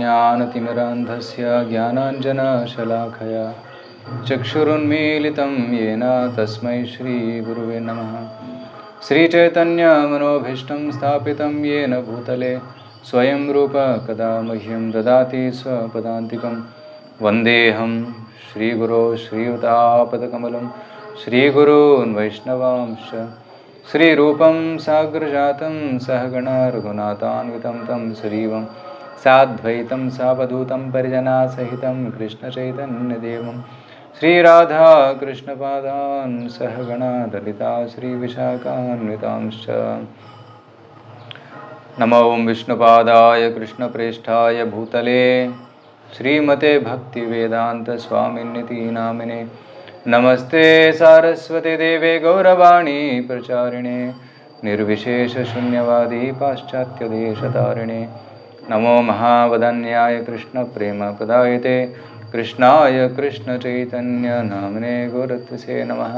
ज्ञानतिमिरान्धस्य ज्ञानाञ्जनशलाखया चक्षुरुन्मीलितं येन तस्मै श्रीगुरुवे नमः। श्रीचैतन्यमनोभीष्टं स्थापितं येन भूतले स्वयं रूप कदा मह्यं ददाति स्वपदान्तिकं। वन्देऽहं श्रीगुरो श्रीयुतापदकमलं श्रीगुरून् वैष्णवांश्च श्रीरूपं साग्रजातं सहगण रघुनाथान्वितं तं श्रीवं साद्वैतं सावधूतं परिजनासहितं कृष्णचैतन्यदेवं श्रीराधाकृष्णपादान् सहगण ललिता श्रीविशाखान्वितांश्च। नमो विष्णुपादाय कृष्णप्रेष्ठाय भूतले श्रीमते भक्तिवेदान्तस्वामिन्निति नामिने। नमस्ते सारस्वते देवे गौरवाणी प्रचारिणे निर्विशेषशून्यवादी पाश्चात्यदेशतारिणे। नमो महावदन्याय कृष्णप्रेमप्रदायते कृष्णाय कृष्णचैतन्य नामने गुरुत्वसे नमः।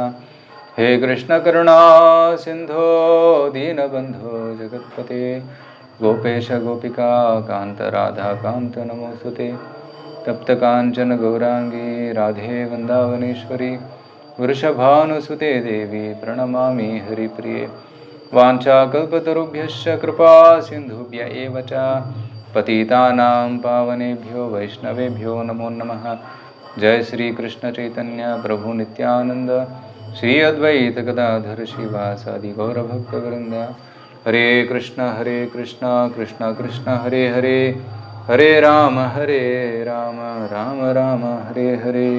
हे कृष्ण करुणा सिंधो दीनबंधो जगत्पते गोपेश गोपिका कांत राधा कांत नमोस्तुते। तप्त कांचन गौरांगी राधे वृंदावनेश्वरी वृषभानुसुते देवी प्रणमामि हरिप्रिये। वाञ्छाकल्पतरुभ्यश्च कृपा सिन्धुभ्य एव च पतितानां पावनेभ्यो वैष्णवेभ्यो नमो नमः। जय श्री कृष्ण चैतन्य प्रभु नित्यानंद श्री अद्वैत गदाधर श्रीवासादि गौरभक्तवृंद। हरे कृष्ण कृष्ण कृष्ण हरे हरे हरे राम राम राम हरे हरे।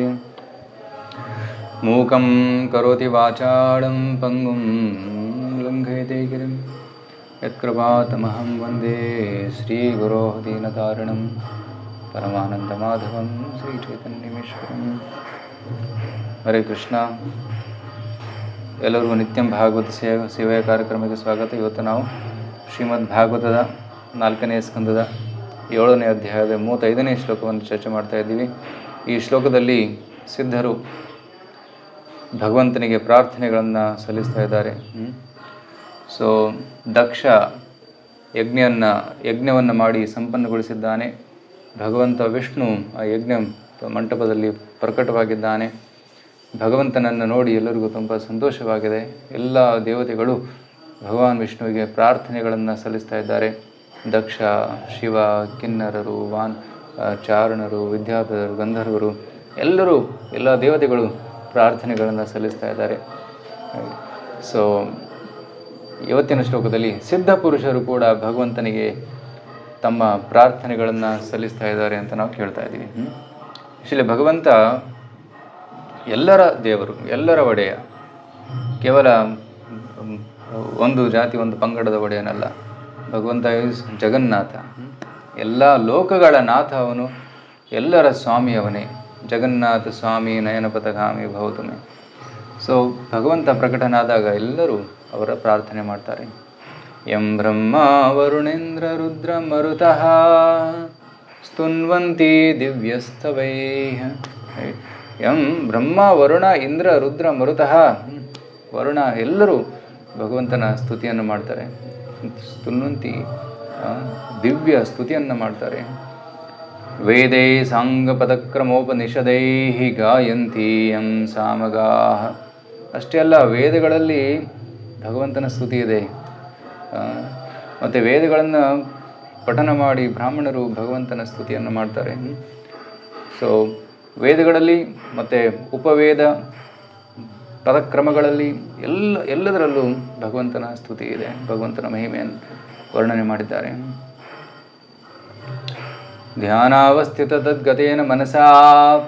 मूकं करोति वाचालं पंगुं लंघयते गिरिं यत्कृपातमहं वन्दे श्रीगुरो दीनतारिणं परमानन्दमाधवं श्रीचैतन्यमीश्वरं। हरे कृष्ण। ಎಲ್ಲರಿಗೂ ನಿತ್ಯಂ ಭಾಗವತ ಸೇವೆಯ ಕಾರ್ಯಕ್ರಮಕ್ಕೆ ಸ್ವಾಗತ. ಇವತ್ತು ನಾವು ಶ್ರೀಮದ್ ಭಾಗವತದ 4ನೇ ಸ್ಕಂದದ 7ನೇ ಅಧ್ಯಾಯದ 35ನೇ ಶ್ಲೋಕವನ್ನು ಚರ್ಚೆ ಮಾಡ್ತಾ ಇದ್ದೀವಿ. ಈ ಶ್ಲೋಕದಲ್ಲಿ ಸಿದ್ಧರು ಭಗವಂತನಿಗೆ ಪ್ರಾರ್ಥನೆಗಳನ್ನು ಸಲ್ಲಿಸ್ತಾ ಇದ್ದಾರೆ. ಸೊ ದಕ್ಷ ಯಜ್ಞವನ್ನು ಮಾಡಿ ಸಂಪನ್ನಗೊಳಿಸಿದ್ದಾನೆ. ಭಗವಂತ ವಿಷ್ಣು ಆ ಯಜ್ಞ ಮಂಟಪದಲ್ಲಿ ಪ್ರಕಟವಾಗಿದ್ದಾನೆ. ಭಗವಂತನನ್ನು ನೋಡಿ ಎಲ್ಲರಿಗೂ ತುಂಬ ಸಂತೋಷವಾಗಿದೆ. ಎಲ್ಲ ದೇವತೆಗಳು ಭಗವಾನ್ ವಿಷ್ಣುವಿಗೆ ಪ್ರಾರ್ಥನೆಗಳನ್ನು ಸಲ್ಲಿಸ್ತಾ ಇದ್ದಾರೆ. ದಕ್ಷ, ಶಿವ, ಕಿನ್ನರರು, ಚಾರಣರು, ವಿದ್ಯಾಧರರು, ಗಂಧರ್ವರು ಎಲ್ಲ ದೇವತೆಗಳು ಪ್ರಾರ್ಥನೆಗಳನ್ನು ಸಲ್ಲಿಸ್ತಾ ಇದ್ದಾರೆ. ಸೊ ಇವತ್ತಿನ ಶ್ಲೋಕದಲ್ಲಿ ಸಿದ್ಧ ಪುರುಷರು ಕೂಡ ಭಗವಂತನಿಗೆ ತಮ್ಮ ಪ್ರಾರ್ಥನೆಗಳನ್ನು ಸಲ್ಲಿಸ್ತಾ ಇದ್ದಾರೆ ಅಂತ ನಾವು ಕೇಳ್ತಾ ಇದ್ದೀವಿ. ಆ್ಯಕ್ಚುಲಿ ಭಗವಂತ ಎಲ್ಲರ ದೇವರು, ಎಲ್ಲರ ಒಡೆಯ. ಕೇವಲ ಒಂದು ಜಾತಿ ಒಂದು ಪಂಗಡದ ಒಡೆಯನಲ್ಲ. ಭಗವಂತ ಇಸ್ ಜಗನ್ನಾಥ, ಎಲ್ಲ ಲೋಕಗಳ ನಾಥ ಅವನು, ಎಲ್ಲರ ಸ್ವಾಮಿ ಅವನೇ. ಜಗನ್ನಾಥ ಸ್ವಾಮಿ ನಯನಪಥಗಾಮಿ ಭವತುಮೆ. ಸೊ ಭಗವಂತ ಪ್ರಕಟನಾದಾಗ ಎಲ್ಲರೂ ಅವರ ಪ್ರಾರ್ಥನೆ ಮಾಡ್ತಾರೆ. ಯಂ ಬ್ರಹ್ಮ ವರುಣೇಂದ್ರ ರುದ್ರ ಮರುತಃ ಸ್ತುನ್ವಂತಿ ದಿವ್ಯಸ್ತವೈಃ. ಯಂ ಬ್ರಹ್ಮ ವರುಣ ಇಂದ್ರ ರುದ್ರ ಮರುತಃ, ವರುಣ ಎಲ್ಲರೂ ಭಗವಂತನ ಸ್ತುತಿಯನ್ನು ಮಾಡ್ತಾರೆ. ಸ್ತುನ್ವಂತಿ ದಿವ್ಯ ಸ್ತುತಿಯನ್ನು ಮಾಡ್ತಾರೆ. ವೇದೇ ಸಾಂಗಪದಕ್ರಮೋಪನಿಷದೈ ಗಾಯಂತಿ ಯಂ ಸಾಮಗಾಃ. ಅಷ್ಟೇ ಅಲ್ಲ, ವೇದಗಳಲ್ಲಿ ಭಗವಂತನ ಸ್ತುತಿ ಇದೆ. ಮತ್ತು ವೇದಗಳನ್ನು ಪಠನ ಮಾಡಿ ಬ್ರಾಹ್ಮಣರು ಭಗವಂತನ ಸ್ತುತಿಯನ್ನು ಮಾಡ್ತಾರೆ. ಸೊ ವೇದಗಳಲ್ಲಿ ಮತ್ತು ಉಪವೇದ ಪದಕ್ರಮಗಳಲ್ಲಿ ಎಲ್ಲದರಲ್ಲೂ ಭಗವಂತನ ಸ್ತುತಿ ಇದೆ. ಭಗವಂತನ ಮಹಿಮೆಯನ್ನು ವರ್ಣನೆ ಮಾಡಿದ್ದಾರೆ. ಧ್ಯಾನಾವಸ್ಥಿತ ತದ್ಗತೇನ ಮನಸಾ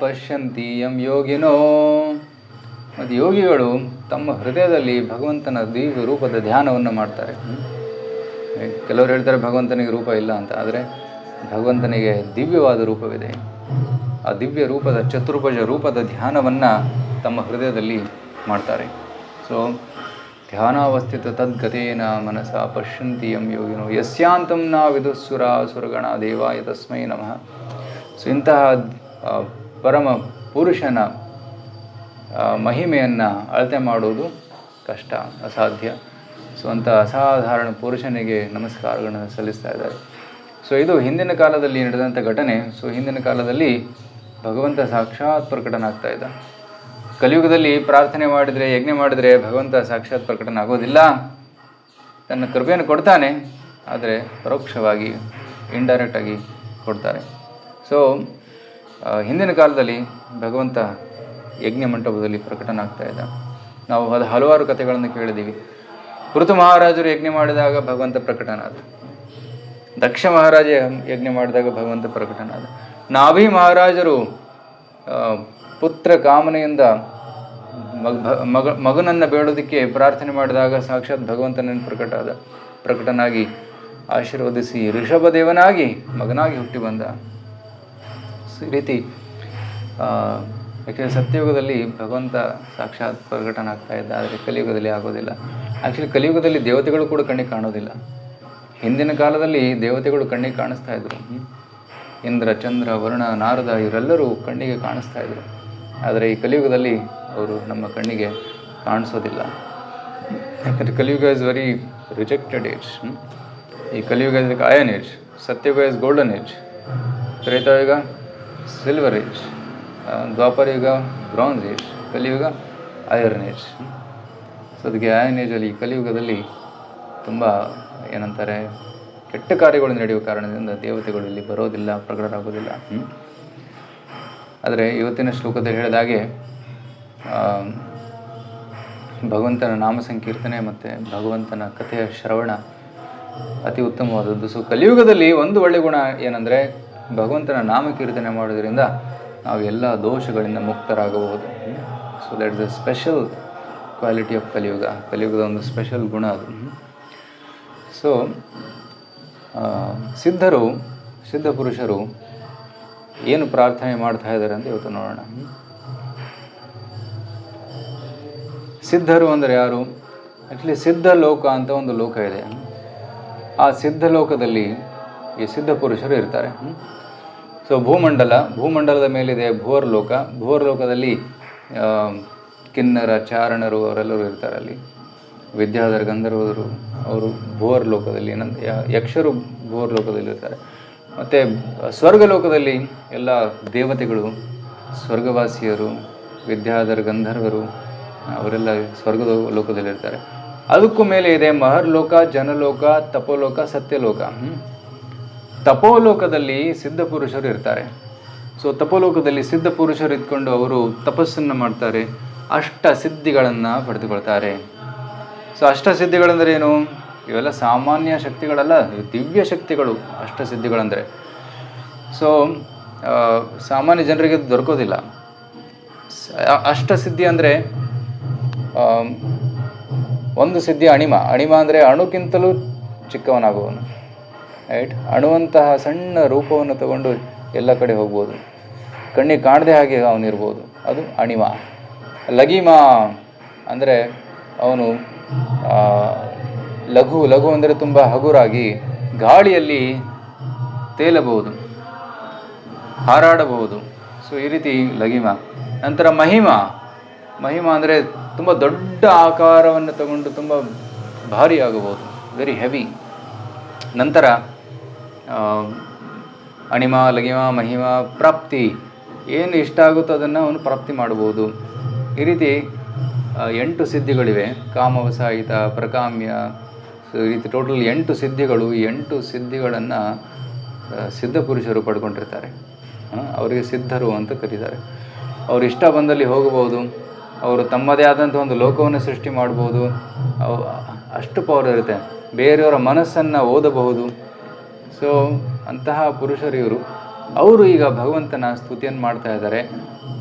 ಪಶ್ಯಂತಿ ಯಂ ಯೋಗಿನೋ. ಮತ್ತು ಯೋಗಿಗಳು ತಮ್ಮ ಹೃದಯದಲ್ಲಿ ಭಗವಂತನ ದಿವ್ಯ ರೂಪದ ಧ್ಯಾನವನ್ನು ಮಾಡ್ತಾರೆ. ಕೆಲವರು ಹೇಳ್ತಾರೆ ಭಗವಂತನಿಗೆ ರೂಪ ಇಲ್ಲ ಅಂತ, ಆದರೆ ಭಗವಂತನಿಗೆ ದಿವ್ಯವಾದ ರೂಪವಿದೆ. ಆ ದಿವ್ಯ ರೂಪದ ಚತುರ್ಭುಜ ರೂಪದ ಧ್ಯಾನವನ್ನು ತಮ್ಮ ಹೃದಯದಲ್ಲಿ ಮಾಡ್ತಾರೆ. ಸೊ ಧ್ಯಾನಾವಸ್ಥಿತ ತದ್ಗತೇನ ಮನಸಾ ಪಶ್ಯಂತಿ ಯಂ ಯೋಗಿನೋ ಯಸ್ಯಾಂತಂ ನ ವಿದುಃಸುರಾ ಸುರಗಣ ದೇವಾಯ ತಸ್ಮೈ ನಮಃ. ಸೊ ಇಂತಹ ಪರಮ ಪುರುಷನ ಮಹಿಮೆಯನ್ನು ಅಳತೆ ಮಾಡುವುದು ಕಷ್ಟ, ಅಸಾಧ್ಯ. ಸೊ ಅಂಥ ಅಸಾಧಾರಣ ಪುರುಷನಿಗೆ ನಮಸ್ಕಾರಗಳನ್ನು ಸಲ್ಲಿಸ್ತಾ ಇದ್ದಾರೆ. ಸೊ ಇದು ಹಿಂದಿನ ಕಾಲದಲ್ಲಿ ನಡೆದಂಥ ಘಟನೆ. ಸೊ ಹಿಂದಿನ ಕಾಲದಲ್ಲಿ ಭಗವಂತ ಸಾಕ್ಷಾತ್ ಪ್ರಕಟನಾಗ್ತಾ ಇದ್ದ. ಕಲಿಯುಗದಲ್ಲಿ ಪ್ರಾರ್ಥನೆ ಮಾಡಿದರೆ, ಯಜ್ಞ ಮಾಡಿದರೆ ಭಗವಂತ ಸಾಕ್ಷಾತ್ ಪ್ರಕಟನಾಗೋದಿಲ್ಲ. ತನ್ನ ಕೃಪೆಯನ್ನು ಕೊಡ್ತಾನೆ, ಆದರೆ ಪರೋಕ್ಷವಾಗಿ, ಇಂಡೈರೆಕ್ಟಾಗಿ ಕೊಡ್ತಾರೆ. ಸೊ ಹಿಂದಿನ ಕಾಲದಲ್ಲಿ ಭಗವಂತ ಯಜ್ಞ ಮಂಟಪದಲ್ಲಿ ಪ್ರಕಟನಾಗ್ತಾ ಇದ್ದ. ನಾವು ಅದು ಹಲವಾರು ಕಥೆಗಳನ್ನು ಕೇಳಿದ್ದೀವಿ. ಪೃಥು ಮಹಾರಾಜರು ಯಜ್ಞ ಮಾಡಿದಾಗ ಭಗವಂತ ಪ್ರಕಟನಾದ. ದಕ್ಷ ಮಹಾರಾಜ ಯಜ್ಞ ಮಾಡಿದಾಗ ಭಗವಂತ ಪ್ರಕಟನಾದ. ನಾಭಿ ಮಹಾರಾಜರು ಪುತ್ರ ಕಾಮನೆಯಿಂದ ಮಗನನ್ನು ಬೇಡೋದಕ್ಕೆ ಪ್ರಾರ್ಥನೆ ಮಾಡಿದಾಗ ಸಾಕ್ಷಾತ್ ಭಗವಂತನನ್ನು ಪ್ರಕಟನಾಗಿ ಆಶೀರ್ವದಿಸಿ ಋಷಭದೇವನಾಗಿ ಮಗನಾಗಿ ಹುಟ್ಟಿ ಬಂದ. ಈ ರೀತಿ ಯಾಕೆಂದರೆ ಸತ್ಯಯುಗದಲ್ಲಿ ಭಗವಂತ ಸಾಕ್ಷಾತ್ ಪ್ರಕಟನಾಗ್ತಾ ಇದ್ದ, ಆದರೆ ಕಲಿಯುಗದಲ್ಲಿ ಆಗೋದಿಲ್ಲ. ಆ್ಯಕ್ಚುಲಿ ಕಲಿಯುಗದಲ್ಲಿ ದೇವತೆಗಳು ಕೂಡ ಕಣ್ಣಿಗೆ ಕಾಣೋದಿಲ್ಲ. ಹಿಂದಿನ ಕಾಲದಲ್ಲಿ ದೇವತೆಗಳು ಕಣ್ಣಿಗೆ ಕಾಣಿಸ್ತಾ ಇದ್ರು. ಇಂದ್ರ, ಚಂದ್ರ, ವರುಣ, ನಾರದ ಇವರೆಲ್ಲರೂ ಕಣ್ಣಿಗೆ ಕಾಣಿಸ್ತಾ ಇದ್ರು. ಆದರೆ ಈ ಕಲಿಯುಗದಲ್ಲಿ ಅವರು ನಮ್ಮ ಕಣ್ಣಿಗೆ ಕಾಣಿಸೋದಿಲ್ಲ. ಯಾಕಂದರೆ ಕಲಿಯುಗ ಇಸ್ ವೆರಿ ರಿಜೆಕ್ಟೆಡ್ ಏಜ್. ಈ Kaliyuga is like iron age, Satyayuga is golden age, Tretayuga silver age, Dvapara yuga bronze age, Kaliyuga iron age. So ಅದಕ್ಕೆ ಅಯನ್ ಏಜಲ್ಲಿ, ಈ ಕಲಿಯುಗದಲ್ಲಿ ತುಂಬ ಏನಂತಾರೆ ಕೆಟ್ಟ ಕಾರ್ಯಗಳು ನಡೆಯುವ ಕಾರಣದಿಂದ ದೇವತೆಗಳು ಇಲ್ಲಿ ಬರೋದಿಲ್ಲ, ಪ್ರಕಟರಾಗೋದಿಲ್ಲ. ಆದರೆ ಇವತ್ತಿನ ಶ್ಲೋಕದಲ್ಲಿ ಹೇಳಿದ ಹಾಗೆ ಭಗವಂತನ ನಾಮ ಸಂಕೀರ್ತನೆ ಮತ್ತು ಭಗವಂತನ ಕಥೆಯ ಶ್ರವಣ ಅತಿ ಉತ್ತಮವಾದದ್ದು. ಸೊ ಕಲಿಯುಗದಲ್ಲಿ ಒಂದು ಒಳ್ಳೆಯ ಗುಣ ಏನಂದರೆ ಭಗವಂತನ ನಾಮ ಕೀರ್ತನೆ ಮಾಡೋದ್ರಿಂದ ನಾವು ಎಲ್ಲ ದೋಷಗಳಿಂದ ಮುಕ್ತರಾಗಬಹುದು. So that is the special quality of Kaliyuga. ಕಲಿಯುಗದ ಒಂದು ಸ್ಪೆಷಲ್ ಗುಣ ಅದು. ಸೊ ಸಿದ್ಧ ಪುರುಷರು ಏನು ಪ್ರಾರ್ಥನೆ ಮಾಡ್ತಾ ಇದ್ದಾರೆ ಅಂತ ಇವತ್ತು ನೋಡೋಣ. ಸಿದ್ಧರು ಅಂದರೆ ಯಾರು? ಆ್ಯಕ್ಚುಲಿ ಸಿದ್ಧ ಲೋಕ ಅಂತ ಒಂದು ಲೋಕ ಇದೆ. ಆ ಸಿದ್ಧ ಲೋಕದಲ್ಲಿ ಈ ಸಿದ್ಧ ಪುರುಷರು ಇರ್ತಾರೆ. ಸೊ ಭೂಮಂಡಲದ ಮೇಲಿದೆ ಭುವರ್ಲೋಕ. ಭುವರ್ಲೋಕದಲ್ಲಿ ಕಿನ್ನರ, ಚಾರಣರು ಅವರೆಲ್ಲರೂ ಇರ್ತಾರೆ. ಅಲ್ಲಿ ವಿದ್ಯಾಧರ, ಗಂಧರ್ವರು ಅವರು ಭುವರ್ಲೋಕದಲ್ಲಿ, ಯಕ್ಷರು ಭುವರ್ಲೋಕದಲ್ಲಿ ಇರ್ತಾರೆ. ಮತ್ತು ಸ್ವರ್ಗಲೋಕದಲ್ಲಿ ಎಲ್ಲ ದೇವತೆಗಳು, ಸ್ವರ್ಗವಾಸಿಯರು, ವಿದ್ಯಾಧರ, ಗಂಧರ್ವರು ಅವರೆಲ್ಲ ಸ್ವರ್ಗದ ಲೋಕದಲ್ಲಿರ್ತಾರೆ. ಅದಕ್ಕೂ ಮೇಲೆ ಇದೆ ಮಹರ್ಲೋಕ, ಜನಲೋಕ, ತಪೋಲೋಕ, ಸತ್ಯಲೋಕ. ತಪೋಲೋಕದಲ್ಲಿ ಸಿದ್ಧ ಪುರುಷರು ಇರ್ತಾರೆ. ಸೊ ತಪೋಲೋಕದಲ್ಲಿ ಸಿದ್ಧ ಪುರುಷರು ಇದ್ಕೊಂಡು ಅವರು ತಪಸ್ಸನ್ನು ಮಾಡ್ತಾರೆ, ಅಷ್ಟಸಿದ್ಧಿಗಳನ್ನು ಪಡೆದುಕೊಳ್ತಾರೆ. ಸೊ ಅಷ್ಟಸಿದ್ಧಿಗಳಂದರೆ ಏನು? ಇವೆಲ್ಲ ಸಾಮಾನ್ಯ ಶಕ್ತಿಗಳಲ್ಲ, ದಿವ್ಯ ಶಕ್ತಿಗಳು ಅಷ್ಟಸಿದ್ಧಿಗಳಂದರೆ. ಸೊ ಸಾಮಾನ್ಯ ಜನರಿಗೆ ದೊರಕೋದಿಲ್ಲ. ಅಷ್ಟಸಿದ್ಧಿ ಅಂದರೆ ಒಂದು ಸಿದ್ಧಿ ಅಣಿಮ ಅಂದರೆ ಅಣುಕ್ಕಿಂತಲೂ ಚಿಕ್ಕವನಾಗುವವನು, ರೈಟ್? ಅಣುವಂತಹ ಸಣ್ಣ ರೂಪವನ್ನು ತಗೊಂಡು ಎಲ್ಲ ಕಡೆ ಹೋಗ್ಬೋದು, ಕಣ್ಣಿಗೆ ಕಾಣದೆ ಹಾಗೆ ಅವನಿರ್ಬೋದು, ಅದು ಅಣಿಮ. ಲಘಿಮ ಅಂದರೆ ಅವನು ಲಘು ಅಂದರೆ ತುಂಬ ಹಗುರಾಗಿ ಗಾಳಿಯಲ್ಲಿ ತೇಲಬಹುದು, ಹಾರಾಡಬಹುದು. ಸೊ ಈ ರೀತಿ ಲಘಿಮ. ನಂತರ ಮಹಿಮ ಅಂದರೆ ತುಂಬ ದೊಡ್ಡ ಆಕಾರವನ್ನು ತಗೊಂಡು ತುಂಬ ಭಾರಿ ಆಗಬಹುದು, ವೆರಿ ಹೆವಿ. ನಂತರ ಅಣಿಮ, ಲಘಿಮ, ಮಹಿಮ, ಪ್ರಾಪ್ತಿ. ಏನು ಇಷ್ಟ ಆಗುತ್ತೋ ಅದನ್ನು ಅವನು ಪ್ರಾಪ್ತಿ ಮಾಡ್ಬೋದು. ಈ ರೀತಿ 8 ಸಿದ್ಧಿಗಳಿವೆ. ಕಾಮವಸಾಯಿತ, ಪ್ರಕಾಮ್ಯ. ಸೊ ಈ ರೀತಿ ಟೋಟಲ್ 8 ಸಿದ್ಧಿಗಳು. ಈ 8 ಸಿದ್ಧಿಗಳನ್ನು ಸಿದ್ಧ ಪುರುಷರು ಪಡ್ಕೊಂಡಿರ್ತಾರೆ. ಅವರಿಗೆ ಸಿದ್ಧರು ಅಂತ ಕರೀತಾರೆ. ಅವರು ಇಷ್ಟ ಬಂದಲ್ಲಿ ಹೋಗಬಹುದು. ಅವರು ತಮ್ಮದೇ ಆದಂಥ ಒಂದು ಲೋಕವನ್ನು ಸೃಷ್ಟಿ ಮಾಡ್ಬೋದು. ಅಷ್ಟು ಪವರ್ ಇರುತ್ತೆ. ಬೇರೆಯವರ ಮನಸ್ಸನ್ನು ಓದಬಹುದು. ಸೊ ಅಂತಹ ಪುರುಷರು ಇವರು. ಅವರು ಈಗ ಭಗವಂತನ ಸ್ತುತಿಯನ್ನು ಮಾಡ್ತಾ ಇದ್ದಾರೆ.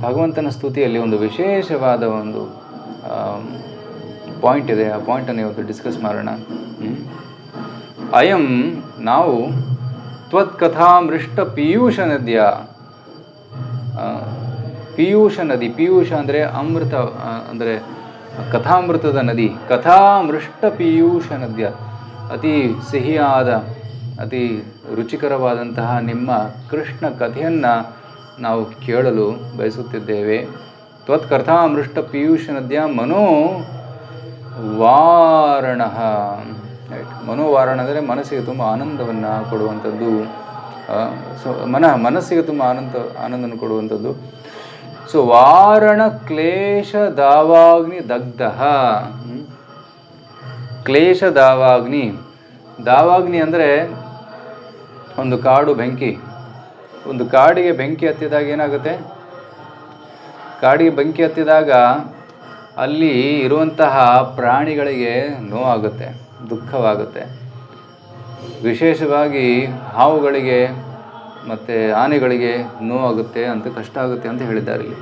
ಭಗವಂತನ ಸ್ತುತಿಯಲ್ಲಿ ಒಂದು ವಿಶೇಷವಾದ ಒಂದು ಪಾಯಿಂಟ್ ಇದೆ. ಆ ಪಾಯಿಂಟನ್ನು ಇವತ್ತು ಡಿಸ್ಕಸ್ ಮಾಡೋಣ. ಅಯಂ ನಾವು ತ್ವತ್ಕಥಾಮೃಷ್ಟ ಪೀಯೂಷ ನದಿಯ, ಪೀಯೂಷ ನದಿ. ಪೀಯೂಷ ಅಂದರೆ ಅಮೃತ, ಅಂದರೆ ಕಥಾಮೃತದ ನದಿ. ಕಥಾಮೃಷ್ಟ ಪೀಯೂಷ ನದ್ಯ, ಅತಿ ಸಿಹಿಯಾದ, ಅತಿ ರುಚಿಕರವಾದಂತಹ ನಿಮ್ಮ ಕೃಷ್ಣ ಕಥೆಯನ್ನು ನಾವು ಕೇಳಲು ಬಯಸುತ್ತಿದ್ದೇವೆ. ತ್ವತ್ಕಥಾಮೃಷ್ಟ ಪೀಯೂಷ ನದ್ಯ ಮನೋ ವಾರಣ. ರೈಟ್. ಮನೋವಾರಣ ಅಂದರೆ ಮನಸ್ಸಿಗೆ ತುಂಬ ಆನಂದವನ್ನು ಕೊಡುವಂಥದ್ದು. ಸೊ ಮನಸ್ಸಿಗೆ ತುಂಬ ಆನಂದವನ್ನು ಕೊಡುವಂಥದ್ದು. ಸೊ ವಾರಣ ಕ್ಲೇಶ ದಾವಾಗ್ನಿ ದಗ್ಧ. ಕ್ಲೇಶ ದಾವಾಗ್ನಿ. ದಾವಾಗ್ನಿ ಅಂದರೆ ಒಂದು ಕಾಡು ಬೆಂಕಿ. ಒಂದು ಕಾಡಿಗೆ ಬೆಂಕಿ ಹತ್ತಿದಾಗ ಏನಾಗುತ್ತೆ? ಕಾಡಿಗೆ ಬೆಂಕಿ ಹತ್ತಿದಾಗ ಅಲ್ಲಿ ಇರುವಂತಹ ಪ್ರಾಣಿಗಳಿಗೆ ನೋವಾಗುತ್ತೆ, ದುಃಖವಾಗುತ್ತೆ. ವಿಶೇಷವಾಗಿ ಹಾವುಗಳಿಗೆ ಮತ್ತು ಆನೆಗಳಿಗೆ ನೋವಾಗುತ್ತೆ ಅಂತ, ಕಷ್ಟ ಆಗುತ್ತೆ ಅಂತ ಹೇಳಿದ್ದಾರೆ ಇಲ್ಲಿ.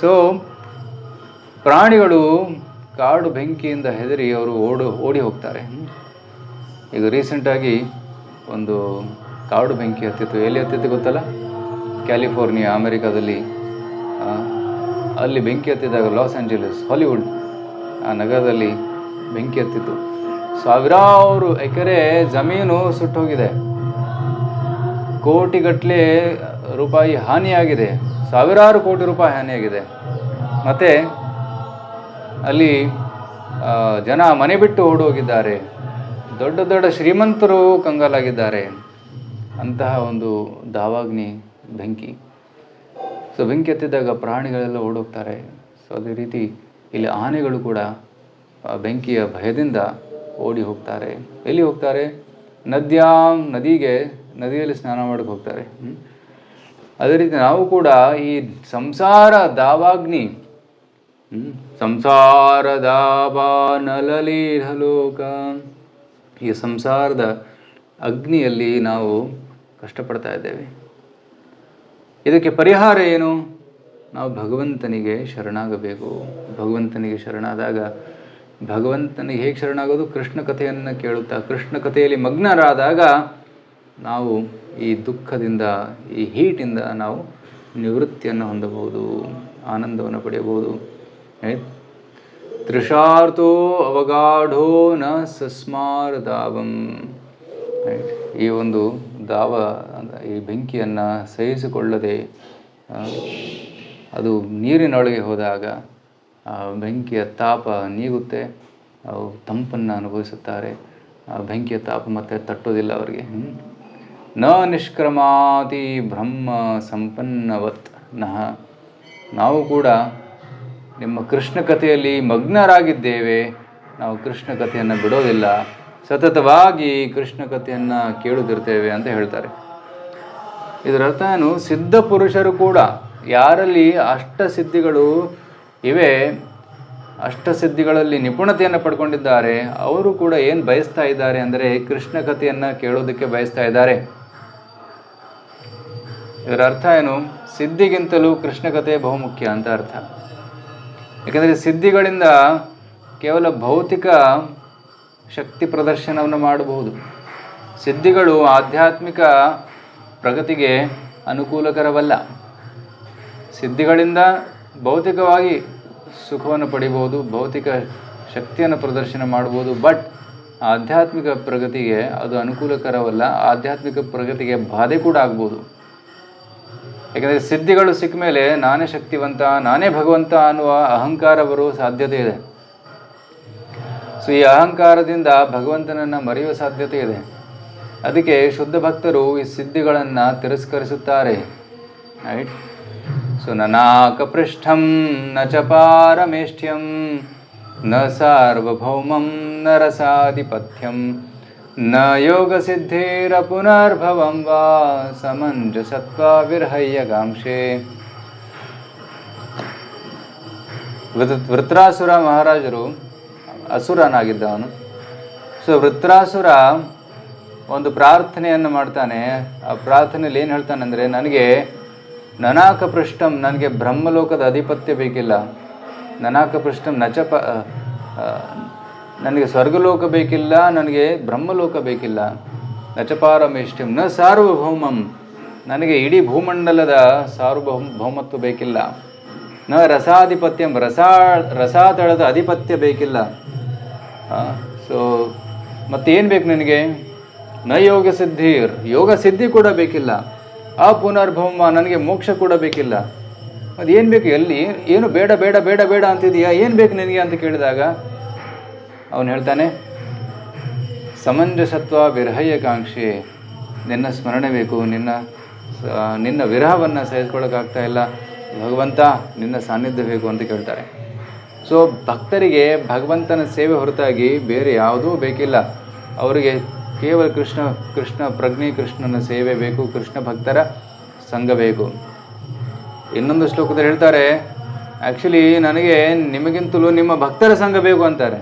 ಸೊ ಪ್ರಾಣಿಗಳು ಕಾಡು ಬೆಂಕಿಯಿಂದ ಹೆದರಿ ಅವರು ಓಡಿ ಹೋಗ್ತಾರೆ. ಈಗ ರೀಸೆಂಟಾಗಿ ಒಂದು ಕಾಡು ಬೆಂಕಿ ಹತ್ತಿತ್ತು. ಎಲ್ಲಿ ಹತ್ತಿತ್ತು ಗೊತ್ತಲ್ಲ? ಕ್ಯಾಲಿಫೋರ್ನಿಯಾ, ಅಮೆರಿಕಾದಲ್ಲಿ. ಅಲ್ಲಿ ಬೆಂಕಿ ಹತ್ತಿದಾಗ ಲಾಸ್ ಏಂಜಲೀಸ್, ಹಾಲಿವುಡ್ ಆ ನಗರದಲ್ಲಿ ಬೆಂಕಿ ಹತ್ತಿತ್ತು. ಸಾವಿರಾರು ಎಕರೆ ಜಮೀನು ಸುಟ್ಟೋಗಿದೆ. ಕೋಟಿಗಟ್ಟಲೆ ರೂಪಾಯಿ ಹಾನಿಯಾಗಿದೆ. ಸಾವಿರಾರು ಕೋಟಿ ರೂಪಾಯಿ ಹಾನಿಯಾಗಿದೆ. ಮತ್ತು ಅಲ್ಲಿ ಜನ ಮನೆ ಬಿಟ್ಟು ಓಡೋಗಿದ್ದಾರೆ. ದೊಡ್ಡ ದೊಡ್ಡ ಶ್ರೀಮಂತರು ಕಂಗಾಲಾಗಿದ್ದಾರೆ. ಅಂತಹ ಒಂದು ದಾವಾಗ್ನಿ ಬೆಂಕಿ. ಸೊ ಬೆಂಕಿ ಹತ್ತಿದಾಗ ಪ್ರಾಣಿಗಳೆಲ್ಲ ಓಡೋಗ್ತಾರೆ. ಸೊ ಅದೇ ರೀತಿ ಇಲ್ಲಿ ಆನೆಗಳು ಕೂಡ ಬೆಂಕಿಯ ಭಯದಿಂದ ಓಡಿ ಹೋಗ್ತಾರೆ. ಎಲ್ಲಿ ಹೋಗ್ತಾರೆ? ನದಿಯಲ್ಲಿ ಸ್ನಾನ ಮಾಡೋಕ್ಕೆ ಹೋಗ್ತಾರೆ. ಅದೇ ರೀತಿ ನಾವು ಕೂಡ ಈ ಸಂಸಾರ ದಾವಾಗ್ನಿ, ಸಂಸಾರ ದಾವಾ ನಲಲೀಢಲೋಕ, ಈ ಸಂಸಾರದ ಅಗ್ನಿಯಲ್ಲಿ ನಾವು ಕಷ್ಟಪಡ್ತಾ ಇದ್ದೇವೆ. ಇದಕ್ಕೆ ಪರಿಹಾರ ಏನು? ನಾವು ಭಗವಂತನಿಗೆ ಶರಣಾಗಬೇಕು. ಭಗವಂತನಿಗೆ ಶರಣಾದಾಗ, ಭಗವಂತನಿಗೆ ಹೇಗೆ ಶರಣಾಗೋದು? ಕೃಷ್ಣ ಕಥೆಯನ್ನು ಕೇಳುತ್ತಾ, ಕೃಷ್ಣ ಕಥೆಯಲ್ಲಿ ಮಗ್ನರಾದಾಗ ನಾವು ಈ ದುಃಖದಿಂದ, ಈ ಹೀಟಿಂದ ನಾವು ನಿವೃತ್ತಿಯನ್ನು ಹೊಂದಬಹುದು, ಆನಂದವನ್ನು ಪಡೆಯಬಹುದು. ತೃಷಾರ್ಥೋ ಅವಗಾಢೋ ನ ಸಸ್ಮಾರ್ ದಾವಂ. ಈ ಒಂದು ಈ ಬೆಂಕಿಯನ್ನು ಸಹಿಸಿಕೊಳ್ಳದೆ ಅದು ನೀರಿನೊಳಗೆ ಹೋದಾಗ ಆ ಬೆಂಕಿಯ ತಾಪ ನೀಗುತ್ತೆ. ಅವು ತಂಪನ್ನು ಅನುಭವಿಸುತ್ತಾರೆ. ಆ ಬೆಂಕಿಯ ತಾಪ ಮತ್ತೆ ತಟ್ಟೋದಿಲ್ಲ ಅವರಿಗೆ. ನ ನಿಷ್ಕ್ರಮಾತಿ ಬ್ರಹ್ಮ ಸಂಪನ್ನವತ್ ನಃ. ನಾವು ಕೂಡ ನಿಮ್ಮ ಕೃಷ್ಣ ಕಥೆಯಲ್ಲಿ ಮಗ್ನರಾಗಿದ್ದೇವೆ. ನಾವು ಕೃಷ್ಣ ಕಥೆಯನ್ನು ಬಿಡೋದಿಲ್ಲ. ಸತತವಾಗಿ ಕೃಷ್ಣ ಕಥೆಯನ್ನು ಕೇಳುತ್ತಿರ್ತೇವೆ ಅಂತ ಹೇಳ್ತಾರೆ. ಇದರ ಅರ್ಥ ಏನು? ಸಿದ್ಧ ಪುರುಷರು ಕೂಡ, ಯಾರಲ್ಲಿ ಅಷ್ಟಸಿದ್ಧಿಗಳು ಇವೆ, ಅಷ್ಟಸಿದ್ಧಿಗಳಲ್ಲಿ ನಿಪುಣತೆಯನ್ನು ಪಡ್ಕೊಂಡಿದ್ದಾರೆ, ಅವರು ಕೂಡ ಏನು ಬಯಸ್ತಾ ಇದ್ದಾರೆ ಅಂದರೆ ಕೃಷ್ಣ ಕಥೆಯನ್ನು ಕೇಳೋದಕ್ಕೆ ಬಯಸ್ತಾ ಇದ್ದಾರೆ. ಇದರ ಅರ್ಥ ಏನು? ಸಿದ್ಧಿಗಿಂತಲೂ ಕೃಷ್ಣ ಕಥೆ ಬಹುಮುಖ್ಯ ಅಂತ ಅರ್ಥ. ಯಾಕಂದರೆ ಸಿದ್ಧಿಗಳಿಂದ ಕೇವಲ ಭೌತಿಕ ಶಕ್ತಿ ಪ್ರದರ್ಶನವನ್ನು ಮಾಡಬಹುದು. ಸಿದ್ಧಿಗಳು ಆಧ್ಯಾತ್ಮಿಕ ಪ್ರಗತಿಗೆ ಅನುಕೂಲಕರವಲ್ಲ. ಸಿದ್ಧಿಗಳಿಂದ ಭೌತಿಕವಾಗಿ ಸುಖವನ್ನು ಪಡಿಬೋದು, ಭೌತಿಕ ಶಕ್ತಿಯನ್ನು ಪ್ರದರ್ಶನ ಮಾಡ್ಬೋದು. ಬಟ್ ಆಧ್ಯಾತ್ಮಿಕ ಪ್ರಗತಿಗೆ ಅದು ಅನುಕೂಲಕರವಲ್ಲ. ಆಧ್ಯಾತ್ಮಿಕ ಪ್ರಗತಿಗೆ ಬಾಧೆ ಕೂಡ ಆಗ್ಬೋದು. ಯಾಕೆಂದರೆ ಸಿದ್ಧಿಗಳು ಸಿಕ್ಕ ಮೇಲೆ ನಾನೇ ಶಕ್ತಿವಂತ, ನಾನೇ ಭಗವಂತ ಅನ್ನುವ ಅಹಂಕಾರ ಬರುವ ಸಾಧ್ಯತೆ ಇದೆ. ಸೊ ಈ ಅಹಂಕಾರದಿಂದ ಭಗವಂತನನ್ನು ಮರೆಯುವ ಸಾಧ್ಯತೆ ಇದೆ. ಅದಕ್ಕೆ ಶುದ್ಧ ಭಕ್ತರು ಈ ಸಿದ್ಧಿಗಳನ್ನು ತಿರಸ್ಕರಿಸುತ್ತಾರೆ. ರೈಟ್. ಸೊ ನನಾಕಪೃಷ್ಠಂ ನ ಚ ಪಾರಮೇಷ್ಠ್ಯಂ ನ ಸಾರ್ವಭೌಮಂ ನ ರಸಾಧಿಪಥ್ಯಂ ನ ಯೋಗ ಸಿದ್ಧೇರ ಪುನರ್ಭವಂ ವಾ ಸಮಂಜಸತ್ವ ವಿರ್ಹಯ್ಯಗಾಂಶೆ. ವೃತ್ರಾಸುರ ಮಹಾರಾಜರು ಅಸುರನಾಗಿದ್ದವನು. ಸೊ ವೃತ್ರಾಸುರ ಒಂದು ಪ್ರಾರ್ಥನೆಯನ್ನು ಮಾಡ್ತಾನೆ. ಆ ಪ್ರಾರ್ಥನೆಯಲ್ಲಿ ಏನು ಹೇಳ್ತಾನೆಂದರೆ, ನನಗೆ ನನಾಕಪೃಷ್ಠಂ, ನನಗೆ ಬ್ರಹ್ಮಲೋಕದ ಅಧಿಪತ್ಯ ಬೇಕಿಲ್ಲ. ನನಾಕಪೃಷ್ಠಂ ನಚಪ, ನನಗೆ ಸ್ವರ್ಗಲೋಕ ಬೇಕಿಲ್ಲ, ನನಗೆ ಬ್ರಹ್ಮಲೋಕ ಬೇಕಿಲ್ಲ. ನಚಪಾರಮೇಷ್ಠ್ಯಂ ನ ಸಾರ್ವಭೌಮಂ, ನನಗೆ ಇಡೀ ಭೂಮಂಡಲದ ಸಾರ್ವಭೌಮತ್ವ ಬೇಕಿಲ್ಲ. ನ ರಸಾಧಿಪತ್ಯಂ, ರಸಾತಳದ ಅಧಿಪತ್ಯ ಬೇಕಿಲ್ಲ. ಸೊ ಮತ್ತೇನು ಬೇಕು ನನಗೆ? ನ ಯೋಗ ಸಿದ್ಧಿರ್, ಯೋಗ ಸಿದ್ಧಿ ಕೂಡ ಬೇಕಿಲ್ಲ. ಆ ಪುನರ್ಭೌಮ, ನನಗೆ ಮೋಕ್ಷ ಕೂಡ ಬೇಕಿಲ್ಲ. ಅದು ಏನು ಬೇಕು? ಎಲ್ಲಿ ಏನು ಬೇಡ ಬೇಡ ಬೇಡ ಬೇಡ ಅಂತಿದೆಯಾ? ಏನು ಬೇಕು ನಿನಗೆ ಅಂತ ಕೇಳಿದಾಗ ಅವನು ಹೇಳ್ತಾನೆ, ಸಮಂಜಸತ್ವ ವಿರಹಯ್ಯಕಾಂಕ್ಷೆ, ನಿನ್ನ ಸ್ಮರಣೆ ಬೇಕು, ನಿನ್ನ ವಿರಹವನ್ನು ಸಹಿಸ್ಕೊಳ್ಳೋಕ್ಕಾಗ್ತಾ ಇಲ್ಲ ಭಗವಂತ, ನಿನ್ನ ಸಾನ್ನಿಧ್ಯ ಬೇಕು ಅಂತ ಕೇಳ್ತಾರೆ. ಸೊ ಭಕ್ತರಿಗೆ ಭಗವಂತನ ಸೇವೆ ಹೊರತಾಗಿ ಬೇರೆ ಯಾವುದೂ ಬೇಕಿಲ್ಲ. ಅವರಿಗೆ ಕೇವಲ ಕೃಷ್ಣ ಪ್ರಜ್ಞೆ, ಕೃಷ್ಣನ ಸೇವೆ ಬೇಕು, ಕೃಷ್ಣ ಭಕ್ತರ ಸಂಘ ಬೇಕು. ಇನ್ನೊಂದು ಶ್ಲೋಕದಲ್ಲಿ ಹೇಳ್ತಾರೆ, ಆ್ಯಕ್ಚುಲಿ ನನಗೆ ನಿಮಗಿಂತಲೂ ನಿಮ್ಮ ಭಕ್ತರ ಸಂಘ ಬೇಕು ಅಂತಾರೆ.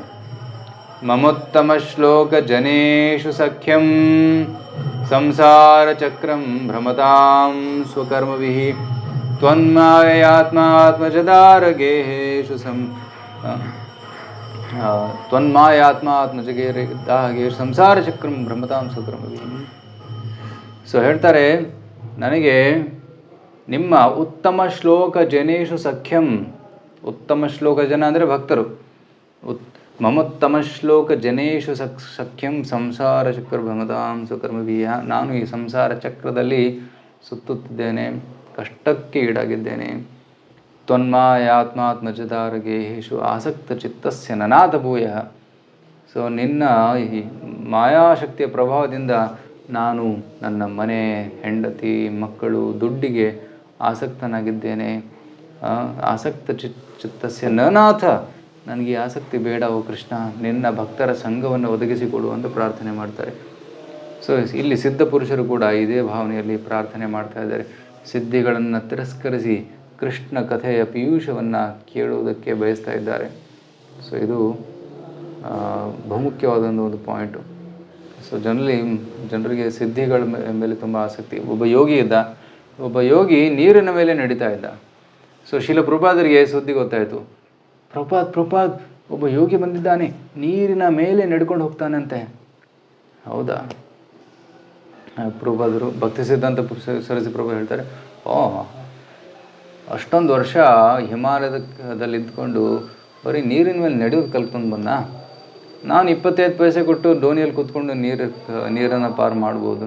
ಮಮೋತ್ತಮ ಶ್ಲೋಕ ಜನೇಶು ಸಖ್ಯಂ ಸಂಸಾರ ಚಕ್ರಂ ಭ್ರಮತಾಂ ಸ್ವಕರ್ಮವಿಃ ತ್ವನ್ಮಾಯಾತ್ಮಾತ್ಮಜದಾರಗೇಷು ತ್ವನ್ಮಾಯಾತ್ಮಾತ್ಮಜಗೇಷು ಸಂಸಾರ ಚಕ್ರಂ ಭ್ರಮತಾಂ ಸ್ವಕರ್ಮವಿಃ. ಸೊ ಹೇಳ್ತಾರೆ, ನನಗೆ ನಿಮ್ಮ ಉತ್ತಮ ಶ್ಲೋಕ ಜನೇಶು ಸಖ್ಯಂ, ಉತ್ತಮ ಶ್ಲೋಕ ಜನ ಅಂದರೆ ಭಕ್ತರು, ಮಮೋತ್ತಮ ಶ್ಲೋಕ ಜನೇಶು ಸಖ್ಯಂ ಸಂಸಾರ ಚಕ್ರ ಭ್ರಮತಾಂ ಸ್ವಕರ್ಮವಿಃ. ನಾನು ಈ ಸಂಸಾರ ಚಕ್ರದಲ್ಲಿ ಸುತ್ತುತ್ತಿದ್ದೇನೆ, ಕಷ್ಟಕ್ಕೆ ಈಡಾಗಿದ್ದೇನೆ. ತ್ವನ್ಮಾಯಾತ್ಮಾತ್ಮಜದಾರಗೇಷು ಆಸಕ್ತ ಚಿತ್ತಸ್ಯ ನನಾಥ ಭೂಯಃ. ಸೊ ನಿನ್ನ ಈ ಮಾಯಾಶಕ್ತಿಯ ಪ್ರಭಾವದಿಂದ ನಾನು ನನ್ನ ಮನೆ, ಹೆಂಡತಿ, ಮಕ್ಕಳು, ದುಡ್ಡಿಗೆ ಆಸಕ್ತನಾಗಿದ್ದೇನೆ. ಆಸಕ್ತ ಚಿತ್ತಸ್ಯ ನನಾಥ, ನನಗೆ ಆಸಕ್ತಿ ಬೇಡ ಓ ಕೃಷ್ಣ, ನಿನ್ನ ಭಕ್ತರ ಸಂಘವನ್ನು ಒದಗಿಸಿಕೊಡು ಅಂತ ಪ್ರಾರ್ಥನೆ ಮಾಡ್ತಾರೆ. ಸೊ ಇಲ್ಲಿ ಸಿದ್ಧ ಪುರುಷರು ಕೂಡ ಇದೇ ಭಾವನೆಯಲ್ಲಿ ಪ್ರಾರ್ಥನೆ ಮಾಡ್ತಾ ಇದ್ದಾರೆ. ಸಿದ್ಧಿಗಳನ್ನು ತಿರಸ್ಕರಿಸಿ ಕೃಷ್ಣ ಕಥೆಯ ಪೀಯೂಷವನ್ನು ಕೇಳುವುದಕ್ಕೆ ಬಯಸ್ತಾ ಇದ್ದಾರೆ. ಸೊ ಇದು ಬಹುಮುಖ್ಯವಾದ ಪಾಯಿಂಟು. ಸೊ ಜನರಿಗೆ ಸಿದ್ಧಿಗಳ ಮೇಲೆ ತುಂಬ ಆಸಕ್ತಿ. ಒಬ್ಬ ಯೋಗಿ ನೀರಿನ ಮೇಲೆ ನಡೀತಾ ಇದ್ದ. ಸೊ ಶಿಲ ಪ್ರಭುಪಾದರಿಗೆ ಸುದ್ದಿ ಗೊತ್ತಾಯಿತು, ಪ್ರಭುಪಾದ್ ಒಬ್ಬ ಯೋಗಿ ಬಂದಿದ್ದಾನೆ, ನೀರಿನ ಮೇಲೆ ನಡ್ಕೊಂಡು ಹೋಗ್ತಾನಂತೆ. ಹೌದಾ? ಪ್ರಭುಪಾದರು ಭಕ್ತಿ ಸಿದ್ಧಾಂತ ಸರಸ್ವತಿ ಪ್ರಭು ಹೇಳ್ತಾರೆ, ಅಷ್ಟೊಂದು ವರ್ಷ ಹಿಮಾಲಯದಲ್ಲಿ ಇದ್ಕೊಂಡು ಬರೀ ನೀರಿನ ಮೇಲೆ ನಡೆಯೋದು ಕಲ್ತ್ಕೊಂಡು ಬಂದ. ನಾನು 25 ಪೈಸೆ ಕೊಟ್ಟು ಡೋನಿಯಲ್ಲಿ ಕೂತ್ಕೊಂಡು ನೀರನ್ನು ಪಾರು ಮಾಡ್ಬೋದು.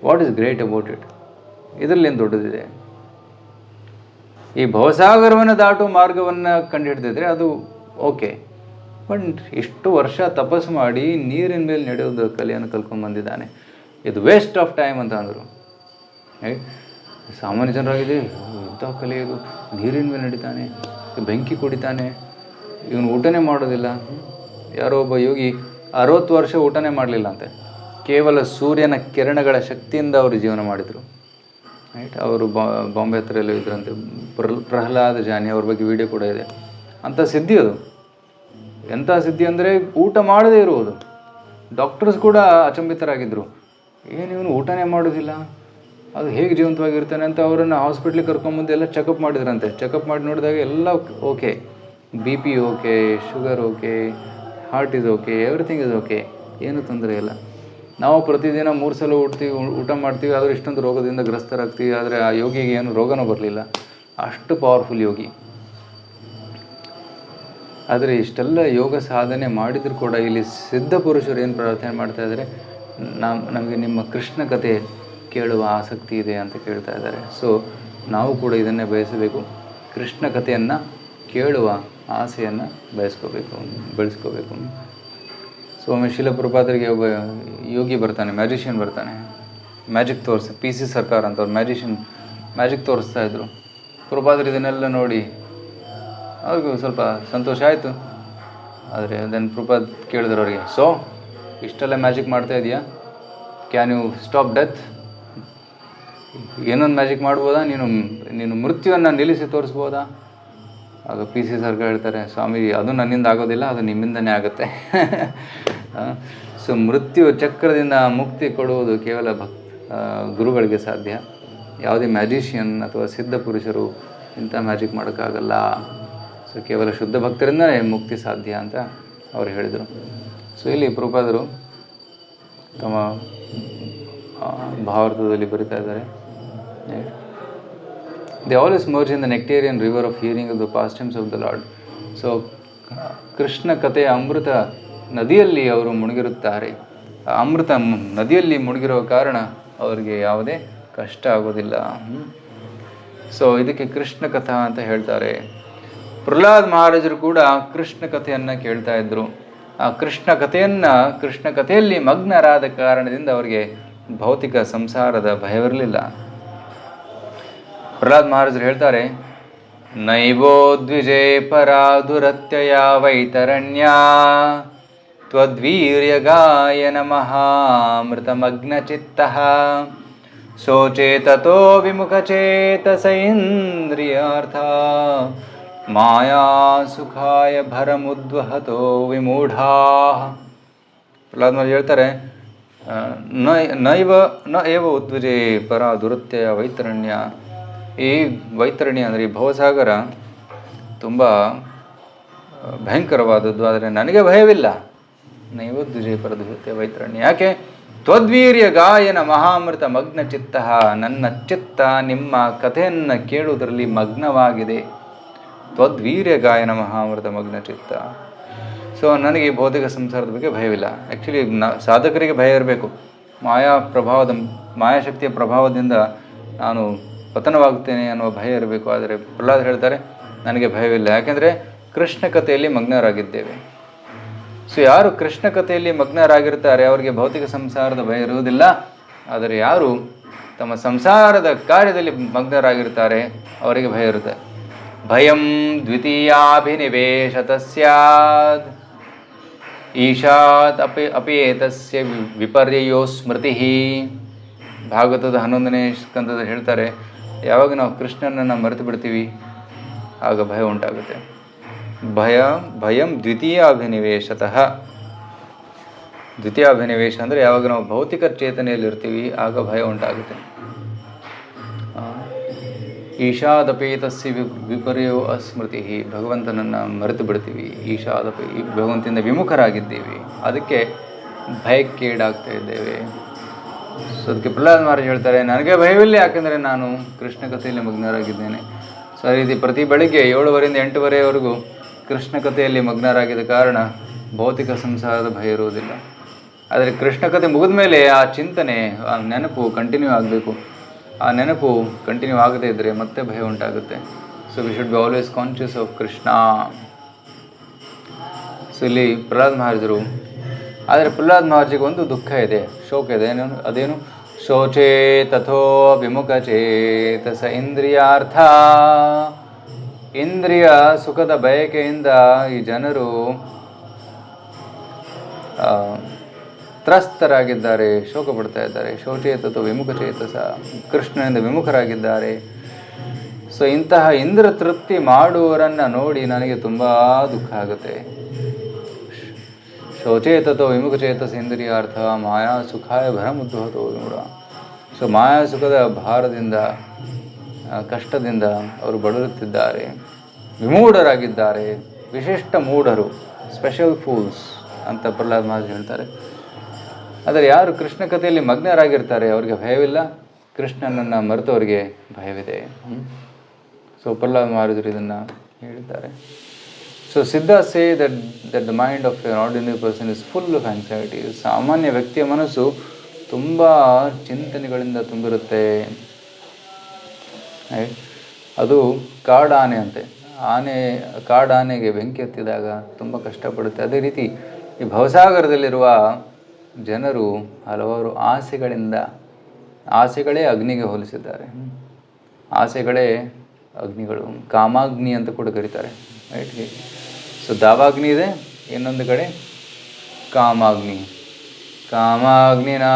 What is great about it? ಇದರಲ್ಲಿ ಏನು ದೊಡ್ಡದಿದೆ? ಈ ಭವಸಾಗರವನ್ನು ದಾಟುವ ಮಾರ್ಗವನ್ನು ಕಂಡುಹಿಡಿದಿದ್ರೆ ಅದು ಓಕೆ, ಬಟ್ ಇಷ್ಟು ವರ್ಷ ತಪಸ್ಸು ಮಾಡಿ ನೀರಿನ ಮೇಲೆ ನಡೆಯೋದು ಕಲೆಯನ್ನು ಕಲ್ತ್ಕೊಂಡ್ಬಂದಿದ್ದಾನೆ, ಇದು ವೇಸ್ಟ್ ಆಫ್ ಟೈಮ್ ಅಂತ ಅಂದರು. ಸಾಮಾನ್ಯ ಜನರಾಗಿದೆ, ಇಂಥ ಕಲೆ ಇದು, ನೀರಿನ ಮೇಲೆ ನಡೀತಾನೆ, ಬೆಂಕಿ ಕುಡಿತಾನೆ, ಇವನು ಊಟನೇ ಮಾಡೋದಿಲ್ಲ. ಯಾರೋ ಒಬ್ಬ ಯೋಗಿ 60 ವರ್ಷ ಊಟನೇ ಮಾಡಲಿಲ್ಲ ಅಂತೆ, ಕೇವಲ ಸೂರ್ಯನ ಕಿರಣಗಳ ಶಕ್ತಿಯಿಂದ ಅವರು ಜೀವನ ಮಾಡಿದರು. ರೈಟ್, ಅವರು ಬಾಂಬೆ ಹತ್ರ ಎಲ್ಲ ಇದ್ರಂತೆ. ಪ್ರಹ್ಲಾದ ಜಾನಿ, ಅವ್ರ ಬಗ್ಗೆ ವಿಡಿಯೋ ಕೂಡ ಇದೆ. ಅಂಥ ಸಿದ್ಧಿ ಅದು. ಎಂಥ ಸಿದ್ಧಿ ಅಂದರೆ ಊಟ ಮಾಡದೇ ಇರುವುದು. ಡಾಕ್ಟರ್ಸ್ ಕೂಡ ಅಚಂಬಿತರಾಗಿದ್ದರು, ಏನು ಇವನು ಊಟನೇ ಮಾಡೋದಿಲ್ಲ, ಅದು ಹೇಗೆ ಜೀವಂತವಾಗಿರ್ತಾನೆ ಅಂತ ಅವರನ್ನು ಹಾಸ್ಪಿಟ್ಲಿಗೆ ಕರ್ಕೊಂಬಂದು ಎಲ್ಲ ಚೆಕಪ್ ಮಾಡಿದ್ರಂತೆ. ಚೆಕಪ್ ಮಾಡಿ ನೋಡಿದಾಗ ಎಲ್ಲ okay, BP okay, sugar okay, heart is okay, everything is okay, ಏನೂ ತೊಂದರೆ ಇಲ್ಲ. ನಾವು ಪ್ರತಿದಿನ 3 ಸಲ ಊಟ ಮಾಡ್ತೀವಿ, ಆದರೆ ಇಷ್ಟೊಂದು ರೋಗದಿಂದ ಗ್ರಸ್ತರಾಗ್ತೀವಿ. ಆದರೆ ಆ ಯೋಗಿಗೆ ಏನು ರೋಗನೂ ಬರಲಿಲ್ಲ, ಅಷ್ಟು ಪವರ್ಫುಲ್ ಯೋಗಿ. ಆದರೆ ಇಷ್ಟೆಲ್ಲ ಯೋಗ ಸಾಧನೆ ಮಾಡಿದರೂ ಕೂಡ ಇಲ್ಲಿ ಸಿದ್ಧ ಪುರುಷರು ಏನು ಪ್ರಾರ್ಥನೆ ಮಾಡ್ತಾ ಇದ್ದಾರೆ, ನಮಗೆ ನಿಮ್ಮ ಕೃಷ್ಣ ಕಥೆ ಕೇಳುವ ಆಸಕ್ತಿ ಇದೆ ಅಂತ ಕೇಳ್ತಾ ಇದ್ದಾರೆ. ಸೊ ನಾವು ಕೂಡ ಇದನ್ನೇ ಬಯಸಬೇಕು, ಕೃಷ್ಣ ಕಥೆಯನ್ನು ಕೇಳುವ ಆಸೆಯನ್ನು ಬೆಳೆಸ್ಕೋಬೇಕು. ಸೊ ಒಮ್ಮೆ ಶಿಲ ಪ್ರಭುಪಾದರಿಗೆ ಒಬ್ಬ ಯೋಗಿ ಬರ್ತಾನೆ, ಮ್ಯಾಜಿಷಿಯನ್ ಬರ್ತಾನೆ, ಮ್ಯಾಜಿಕ್ PC ಸರ್ಕಾರ ಅಂತ ಅವ್ರು ಮ್ಯಾಜಿಕ್ ತೋರಿಸ್ತಾ ಇದ್ರು. ಪ್ರಭುಪಾದರು ಇದನ್ನೆಲ್ಲ ನೋಡಿ ಅವ್ರಿಗೂ ಸ್ವಲ್ಪ ಸಂತೋಷ ಆಯಿತು. ಆದರೆ ಅದನ್ನು ಪ್ರಭುಪಾದ್ ಕೇಳಿದ್ರು ಅವರಿಗೆ, ಸೊ ಇಷ್ಟೆಲ್ಲ ಮ್ಯಾಜಿಕ್ ಮಾಡ್ತಾ ಇದೆಯಾ, ಕ್ಯಾನ್ ಯು ಸ್ಟಾಪ್ ಡೆತ್? ಏನೊಂದು ಮ್ಯಾಜಿಕ್ ಮಾಡ್ಬೋದಾ, ನೀನು ಮೃತ್ಯುವನ್ನು ನಿಲ್ಲಿಸಿ ತೋರಿಸ್ಬೋದಾ? ಆಗ PC ಸರ್ಕಾರ ಹೇಳ್ತಾರೆ, ಸ್ವಾಮಿ ಅದು ನನ್ನಿಂದ ಆಗೋದಿಲ್ಲ, ಅದು ನಿಮ್ಮಿಂದನೇ ಆಗುತ್ತೆ. ಸೊ ಮೃತ್ಯು ಚಕ್ರದಿಂದ ಮುಕ್ತಿ ಕೊಡುವುದು ಕೇವಲ ಗುರುಗಳಿಗೆ ಸಾಧ್ಯ. ಯಾವುದೇ ಮ್ಯಾಜಿಷಿಯನ್ ಅಥವಾ ಸಿದ್ಧ ಪುರುಷರು ಇಂಥ ಮ್ಯಾಜಿಕ್ ಮಾಡೋಕ್ಕಾಗಲ್ಲ. ಸೊ ಕೇವಲ ಶುದ್ಧ ಭಕ್ತರಿಂದಲೇ ಮುಕ್ತಿ ಸಾಧ್ಯ ಅಂತ ಅವರು ಹೇಳಿದರು. ಸೊ ಇಲ್ಲಿ ಪ್ರಭುಪಾದರು ತಮ್ಮ ಭಾವಾರ್ಥದಲ್ಲಿ ಬರಿತಾ ಇದ್ದಾರೆ, They always merge in the nectarian river of hearing of the pastimes of the Lord. So Krishna ಕಥೆಯ ಅಮೃತ ನದಿಯಲ್ಲಿ ಅವರು ಮುಳುಗಿರುತ್ತಾರೆ. ಅಮೃತ ನದಿಯಲ್ಲಿ ಮುಳುಗಿರುವ ಕಾರಣ ಅವರಿಗೆ ಯಾವುದೇ ಕಷ್ಟ ಆಗೋದಿಲ್ಲ. ಸೊ ಇದಕ್ಕೆ ಕೃಷ್ಣ ಕಥಾ ಅಂತ ಹೇಳ್ತಾರೆ. ಪ್ರಹ್ಲಾದ್ ಮಹಾರಾಜರು ಕೂಡ ಕೃಷ್ಣ ಕಥೆಯನ್ನು ಕೇಳ್ತಾ ಇದ್ದರು. ಆ ಕೃಷ್ಣ ಕಥೆಯಲ್ಲಿ ಮಗ್ನರಾದ ಕಾರಣದಿಂದ ಅವರಿಗೆ ಭೌತಿಕ ಸಂಸಾರದ ಭಯವಿರಲಿಲ್ಲ. ಪ್ರಹ್ಲಾದ್ ಮಹಾರಾಜರು ಹೇಳ್ತಾರೆ, ನೈವೋ ದ್ವಿಜೇ ಪರಾದುರತ್ಯಯ ವೈತರಣ್ಯ ತ್ವದ್ವೀರ್ಯಗಾಯನ ಮಹಾಮೃತಮಗ್ನಚಿತ್ತಃ ಶೋಚೇತತೋ ವಿಮುಖಚೇತಸ ಇಂದ್ರಿಯಾರ್ಥ ಮಾಯಾ ಸುಖಾಯ ಭರಮುದ್ವಹತೋ ವಿಮೂಢಾ. ಪ್ರಹ್ಲಾದ್ ಮಹಾರಾಜ್ ಹೇಳ್ತಾರೆ, ನ ಏವ ಉದ್ವಿಜೇ ಪರ ದುರತ್ಯಯ ವೈತರಣ್ಯ. ಈ ವೈತರಣ್ಯ ಅಂದರೆ ಈ ಭವಸಾಗರ ತುಂಬ ಭಯಂಕರವಾದದ್ದು, ಆದರೆ ನನಗೆ ಭಯವಿಲ್ಲ. ನೈವ ದ್ವಿಜೇ ಪರ ದುರತ್ಯಯ ವೈತರಣ್ಯ. ಯಾಕೆ? ತ್ವದ್ವೀರ್ಯ ಗಾಯನ ಮಹಾಮೃತ ಮಗ್ನ ಚಿತ್ತ. ನನ್ನ ಚಿತ್ತ ನಿಮ್ಮ ಕಥೆಯನ್ನು ಕೇಳುವುದರಲ್ಲಿ ಮಗ್ನವಾಗಿದೆ. ತ್ವದ್ವೀರ್ಯ ಗಾಯನ ಮಹಾಮೃತ ಮಗ್ನ ಚಿತ್ತ. ಸೊ ನನಗೆ ಭೌತಿಕ ಸಂಸಾರದ ಬಗ್ಗೆ ಭಯವಿಲ್ಲ. ಆ್ಯಕ್ಚುಲಿ ಸಾಧಕರಿಗೆ ಭಯ ಇರಬೇಕು. ಮಾಯಾಶಕ್ತಿಯ ಪ್ರಭಾವದಿಂದ ನಾನು ಪತನವಾಗುತ್ತೇನೆ ಅನ್ನುವ ಭಯ ಇರಬೇಕು. ಆದರೆ ಪ್ರಹ್ಲಾದ್ ಹೇಳ್ತಾರೆ, ನನಗೆ ಭಯವಿಲ್ಲ. ಯಾಕೆಂದರೆ ಕೃಷ್ಣ ಕಥೆಯಲ್ಲಿ ಮಗ್ನರಾಗಿದ್ದೇವೆ. ಸೊ ಯಾರು ಕೃಷ್ಣ ಕಥೆಯಲ್ಲಿ ಮಗ್ನರಾಗಿರ್ತಾರೆ ಅವರಿಗೆ ಭೌತಿಕ ಸಂಸಾರದ ಭಯ ಇರುವುದಿಲ್ಲ. ಆದರೆ ಯಾರು ತಮ್ಮ ಸಂಸಾರದ ಕಾರ್ಯದಲ್ಲಿ ಮಗ್ನರಾಗಿರ್ತಾರೆ ಅವರಿಗೆ ಭಯ ಇರುತ್ತೆ. ಭಯಂ ದ್ವಿತೀಯಾಭಿನಿವೇಶತ ಸ್ಯಾದ್ ಈಶಾತ್ ಅಪೇತಸ್ಯ ವಿಪರ್ಯಯೋ ಸ್ಮೃತಿ. ಭಾಗವತದ 11ನೇ ಸ್ಕಂದದಲ್ಲಿ ಹೇಳ್ತಾರೆ, ಯಾವಾಗ ನಾವು ಕೃಷ್ಣನನ್ನು ಮರೆತು ಬಿಡ್ತೀವಿ ಆಗ ಭಯ ಉಂಟಾಗುತ್ತೆ. ಭಯಂ ದ್ವಿತೀಯ ಅಭಿನಿವೇಶತಃ. ದ್ವಿತೀಯ ಅಭಿನಿವೇಶ ಅಂದರೆ ಯಾವಾಗ ನಾವು ಭೌತಿಕ ಚೇತನೆಯಲ್ಲಿ ಇರ್ತೀವಿ ಆಗ ಭಯ ಉಂಟಾಗುತ್ತೆ. ಈಶಾದಪೇತಸ್ಯ ವಿಪರ್ಯೋ ಅಸ್ಮೃತಿ. ಭಗವಂತನನ್ನು ಮರೆತು ಬಿಡ್ತೀವಿ. ಭಗವಂತನಿಂದ ವಿಮುಖರಾಗಿದ್ದೀವಿ, ಅದಕ್ಕೆ ಭಯಕ್ಕೀಡಾಗ್ತಾ ಇದ್ದೇವೆ. ಸೊ ಅದಕ್ಕೆ ಪ್ರಹ್ಲಾದ್ ಮಹಾರಾಜ್ ಹೇಳ್ತಾರೆ, ನನಗೆ ಭಯವಿಲ್ಲ, ಯಾಕೆಂದರೆ ನಾನು ಕೃಷ್ಣ ಕಥೆಯಲ್ಲಿ ಮಗ್ನರಾಗಿದ್ದೇನೆ. ಸೊ ಆ ರೀತಿ ಪ್ರತಿ ಬೆಳಗ್ಗೆ 7:30 ಇಂದ 8:00ವರೆಗೂ ಕೃಷ್ಣ ಕಥೆಯಲ್ಲಿ ಮಗ್ನರಾಗಿದ್ದ ಕಾರಣ ಭೌತಿಕ ಸಂಸಾರದ ಭಯ ಇರುವುದಿಲ್ಲ. ಆದರೆ ಕೃಷ್ಣ ಕಥೆ ಮುಗಿದ ಮೇಲೆ ಆ ಚಿಂತನೆ, ಆ ನೆನಪು ಕಂಟಿನ್ಯೂ ಆಗಬೇಕು. ಆ ನೆನಪು ಕಂಟಿನ್ಯೂ ಆಗದೇ ಇದ್ದರೆ ಮತ್ತೆ ಭಯ ಉಂಟಾಗುತ್ತೆ. So we should be always conscious of Krishna. So ಇಲ್ಲಿ ಪ್ರಹ್ಲಾದ್ ಮಹಾರಾಜರು, ಆದರೆ ಪ್ರಹ್ಲಾದ್ ಮಹಾರಾಜಿಗೆ ಒಂದು ದುಃಖ ಇದೆ, ಶೋಕ ಇದೆ. ಅದೇನು? ಶೋಚೇ ತಥೋ ವಿಮುಖ ಚೇತಸ ಇಂದ್ರಿಯಾರ್ಥ. ಇಂದ್ರಿಯ ಸುಖದ ಬಯಕೆಯಿಂದ ಈ ಜನರು ತ್ರಸ್ತರಾಗಿದ್ದಾರೆ, ಶೋಕ ಪಡ್ತಾ ಇದ್ದಾರೆ. ಶೋಚೇತತೋ ವಿಮುಖ ಚೇತಸ, ಕೃಷ್ಣನಿಂದ ವಿಮುಖರಾಗಿದ್ದಾರೆ. ಸೊ ಇಂತಹ ಇಂದ್ರ ತೃಪ್ತಿ ಮಾಡುವವರನ್ನು ನೋಡಿ ನನಗೆ ತುಂಬ ದುಃಖ ಆಗುತ್ತೆ. ಶೋಚೇತತೋ ವಿಮುಖ ಚೇತಸ ಇಂದ್ರಿಯಾರ್ಥ ಮಾಯಾ ಸುಖಾಯ ಭರಮುದ್ವಹತೋ ವಿಮೂಢ. ಸೊ ಮಾಯಾ ಸುಖದ ಭಾರದಿಂದ, ಕಷ್ಟದಿಂದ ಅವರು ಬಳಲುತ್ತಿದ್ದಾರೆ, ವಿಮೂಢರಾಗಿದ್ದಾರೆ. ವಿಶಿಷ್ಟ ಮೂಢರು, ಸ್ಪೆಷಲ್ ಫೂಲ್ಸ್ ಅಂತ ಪ್ರಹ್ಲಾದ್ ಮಹಾರಾಜ್ ಹೇಳ್ತಾರೆ. ಆದರೆ ಯಾರು ಕೃಷ್ಣ ಕಥೆಯಲ್ಲಿ ಮಗ್ನರಾಗಿರ್ತಾರೆ ಅವರಿಗೆ ಭಯವಿಲ್ಲ, ಕೃಷ್ಣನನ್ನು ಮರೆತವರಿಗೆ ಭಯವಿದೆ. ಸೊ ಪ್ರಹ್ಲಾದ್ ಮಹಾರಾಜರು ಇದನ್ನು ಹೇಳಿದ್ದಾರೆ. ಸೊ ಸಿದ್ಧ say that the mind of N ordinary person is full of anxiety. ಸಾಮಾನ್ಯ ವ್ಯಕ್ತಿಯ ಮನಸ್ಸು ತುಂಬ ಚಿಂತನೆಗಳಿಂದ ತುಂಬಿರುತ್ತೆ. ಅದು ಕಾಡಾನೆ ಅಂತೆ. ಕಾಡಾನೆಗೆ ಬೆಂಕಿ ಹತ್ತಿದಾಗ ತುಂಬ ಕಷ್ಟಪಡುತ್ತೆ. ಅದೇ ರೀತಿ ಈ ಭವಸಾಗರದಲ್ಲಿರುವ ಜನರು ಹಲವಾರು ಆಸೆಗಳೇ ಅಗ್ನಿಗೆ ಹೋಲಿಸಿದ್ದಾರೆ. ಆಸೆಗಳೇ ಅಗ್ನಿಗಳು, ಕಾಮಾಗ್ನಿ ಅಂತ ಕೂಡ ಕರೀತಾರೆ. ರೈಟ್. ಸೊ ದಾವಾಗ್ನಿ ಇದೆ, ಇನ್ನೊಂದು ಕಡೆ ಕಾಮಾಗ್ನಿ. ಕಾಮಾಗ್ನಿನಾ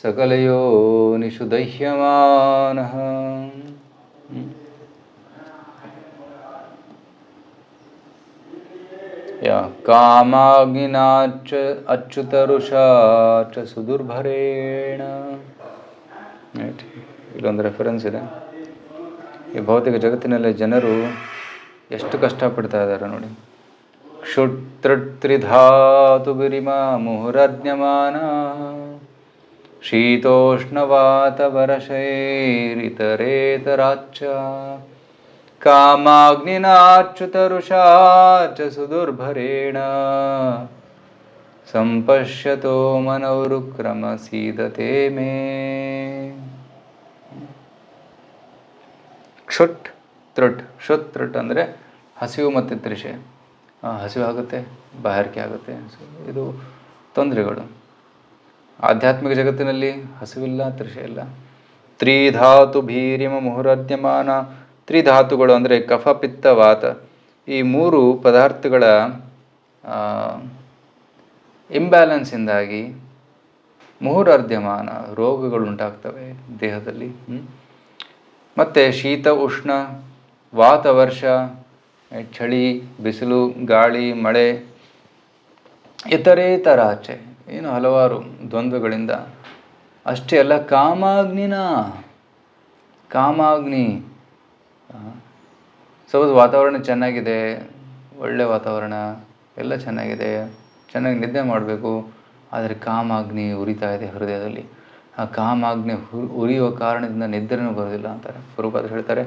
ಸಕಲಯೋನಿಷು ದಹ್ಯಮಾನಃ. ಕಾಮಾಗ್ನಿನಾಚ ಅಚ್ಯುತರುಷಾ ಚ ಸುದುರ್ಭರೇಣ. ರೈಟ್. ಇಲ್ಲೊಂದು ರೆಫರೆನ್ಸ್ ಇದೆ. ಈ ಭೌತಿಕ ಜಗತ್ತಿನಲ್ಲಿ ಜನರು ಎಷ್ಟು ಕಷ್ಟಪಡ್ತಾ ಇದ್ದಾರೆ ನೋಡಿ. ಕ್ಷುತ್ರಿಧಾತು ಬಿರಿಮಾ ಮುಹುರಜ್ಞಮಾನ ಶೀತೋಷ್ಣವಾತವರಶೈರಿತರೇತರಾಚ್ಚ ಕಾಮಾಗ್ನಿನಾಚ್ಯುತರುಷಾ ಚ ಸುದುರ್ಭರೇಣ ಸಂಪಶ್ಯತೋ ಮನೋರುಕ್ರಮ ಸೀದತೆ ಮೇ. ಕ್ಷುತ್ ತೃಟ್ ಅಂದರೆ ಹಸಿವು ಮತ್ತು ತೃಷೆ. ಹಸಿವಾಗುತ್ತೆ, ಬಾಯಾರಿಕೆ ಆಗುತ್ತೆ. ಸೊ ಇದು ತೊಂದರೆಗಳು. ಆಧ್ಯಾತ್ಮಿಕ ಜಗತ್ತಿನಲ್ಲಿ ಹಸಿವಿಲ್ಲ, ತೃಷೆ ಇಲ್ಲ. ತ್ರಿಧಾತು ಭೀರಿಮ ಮುಹುರದ್ಯಮಾನ. ತ್ರಿಧಾತುಗಳು ಅಂದರೆ ಕಫ, ಪಿತ್ತ, ವಾತ. ಈ ಮೂರು ಪದಾರ್ಥಗಳ ಇಂಬ್ಯಾಲೆನ್ಸಿಂದಾಗಿ ಮುಹುರರ್ಧ್ಯಮಾನ ರೋಗಗಳು ಉಂಟಾಗ್ತವೆ ದೇಹದಲ್ಲಿ. ಮತ್ತು ಶೀತ, ಉಷ್ಣ, ವಾತ, ವರ್ಷ, ಚಳಿ, ಬಿಸಿಲು, ಗಾಳಿ, ಮಳೆ, ಇತರೇತರಾಚೆ ಏನು ಹಲವಾರು ದ್ವಂದ್ವಗಳಿಂದ. ಅಷ್ಟೇ ಅಲ್ಲ, ಕಾಮಾಗ್ನಿ. ಸಪೋಸ್ ವಾತಾವರಣ ಚೆನ್ನಾಗಿದೆ, ಒಳ್ಳೆ ವಾತಾವರಣ ಎಲ್ಲ ಚೆನ್ನಾಗಿದೆ, ಚೆನ್ನಾಗಿ ನಿದ್ದೆ ಮಾಡಬೇಕು, ಆದರೆ ಕಾಮಾಗ್ನಿ ಉರಿತಾ ಇದೆ ಹೃದಯದಲ್ಲಿ. ಆ ಕಾಮಾಗ್ನಿ ಉರಿಯುವ ಕಾರಣದಿಂದ ನಿದ್ರೆನೂ ಬರೋದಿಲ್ಲ ಅಂತಾರೆ. ಪ್ರಭುಪಾದರು ಹೇಳ್ತಾರೆ,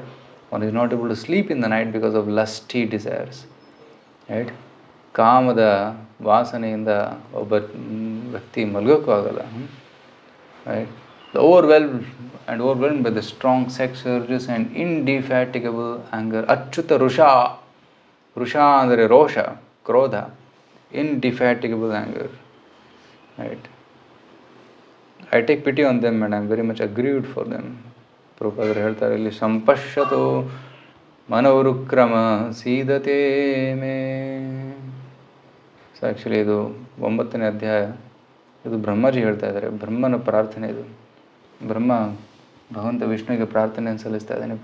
one is not able to sleep in the night because of lusty desires. Right? ಕಾಮದ ವಾಸನೆಯಿಂದ ಒಬ್ಬ ವ್ಯಕ್ತಿ ಮಲಗೋಕ್ಕೂ ಆಗಲ್ಲ. Right? overwhelmed by the strong sex urges and indefatigable anger. ಅಚ್ಯುತ ರುಷ ಅಂದರೆ ರೋಷ, ಕ್ರೋಧ. indefatigable anger. Right? I take pity on them and I am very much aggrieved for them. ಪ್ರಭುಪಾದರು ಹೇಳ್ತಾರೆ ಇಲ್ಲಿ, ಸಂಪಶ್ಯತೋ ಮನೋರುಕ್ರಮ ಸೀದತೆ ಮೇ. ಸೊ ಆ್ಯಕ್ಚುಲಿ ಇದು 9ನೇ ಅಧ್ಯಾಯ. ಇದು ಬ್ರಹ್ಮಜಿ ಹೇಳ್ತಾ ಇದ್ದಾರೆ, ಬ್ರಹ್ಮನ ಪ್ರಾರ್ಥನೆ ಇದು. ಬ್ರಹ್ಮ ಭಗವಂತ ವಿಷ್ಣುವಿಗೆ ಪ್ರಾರ್ಥನೆಯನ್ನು ಸಲ್ಲಿಸ್ತಾ ಇದ್ದಾನೆ.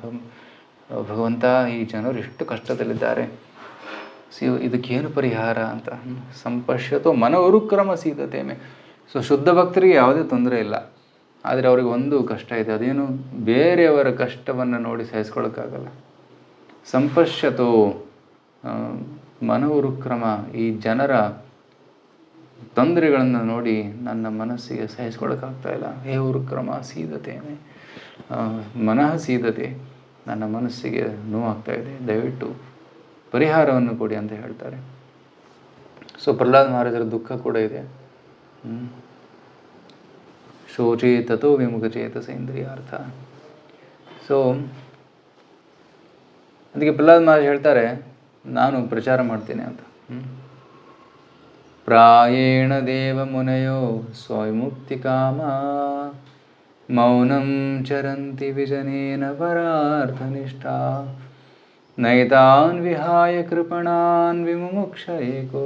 ಭಗವಂತ, ಈ ಜನರು ಎಷ್ಟು ಕಷ್ಟದಲ್ಲಿದ್ದಾರೆ, ಇದಕ್ಕೇನು ಪರಿಹಾರ ಅಂತ. ಸಂಪಶ್ಯತೋ ಮನೋರುಕ್ರಮ ಸೀದತೆ ಮೇ. ಸೊ ಶುದ್ಧ ಭಕ್ತರಿಗೆ ಯಾವುದೇ ತೊಂದರೆ ಇಲ್ಲ, ಆದರೆ ಅವ್ರಿಗೆ ಒಂದು ಕಷ್ಟ ಇದೆ. ಅದೇನು? ಬೇರೆಯವರ ಕಷ್ಟವನ್ನು ನೋಡಿ ಸಹಿಸ್ಕೊಳ್ಳೋಕ್ಕಾಗಲ್ಲ. ಸಂಪಶ್ಯತೋ ಮನೋರುಕ್ರಮ, ಈ ಜನರ ತೊಂದರೆಗಳನ್ನು ನೋಡಿ ನನ್ನ ಮನಸ್ಸಿಗೆ ಸಹಿಸ್ಕೊಳ್ಳೋಕ್ಕಾಗ್ತಾ ಇಲ್ಲ. ಹೇ ಉರುಕ್ರಮ ಸೀದತೆ ಮೇ, ಮನಃ ಸೀದತೆ, ನನ್ನ ಮನಸ್ಸಿಗೆ ನೋವಾಗ್ತಾ ಇದೆ, ದಯವಿಟ್ಟು ಪರಿಹಾರವನ್ನು ಕೊಡಿ ಅಂತ ಹೇಳ್ತಾರೆ. ಸೊ ಪ್ರಹ್ಲಾದ್ ಮಹಾರಾಜರ ದುಃಖ ಕೂಡ ಇದೆ. ಶೋಚೇ ತಥೋ ವಿಮುಖ ಚೇತಸ ಇಂದ್ರಿಯಾರ್ಥ. ಸೊ ಅದಕ್ಕೆ ಪ್ರಹ್ಲಾದ್ ಮಹಾರಾಜ್ ಹೇಳ್ತಾರೆ, ನಾನು ಪ್ರಚಾರ ಮಾಡ್ತೇನೆ ಅಂತ. ಪ್ರಾಯೇಣ ದೇವ ಮುನಯೋ ಸ್ವವಿಮುಕ್ತಿ ಕಾಮ ಮೌನಂ ಚರಂತಿ ವಿಜನೇನ ಪರಾರ್ಥನಿಷ್ಠಾ ನೈತಾನ್ ವಿಹಾಯ ಕೃಪಣಾನ್ ವಿಮುಕ್ಷ ಏಕೋ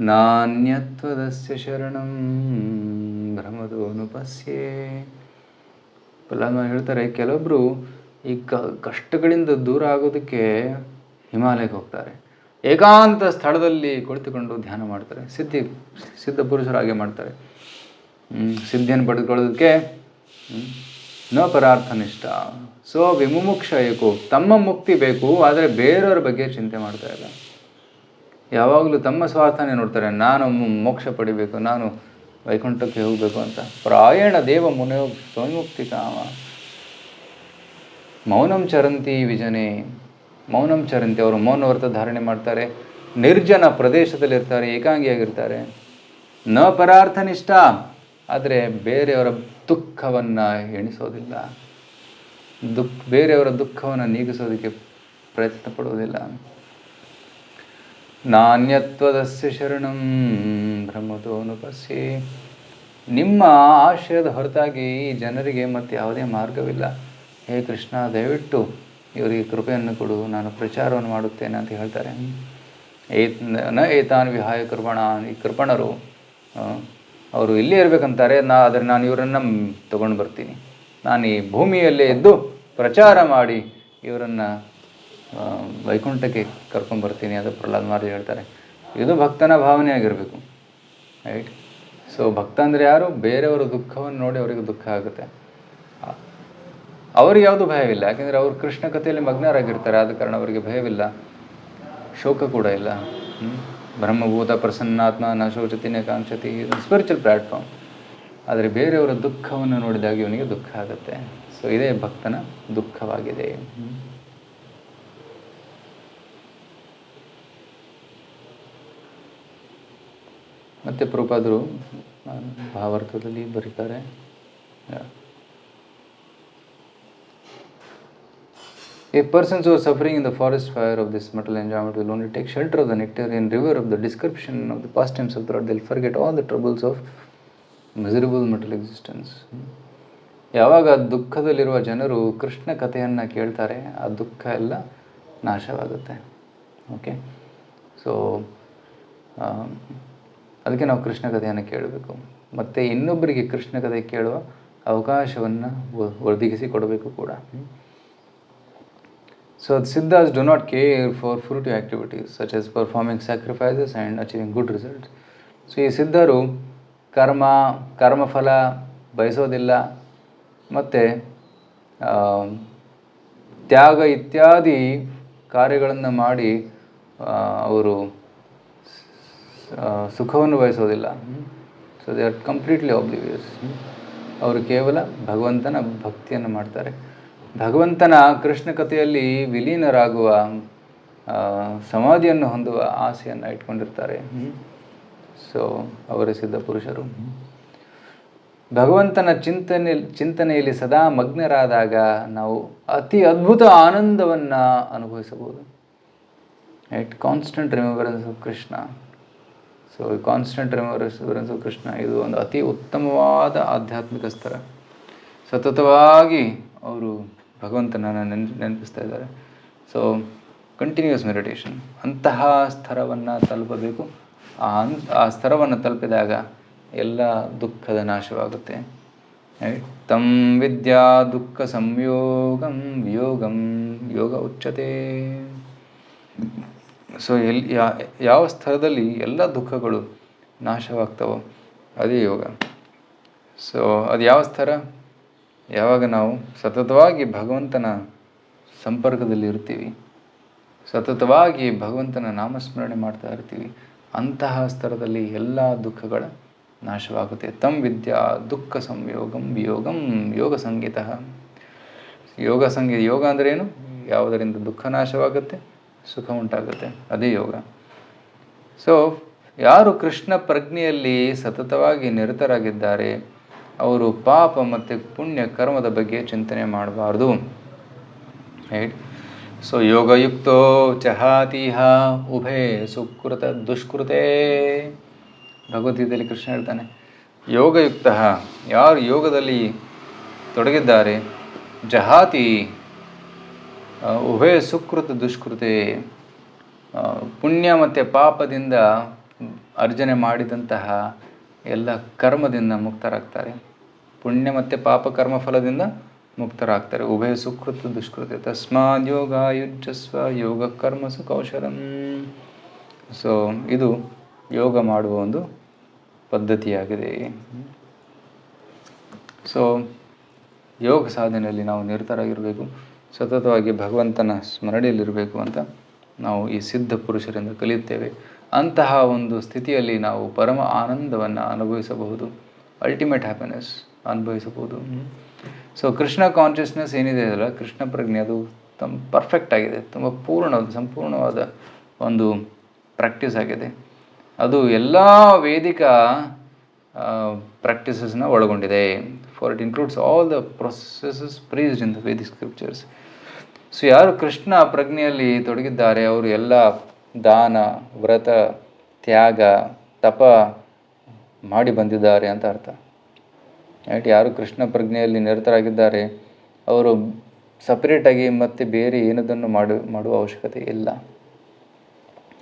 ನಾನ್ಯತ್ವದಸ್ಯ ಶರಣಂ ಭ್ರಮದೋನುಪಸ್ಯೆ. ಪ್ರಹ್ಲಾದ ಹೇಳ್ತಾರೆ, ಕೆಲವೊಬ್ಬರು ಈ ಕಷ್ಟಗಳಿಂದ ದೂರ ಆಗೋದಕ್ಕೆ ಹಿಮಾಲಯಕ್ಕೆ ಹೋಗ್ತಾರೆ, ಏಕಾಂತ ಸ್ಥಳದಲ್ಲಿ ಕುಳಿತುಕೊಂಡು ಧ್ಯಾನ ಮಾಡ್ತಾರೆ. ಸಿದ್ಧ ಪುರುಷರು ಹಾಗೆ ಮಾಡ್ತಾರೆ. ಸಿದ್ಧಿಯನ್ನು ಪಡೆದುಕೊಳ್ಳೋದಕ್ಕೆ ನ ಪರಾರ್ಥನಿಷ್ಠ ವಿಮುಕ್ಷ ಏಕೋ, ತಮ್ಮ ಮುಕ್ತಿ ಬೇಕು, ಆದರೆ ಬೇರೆಯವರ ಬಗ್ಗೆ ಚಿಂತೆ ಮಾಡ್ತಾ ಇಲ್ಲ. ಯಾವಾಗಲೂ ತಮ್ಮ ಸ್ವಾರ್ಥನೇ ನೋಡ್ತಾರೆ, ನಾನು ಮೋಕ್ಷ ಪಡಿಬೇಕು, ನಾನು ವೈಕುಂಠಕ್ಕೆ ಹೋಗಬೇಕು ಅಂತ. ಪ್ರಾಯಣ ದೇವ ಮುನಯೋ ಸ್ವವಿಮುಕ್ತಿ ಕಾಮ ಮೌನಂ ಚರಂತಿ ವಿಜನೆ. ಮೌನಂ ಚರಂತಿ, ಅವರು ಮೌನವ್ರತ ಧಾರಣೆ ಮಾಡ್ತಾರೆ, ನಿರ್ಜನ ಪ್ರದೇಶದಲ್ಲಿರ್ತಾರೆ, ಏಕಾಂಗಿಯಾಗಿರ್ತಾರೆ. ನ ಪರಾರ್ಥನಿಷ್ಠ, ಆದರೆ ಬೇರೆಯವರ ದುಃಖವನ್ನು ಎಣಿಸೋದಿಲ್ಲ, ಬೇರೆಯವರ ದುಃಖವನ್ನು ನೀಗಿಸೋದಕ್ಕೆ ಪ್ರಯತ್ನ ಪಡುವುದಿಲ್ಲ. ನಾನ್ಯತ್ವದಸ್ಯ ಶರಣಂ ಭ್ರಮತೋನುಪಸ್ಯೆ. ನಿಮ್ಮ ಆಶ್ರಯದ ಹೊರತಾಗಿ ಈ ಜನರಿಗೆ ಮತ್ತೆ ಯಾವುದೇ ಮಾರ್ಗವಿಲ್ಲ. ಹೇ ಕೃಷ್ಣ, ದಯವಿಟ್ಟು ಇವರಿಗೆ ಕೃಪೆಯನ್ನು ಕೊಡು, ನಾನು ಪ್ರಚಾರವನ್ನು ಮಾಡುತ್ತೇನೆ ಅಂತ ಹೇಳ್ತಾರೆ. ಏತಾನ್ ವಿಹಾಯ ಕೃಪಣ. ಈ ಕೃಪಣರು ಅವರು ಇಲ್ಲೇ ಇರಬೇಕಂತಾರೆ, ಆದರೆ ನಾನು ಇವರನ್ನು ತಗೊಂಡು ಬರ್ತೀನಿ, ನಾನು ಈ ಭೂಮಿಯಲ್ಲೇ ಇದ್ದು ಪ್ರಚಾರ ಮಾಡಿ ಇವರನ್ನು ವೈಕುಂಠಕ್ಕೆ ಕರ್ಕೊಂಡ್ಬರ್ತೀನಿ ಅಂತ ಪ್ರಹ್ಲಾದ್ ಮಹಾರಾಜ್ ಹೇಳ್ತಾರೆ. ಇದು ಭಕ್ತನ ಭಾವನೆ ಆಗಿರಬೇಕು. ರೈಟ್? ಸೊ ಭಕ್ತ ಅಂದರೆ ಯಾರು? ಬೇರೆಯವರ ದುಃಖವನ್ನು ನೋಡಿ ಅವರಿಗೆ ದುಃಖ ಆಗುತ್ತೆ, ಅವ್ರಿಗೆ ಯಾವುದು ಭಯವಿಲ್ಲ. ಯಾಕೆಂದರೆ ಅವರು ಕೃಷ್ಣ ಕಥೆಯಲ್ಲಿ ಮಗ್ನರಾಗಿರ್ತಾರೆ, ಆದ ಕಾರಣ ಅವರಿಗೆ ಭಯವಿಲ್ಲ, ಶೋಕ ಕೂಡ ಇಲ್ಲ. ಬ್ರಹ್ಮಭೂತ ಪ್ರಸನ್ನಾತ್ಮ ನ ಶೋಚತಿ ನ ಕಾಂಕ್ಷತಿ, ಸ್ಪಿರಿಚುವಲ್ ಪ್ಲ್ಯಾಟ್ಫಾರ್ಮ್. ಆದರೆ ಬೇರೆಯವರ ದುಃಖವನ್ನು ನೋಡಿದಾಗ ಇವನಿಗೆ ದುಃಖ ಆಗುತ್ತೆ. ಸೊ ಇದೇ ಭಕ್ತನ ದುಃಖವಾಗಿದೆ. ಮತ್ತು ಪ್ರಭುಪಾದರು ಭಾವಾರ್ಥದಲ್ಲಿ ಬರೀತಾರೆ, A person who is suffering in the forest fire of this material enjoyment will only take shelter of the nectarian river of the description of the pastimes of the Lord. They'll forget all the troubles of miserable material existence. ಯಾವಾಗ ದುಃಖದಲ್ಲಿರುವ ಜನರು ಕೃಷ್ಣ ಕಥೆಯನ್ನು ಕೇಳ್ತಾರೆ, ಆ ದುಃಖ ಎಲ್ಲ ನಾಶವಾಗುತ್ತೆ. Okay, so ಅದಕ್ಕೆ ನಾವು ಕೃಷ್ಣ ಕಥೆಯನ್ನು ಕೇಳಬೇಕು. ಮತ್ತು ಇನ್ನೊಬ್ಬರಿಗೆ ಕೃಷ್ಣ ಕಥೆ ಕೇಳುವ ಅವಕಾಶವನ್ನು ಒದಗಿಸಿ ಕೊಡಬೇಕು ಕೂಡ. So the Siddhas do not care for fruitive activities such as performing sacrifices and achieving good results. So ಈ ಸಿದ್ಧರು ಕರ್ಮಫಲ ಬಯಸೋದಿಲ್ಲ, ಮತ್ತು ತ್ಯಾಗ ಇತ್ಯಾದಿ ಕಾರ್ಯಗಳನ್ನು ಮಾಡಿ ಅವರು ಸುಖವನ್ನು ಬಯಸೋದಿಲ್ಲ. So they are completely oblivious. ಅವರು ಕೇವಲ ಭಗವಂತನ ಭಕ್ತಿಯನ್ನು ಮಾಡ್ತಾರೆ. ಭಗವಂತನ ಕೃಷ್ಣ ಕಥೆಯಲ್ಲಿ ವಿಲೀನರಾಗುವ, ಸಮಾಧಿಯನ್ನು ಹೊಂದುವ ಆಸೆಯನ್ನು ಇಟ್ಕೊಂಡಿರ್ತಾರೆ. ಸೊ ಅವರೇ ಸಿದ್ಧ ಪುರುಷರು. ಭಗವಂತನ ಚಿಂತನೆಯಲ್ಲಿ ಸದಾ ಮಗ್ನರಾದಾಗ ನಾವು ಅತಿ ಅದ್ಭುತ ಆನಂದವನ್ನು ಅನುಭವಿಸಬಹುದು. Right, constant remembrance of Krishna. So constant remembrance of Krishna ಇದು ಒಂದು ಅತಿ ಉತ್ತಮವಾದ ಆಧ್ಯಾತ್ಮಿಕ ಸ್ತರ. ಸತತವಾಗಿ ಅವರು ಭಗವಂತನನ್ನು ನೆನಪಿಸ್ತಾ ಇದ್ದಾರೆ. ಸೊ ಕಂಟಿನ್ಯೂಸ್ ಮೆಡಿಟೇಷನ್, ಅಂತಹ ಸ್ತರವನ್ನು ತಲುಪಬೇಕು. ಆ ಸ್ತರವನ್ನು ತಲುಪಿದಾಗ ಎಲ್ಲ ದುಃಖದ ನಾಶವಾಗುತ್ತೆ. ತಂ ವಿದ್ಯಾ ದುಃಖ ಸಂಯೋಗಂ ವಿಯೋಗಂ ಯೋಗ ಉಚ್ಯತೆ. ಸೊ ಯಾವ ಸ್ತರದಲ್ಲಿ ಎಲ್ಲ ದುಃಖಗಳು ನಾಶವಾಗ್ತವೋ ಅದೇ ಯೋಗ. ಸೊ ಅದು ಯಾವ ಸ್ತರ? ಯಾವಾಗ ನಾವು ಸತತವಾಗಿ ಭಗವಂತನ ಸಂಪರ್ಕದಲ್ಲಿ ಇರ್ತೀವಿ, ಸತತವಾಗಿ ಭಗವಂತನ ನಾಮಸ್ಮರಣೆ ಮಾಡ್ತಾ ಇರ್ತೀವಿ, ಅಂತಹ ಸ್ತರದಲ್ಲಿ ಎಲ್ಲ ದುಃಖಗಳ ನಾಶವಾಗುತ್ತೆ. ತಂ ವಿದ್ಯಾ ದುಃಖ ಸಂಯೋಗಂ ವಿಯೋಗಂ ಯೋಗ ಸಂಗೀತ. ಯೋಗ ಅಂದರೆ ಏನು? ಯಾವುದರಿಂದ ದುಃಖ ನಾಶವಾಗುತ್ತೆ, ಸುಖ ಉಂಟಾಗುತ್ತೆ, ಅದೇ ಯೋಗ. ಸೊ ಯಾರು ಕೃಷ್ಣ ಪ್ರಜ್ಞೆಯಲ್ಲಿ ಸತತವಾಗಿ ನಿರತರಾಗಿದ್ದಾರೆ ಅವರು ಪಾಪ ಮತ್ತು ಪುಣ್ಯ ಕರ್ಮದ ಬಗ್ಗೆ ಚಿಂತನೆ ಮಾಡಬಾರ್ದು. ರೈಟ್. ಸೊ ಯೋಗಯುಕ್ತೋ ಜಹಾತಿಹ ಉಭೇ ಸುಕೃತ ದುಷ್ಕೃತೇ. ಭಗವದ್ಗೀತೆಯಲ್ಲಿ ಕೃಷ್ಣ ಹೇಳ್ತಾನೆ, ಯೋಗಯುಕ್ತ, ಯಾರು ಯೋಗದಲ್ಲಿ ತೊಡಗಿದ್ದಾರೆ, ಜಹಾತಿ ಉಭಯ ಸುಕೃತ ದುಷ್ಕೃತೆ, ಪುಣ್ಯ ಮತ್ತು ಪಾಪದಿಂದ ಅರ್ಜನೆ ಮಾಡಿದಂತಹ ಎಲ್ಲ ಕರ್ಮದಿಂದ ಮುಕ್ತರಾಗ್ತಾರೆ. ಪುಣ್ಯ ಮತ್ತು ಪಾಪ ಕರ್ಮ ಫಲದಿಂದ ಮುಕ್ತರಾಗ್ತಾರೆ. ಉಭಯ ಸುಕೃತ ದುಷ್ಕೃತೆ ತಸ್ಮಾದ್ ಯೋಗ ಯುಜ್ಯಸ್ವ ಯೋಗ ಕರ್ಮಸು ಕೌಶಲಂ. ಸೊ ಇದು ಯೋಗ ಮಾಡುವ ಒಂದು ಪದ್ಧತಿಯಾಗಿದೆ. ಸೊ ಯೋಗ ಸಾಧನೆಯಲ್ಲಿ ನಾವು ನಿರತರಾಗಿರಬೇಕು, ಸತತವಾಗಿ ಭಗವಂತನ ಸ್ಮರಣೆಯಲ್ಲಿರಬೇಕು ಅಂತ ನಾವು ಈ ಸಿದ್ಧ ಪುರುಷರಿಂದ ಕಲಿಯುತ್ತೇವೆ. ಅಂತಹ ಒಂದು ಸ್ಥಿತಿಯಲ್ಲಿ ನಾವು ಪರಮ ಆನಂದವನ್ನು ಅನುಭವಿಸಬಹುದು, ಅಲ್ಟಿಮೇಟ್ ಹ್ಯಾಪಿನೆಸ್ ಅನುಭವಿಸಬಹುದು. ಸೊ ಕೃಷ್ಣ ಕಾನ್ಷಿಯಸ್ನೆಸ್ ಏನಿದೆ ಅಲ್ಲ, ಕೃಷ್ಣ ಪ್ರಜ್ಞೆ, ಅದು ಪರ್ಫೆಕ್ಟ್ ಆಗಿದೆ, ತುಂಬ ಸಂಪೂರ್ಣವಾದ ಒಂದು ಪ್ರಾಕ್ಟೀಸ್ ಆಗಿದೆ. ಅದು ಎಲ್ಲ ವೇದಿಕ ಪ್ರಾಕ್ಟೀಸಸ್ನ ಒಳಗೊಂಡಿದೆ. For it includes all the processes ಪ್ರೀಸ್ಡ್ in the Vedic scriptures. So ಯಾರು ಕೃಷ್ಣ ಪ್ರಜ್ಞೆಯಲ್ಲಿ ತೊಡಗಿದ್ದಾರೆ ಅವರು ಎಲ್ಲ ದಾನ, ವ್ರತ, ತ್ಯಾಗ, ತಪ ಮಾಡಿ ಬಂದಿದ್ದಾರೆ ಅಂತ ಅರ್ಥ. ರೈಟ್. ಯಾರು ಕೃಷ್ಣ ಪ್ರಜ್ಞೆಯಲ್ಲಿ ನಿರತರಾಗಿದ್ದಾರೆ ಅವರು ಸಪ್ರೇಟಾಗಿ ಮತ್ತೆ ಬೇರೆ ಏನದನ್ನು ಮಾಡುವ ಅವಶ್ಯಕತೆ ಇಲ್ಲ.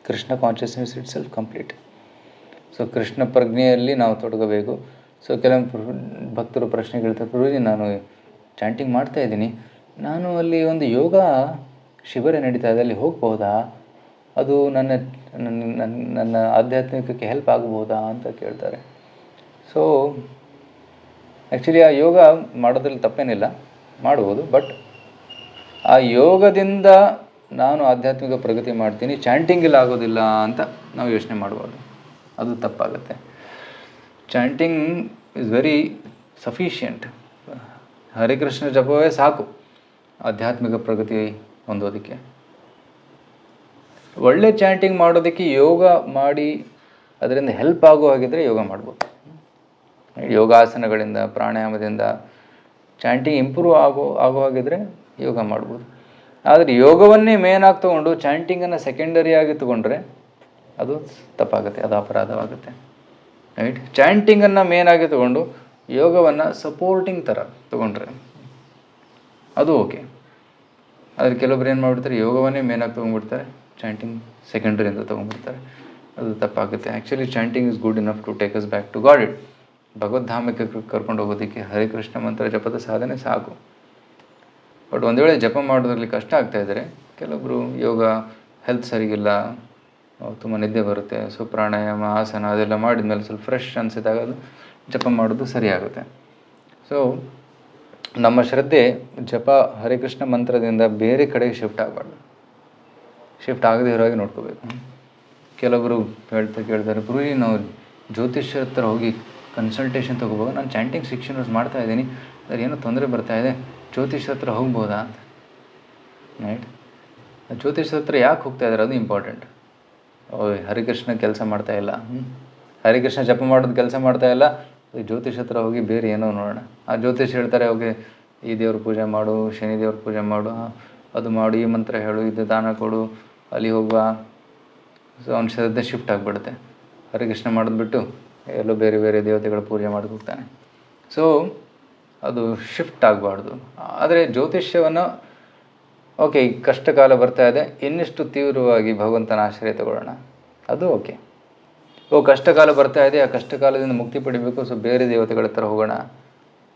Krishna consciousness itself complete. So Krishna ಪ್ರಜ್ಞೆಯಲ್ಲಿ ನಾವು ತೊಡಗಬೇಕು. ಸೊ ಕೆಲವು ಭಕ್ತರು ಪ್ರಶ್ನೆ ಕೇಳ್ತಾರೆ, ಪ್ರಭುಜಿ ನಾನು ಚಾಂಟಿಂಗ್ ಮಾಡ್ತಾ ಇದ್ದೀನಿ, ನಾನು ಅಲ್ಲಿ ಒಂದು ಯೋಗ ಶಿಬಿರ ನಡೀತಾ ಇದೆ, ಅಲ್ಲಿ ಹೋಗ್ಬೋದಾ, ಅದು ನನ್ನ ಆಧ್ಯಾತ್ಮಿಕಕ್ಕೆ ಹೆಲ್ಪ್ ಆಗ್ಬೋದಾ ಅಂತ ಕೇಳ್ತಾರೆ. ಸೊ ಆ್ಯಕ್ಚುಲಿ ಆ ಯೋಗ ಮಾಡೋದ್ರಲ್ಲಿ ತಪ್ಪೇನಿಲ್ಲ, ಮಾಡ್ಬೋದು. ಬಟ್ ಆ ಯೋಗದಿಂದ ನಾನು ಆಧ್ಯಾತ್ಮಿಕ ಪ್ರಗತಿ ಮಾಡ್ತೀನಿ, ಚಾಂಟಿಂಗಲ್ಲಿ ಆಗೋದಿಲ್ಲ ಅಂತ ನಾವು ಯೋಚನೆ ಮಾಡ್ಬೋದು. ಅದು ತಪ್ಪಾಗುತ್ತೆ. Chanting is very sufficient. Hare Krishna ಜಪವೇ ಸಾಕು ಆಧ್ಯಾತ್ಮಿಕ ಪ್ರಗತಿ ಹೊಂದೋದಕ್ಕೆ. ಒಳ್ಳೆ ಚಾಂಟಿಂಗ್ ಮಾಡೋದಕ್ಕೆ ಯೋಗ ಮಾಡಿ ಅದರಿಂದ ಹೆಲ್ಪ್ ಆಗೋ ಹಾಗಿದ್ರೆ ಯೋಗ ಮಾಡ್ಬೋದು. ಯೋಗಾಸನಗಳಿಂದ, ಪ್ರಾಣಾಯಾಮದಿಂದ ಚಾಂಟಿಂಗ್ ಇಂಪ್ರೂವ್ ಆಗೋ ಹಾಗಿದ್ರೆ ಯೋಗ ಮಾಡ್ಬೋದು. ಆದರೆ ಯೋಗವನ್ನೇ ಮೇನ್ ಆಗಿ ತೊಗೊಂಡು ಚಾಂಟಿಂಗನ್ನು ಸೆಕೆಂಡರಿ ಆಗಿ ತೊಗೊಂಡ್ರೆ ಅದು ತಪ್ಪಾಗುತ್ತೆ, ಅದು ಅಪರಾಧವಾಗುತ್ತೆ. ರೈಟ್? ಚಾಂಟಿಂಗನ್ನು ಮೇನ್ ಆಗಿ ತೊಗೊಂಡು ಯೋಗವನ್ನು ಸಪೋರ್ಟಿಂಗ್ ಥರ ತೊಗೊಂಡ್ರೆ ಅದು ಓಕೆ. ಆದರೆ ಕೆಲವೊಬ್ರು ಏನು ಮಾಡಿಬಿಡ್ತಾರೆ, ಯೋಗವನ್ನೇ ಮೇನಾಗಿ ತೊಗೊಂಡ್ಬಿಡ್ತಾರೆ, ಚಾಂಟಿಂಗ್ ಸೆಕೆಂಡ್ರಿ ಅಂತ ತೊಗೊಂಡ್ಬಿಡ್ತಾರೆ. ಅದು ತಪ್ಪಾಗುತ್ತೆ. Actually chanting is good enough to take us back to God it. ಭಗವದ್ಧಾಮಕ್ಕೆ ಕರ್ಕೊಂಡು ಹೋಗೋದಕ್ಕೆ ಹರೇ ಕೃಷ್ಣ ಮಂತ್ರ ಜಪದ ಸಾಧನೆ ಸಾಕು. ಬಟ್ ಒಂದು ವೇಳೆ ಜಪ ಮಾಡೋದ್ರಲ್ಲಿ ಕಷ್ಟ ಆಗ್ತಾಯಿದ್ರೆ ಕೆಲವೊಬ್ಬರು ಯೋಗ ಹೆಲ್ತ್ ಸರಿಗಿಲ್ಲ, ತುಂಬ ನಿದ್ದೆ ಬರುತ್ತೆ, ಸೊ ಪ್ರಾಣಾಯಾಮ ಆಸನ ಅದೆಲ್ಲ ಮಾಡಿದ್ಮೇಲೆ ಸ್ವಲ್ಪ ಫ್ರೆಶ್ ಅನಿಸಿದಾಗ ಅದು ಜಪ ಮಾಡೋದು ಸರಿಯಾಗುತ್ತೆ. ಸೊ ನಮ್ಮ ಶ್ರದ್ಧೆ ಜಪ ಹರೇ ಕೃಷ್ಣ ಮಂತ್ರದಿಂದ ಬೇರೆ ಕಡೆಗೆ ಶಿಫ್ಟ್ ಆಗಬಾರ್ದು, ಶಿಫ್ಟ್ ಆಗದೇ ಇರೋ ಹಾಗೆ ನೋಡ್ಕೋಬೇಕು. ಕೆಲವೊಬ್ಬರು ಕೇಳ್ತಾರೆ, ಗುರುಜಿ ನಾವು ಜ್ಯೋತಿಷ್ಯರ ಹತ್ರ ಹೋಗಿ ಕನ್ಸಲ್ಟೇಷನ್ ತೊಗೋಬೋದು, ನಾನು ಚಾಂಟಿಂಗ್ 6 years ಮಾಡ್ತಾಯಿದ್ದೀನಿ, ಅದ್ರ ಏನೋ ತೊಂದರೆ ಬರ್ತಾಯಿದೆ, ಜ್ಯೋತಿಷ್ಯರ ಹತ್ರ ಹೋಗ್ಬೋದಾ ಅಂತ. ರೈಟ್? ಜ್ಯೋತಿಷ್ಯರ ಹತ್ರ ಯಾಕೆ ಹೋಗ್ತಾಯಿದ್ದಾರೆ ಅದು ಇಂಪಾರ್ಟೆಂಟ್. ಹರಿಕೃಷ್ಣ ಕೆಲಸ ಮಾಡ್ತಾಯಿಲ್ಲ, ಹರಿಕೃಷ್ಣ ಜಪ ಮಾಡೋದು ಕೆಲಸ ಮಾಡ್ತಾಯಿಲ್ಲ, ಜ್ಯೋತಿಷ ಹತ್ರ ಹೋಗಿ ಬೇರೆ ಏನೋ ನೋಡೋಣ. ಆ ಜ್ಯೋತಿಷ್ ಹೇಳ್ತಾರೆ, ಹೋಗಿ ಈ ದೇವ್ರ ಪೂಜೆ ಮಾಡು, ಶನಿ ದೇವ್ರ ಪೂಜೆ ಮಾಡು, ಅದು ಮಾಡು, ಈ ಮಂತ್ರ ಹೇಳು, ಇದು ದಾನ ಕೊಡು, ಅಲ್ಲಿ ಹೋಗುವ. ಸೊ ಅವ್ನ ಶ್ರದ್ಧೆ ಶಿಫ್ಟ್ ಆಗಿಬಿಡುತ್ತೆ. ಹರಿಕೃಷ್ಣ ಮಾಡೋದು ಬಿಟ್ಟು ಎಲ್ಲೋ ಬೇರೆ ಬೇರೆ ದೇವತೆಗಳ ಪೂಜೆ ಮಾಡಿ ಹೋಗ್ತಾನೆ. ಸೊ ಅದು ಶಿಫ್ಟ್ ಆಗಬಾರ್ದು. ಆದರೆ ಜ್ಯೋತಿಷ್ಯವನ್ನು ಓಕೆ, ಈ ಕಷ್ಟ ಕಾಲ ಬರ್ತಾ ಇದೆ, ಇನ್ನಿಷ್ಟು ತೀವ್ರವಾಗಿ ಭಗವಂತನ ಆಶ್ರಯ ತಗೊಳ್ಳೋಣ, ಅದು ಓಕೆ. ಕಷ್ಟ ಕಾಲ ಬರ್ತಾ ಇದೆ, ಆ ಕಷ್ಟ ಕಾಲದಿಂದ ಮುಕ್ತಿ ಪಡಿಬೇಕು, ಸೊ ಬೇರೆ ದೇವತೆಗಳ ಹತ್ರ ಹೋಗೋಣ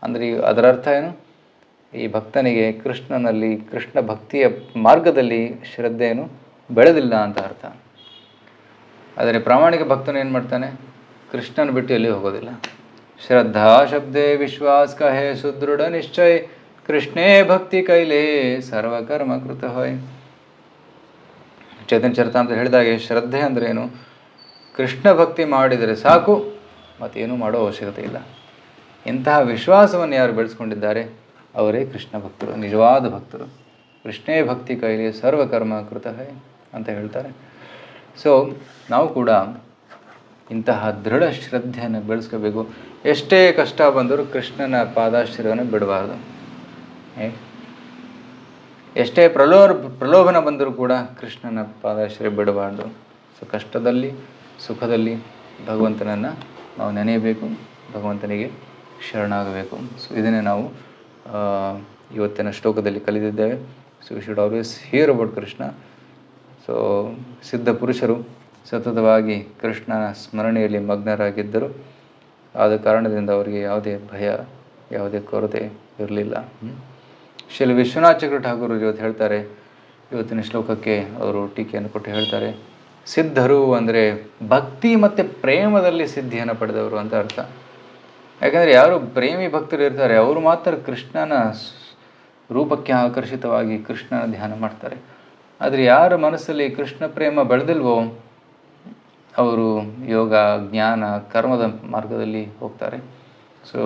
ಅಂದರೆ ಅದರ ಅರ್ಥ ಏನು? ಈ ಭಕ್ತನಿಗೆ ಕೃಷ್ಣನಲ್ಲಿ, ಕೃಷ್ಣ ಭಕ್ತಿಯ ಮಾರ್ಗದಲ್ಲಿ ಶ್ರದ್ಧೆಯನ್ನು ಬೆಳೆದಿಲ್ಲ ಅಂತ ಅರ್ಥ. ಆದರೆ ಪ್ರಾಮಾಣಿಕ ಭಕ್ತನು ಏನು ಮಾಡ್ತಾನೆ? ಕೃಷ್ಣನ ಬಿಟ್ಟು ಎಲ್ಲಿ ಹೋಗೋದಿಲ್ಲ. ಶ್ರದ್ಧಾ ಶಬ್ದೇ ವಿಶ್ವಾಸ ಕಹೆ ಸುದೃಢ ನಿಶ್ಚಯ, ಕೃಷ್ಣೇ ಭಕ್ತಿ ಕೈಲೇ ಸರ್ವಕರ್ಮ ಕೃತ ಹೋಯ್. ಚೈತನ್ಯ ಚರಿತಾಮೃತ ಹೇಳಿದಾಗೆ ಶ್ರದ್ಧೆ ಅಂದ್ರೇನು? ಕೃಷ್ಣ ಭಕ್ತಿ ಮಾಡಿದರೆ ಸಾಕು, ಮತ್ತೇನೂ ಮಾಡೋ ಅವಶ್ಯಕತೆ ಇಲ್ಲ. ಇಂತಹ ವಿಶ್ವಾಸವನ್ನು ಯಾರು ಬೆಳೆಸ್ಕೊಂಡಿದ್ದಾರೆ ಅವರೇ ಕೃಷ್ಣ ಭಕ್ತರು, ನಿಜವಾದ ಭಕ್ತರು. ಕೃಷ್ಣೇ ಭಕ್ತಿ ಕೈಲಿ ಸರ್ವಕರ್ಮ ಕೃತ ಹೈ ಅಂತ ಹೇಳ್ತಾರೆ. ಸೊ ನಾವು ಕೂಡ ಇಂತಹ ದೃಢ ಶ್ರದ್ಧೆಯನ್ನು ಬೆಳೆಸ್ಕೋಬೇಕು. ಎಷ್ಟೇ ಕಷ್ಟ ಬಂದರೂ ಕೃಷ್ಣನ ಪಾದಾಶ್ರಯವನ್ನು ಬಿಡಬಾರ್ದು. ಎಷ್ಟೇ ಪ್ರಲೋಭನ ಬಂದರೂ ಕೂಡ ಕೃಷ್ಣನ ಪಾದಾಶ್ರಯ ಬಿಡಬಾರ್ದು. ಸೊ ಕಷ್ಟದಲ್ಲಿ ಸುಖದಲ್ಲಿ ಭಗವಂತನನ್ನು ನಾವು ನೆನೆಯಬೇಕು, ಭಗವಂತನಿಗೆ ಶರಣಾಗಬೇಕು. ಸೊ ಇದನ್ನೇ ನಾವು ಇವತ್ತಿನ ಶ್ಲೋಕದಲ್ಲಿ ಕಲಿತಿದ್ದೇವೆ. So we should always here about Krishna. So ಸಿದ್ಧ ಪುರುಷರು ಸತತವಾಗಿ ಕೃಷ್ಣನ ಸ್ಮರಣೆಯಲ್ಲಿ ಮಗ್ನರಾಗಿದ್ದರು. ಆದ ಕಾರಣದಿಂದ ಅವರಿಗೆ ಯಾವುದೇ ಭಯ, ಯಾವುದೇ ಕೊರತೆ ಇರಲಿಲ್ಲ. ಶ್ರೀ ವಿಶ್ವನಾಥ ಚಕ್ರ ಠಾಕೂರ್ ಇವತ್ತು ಹೇಳ್ತಾರೆ, ಇವತ್ತಿನ ಶ್ಲೋಕಕ್ಕೆ ಅವರು ಟೀಕೆಯನ್ನು ಕೊಟ್ಟು ಹೇಳ್ತಾರೆ, ಸಿದ್ಧರು ಅಂದರೆ ಭಕ್ತಿ ಮತ್ತು ಪ್ರೇಮದಲ್ಲಿ ಸಿದ್ಧಿಯನ್ನು ಪಡೆದವರು ಅಂತ ಅರ್ಥ. ಯಾಕಂದರೆ ಯಾರು ಪ್ರೇಮಿ ಭಕ್ತರು ಇರ್ತಾರೆ ಅವರು ಮಾತ್ರ ಕೃಷ್ಣನ ರೂಪಕ್ಕೆ ಆಕರ್ಷಿತವಾಗಿ ಕೃಷ್ಣನ ಧ್ಯಾನ ಮಾಡ್ತಾರೆ. ಆದರೆ ಯಾರ ಮನಸ್ಸಲ್ಲಿ ಕೃಷ್ಣ ಪ್ರೇಮ ಬೆಳೆದಿಲ್ವೋ ಅವರು ಯೋಗ, ಜ್ಞಾನ, ಕರ್ಮದ ಮಾರ್ಗದಲ್ಲಿ ಹೋಗ್ತಾರೆ. ಸೊ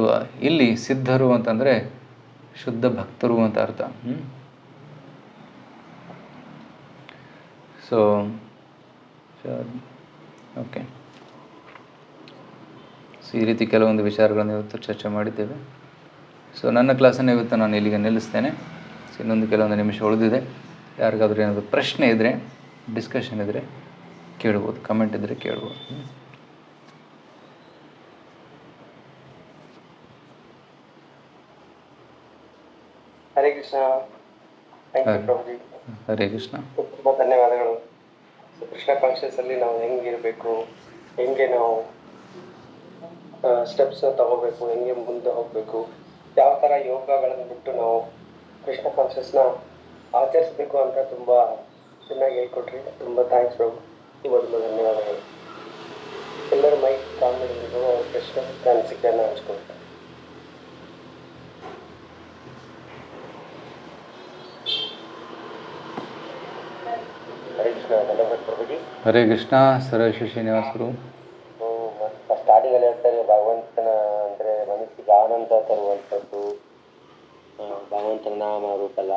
ಇಲ್ಲಿ ಸಿದ್ಧರು ಅಂತಂದರೆ ಶುದ್ಧ ಭಕ್ತರು ಅಂತ ಅರ್ಥ. ಸೊ ಓಕೆ, ಸೊ ಈ ರೀತಿ ಕೆಲವೊಂದು ವಿಚಾರಗಳನ್ನು ಇವತ್ತು ಚರ್ಚೆ ಮಾಡಿದ್ದೇವೆ. ಸೊ ನನ್ನ ಕ್ಲಾಸನ್ನು ಇವತ್ತು ನಾನು ಇಲ್ಲಿಗೆ ನಿಲ್ಲಿಸ್ತೇನೆ. ಸೊ ಇನ್ನೊಂದು ಕೆಲವೊಂದು ನಿಮಿಷ ಉಳಿದಿದೆ. ಯಾರಿಗಾದ್ರೂ ಏನಾದರೂ ಪ್ರಶ್ನೆ ಇದ್ದರೆ, ಡಿಸ್ಕಷನ್ ಇದ್ದರೆ ಕೇಳ್ಬೋದು, ಕಮೆಂಟ್ ಇದ್ದರೆ ಕೇಳ್ಬೋದು. ಹರೇ ಕೃಷ್ಣ. ಹರೇ ಕೃಷ್ಣ. ತುಂಬ ಧನ್ಯವಾದಗಳು. ಕೃಷ್ಣ ಕಾನ್ಷಿಯಸ್ ಅಲ್ಲಿ ನಾವು ಹೆಂಗಿರಬೇಕು, ಹೆಂಗೆ ನಾವು ಸ್ಟೆಪ್ಸ್ ತಗೋಬೇಕು, ಹೆಂಗೆ ಮುಂದೆ ಹೋಗಬೇಕು, ಯಾವ ಥರ ಯೋಗಗಳನ್ನು ಬಿಟ್ಟು ನಾವು ಕೃಷ್ಣ ಕಾನ್ಷಿಯಸ್ನ ಆಚರಿಸಬೇಕು ಅಂತ ತುಂಬ ಚೆನ್ನಾಗಿ ಹೇಳ್ಕೊಟ್ರಿ. ತುಂಬ ಥ್ಯಾಂಕ್ಸ್ ಪ್ರಭು, ತುಂಬ ತುಂಬ ಧನ್ಯವಾದಗಳು. ಎಲ್ಲರ ಮೈಕ್ ಕಾಮಿಡಿಗಳು ಅವ್ರ ಕೃಷ್ಣ ಅನಿಸಿಕೆಯನ್ನು ಹಂಚ್ಕೊಳ್ತಾರೆ. ಹರೇ ಕೃಷ್ಣ. ಧನ್ಯವಾದ ಪ್ರಭುಜಿ. ಹರೇ ಕೃಷ್ಣ. ಸರ್ವೇಶ್ವರ ಶ್ರೀನಿವಾಸರು ಸ್ಟಾರ್ಟಿಂಗ್ ಅಲ್ಲಿ ಹೇಳ್ತಾರೆ, ಭಗವಂತನ ಅಂದ್ರೆ ಮನಸ್ಸಿಗೆ ಆನಂದ ತರುವಂಥದ್ದು ಭಗವಂತನ ನಾಮ ರೂಪಲ್ಲ.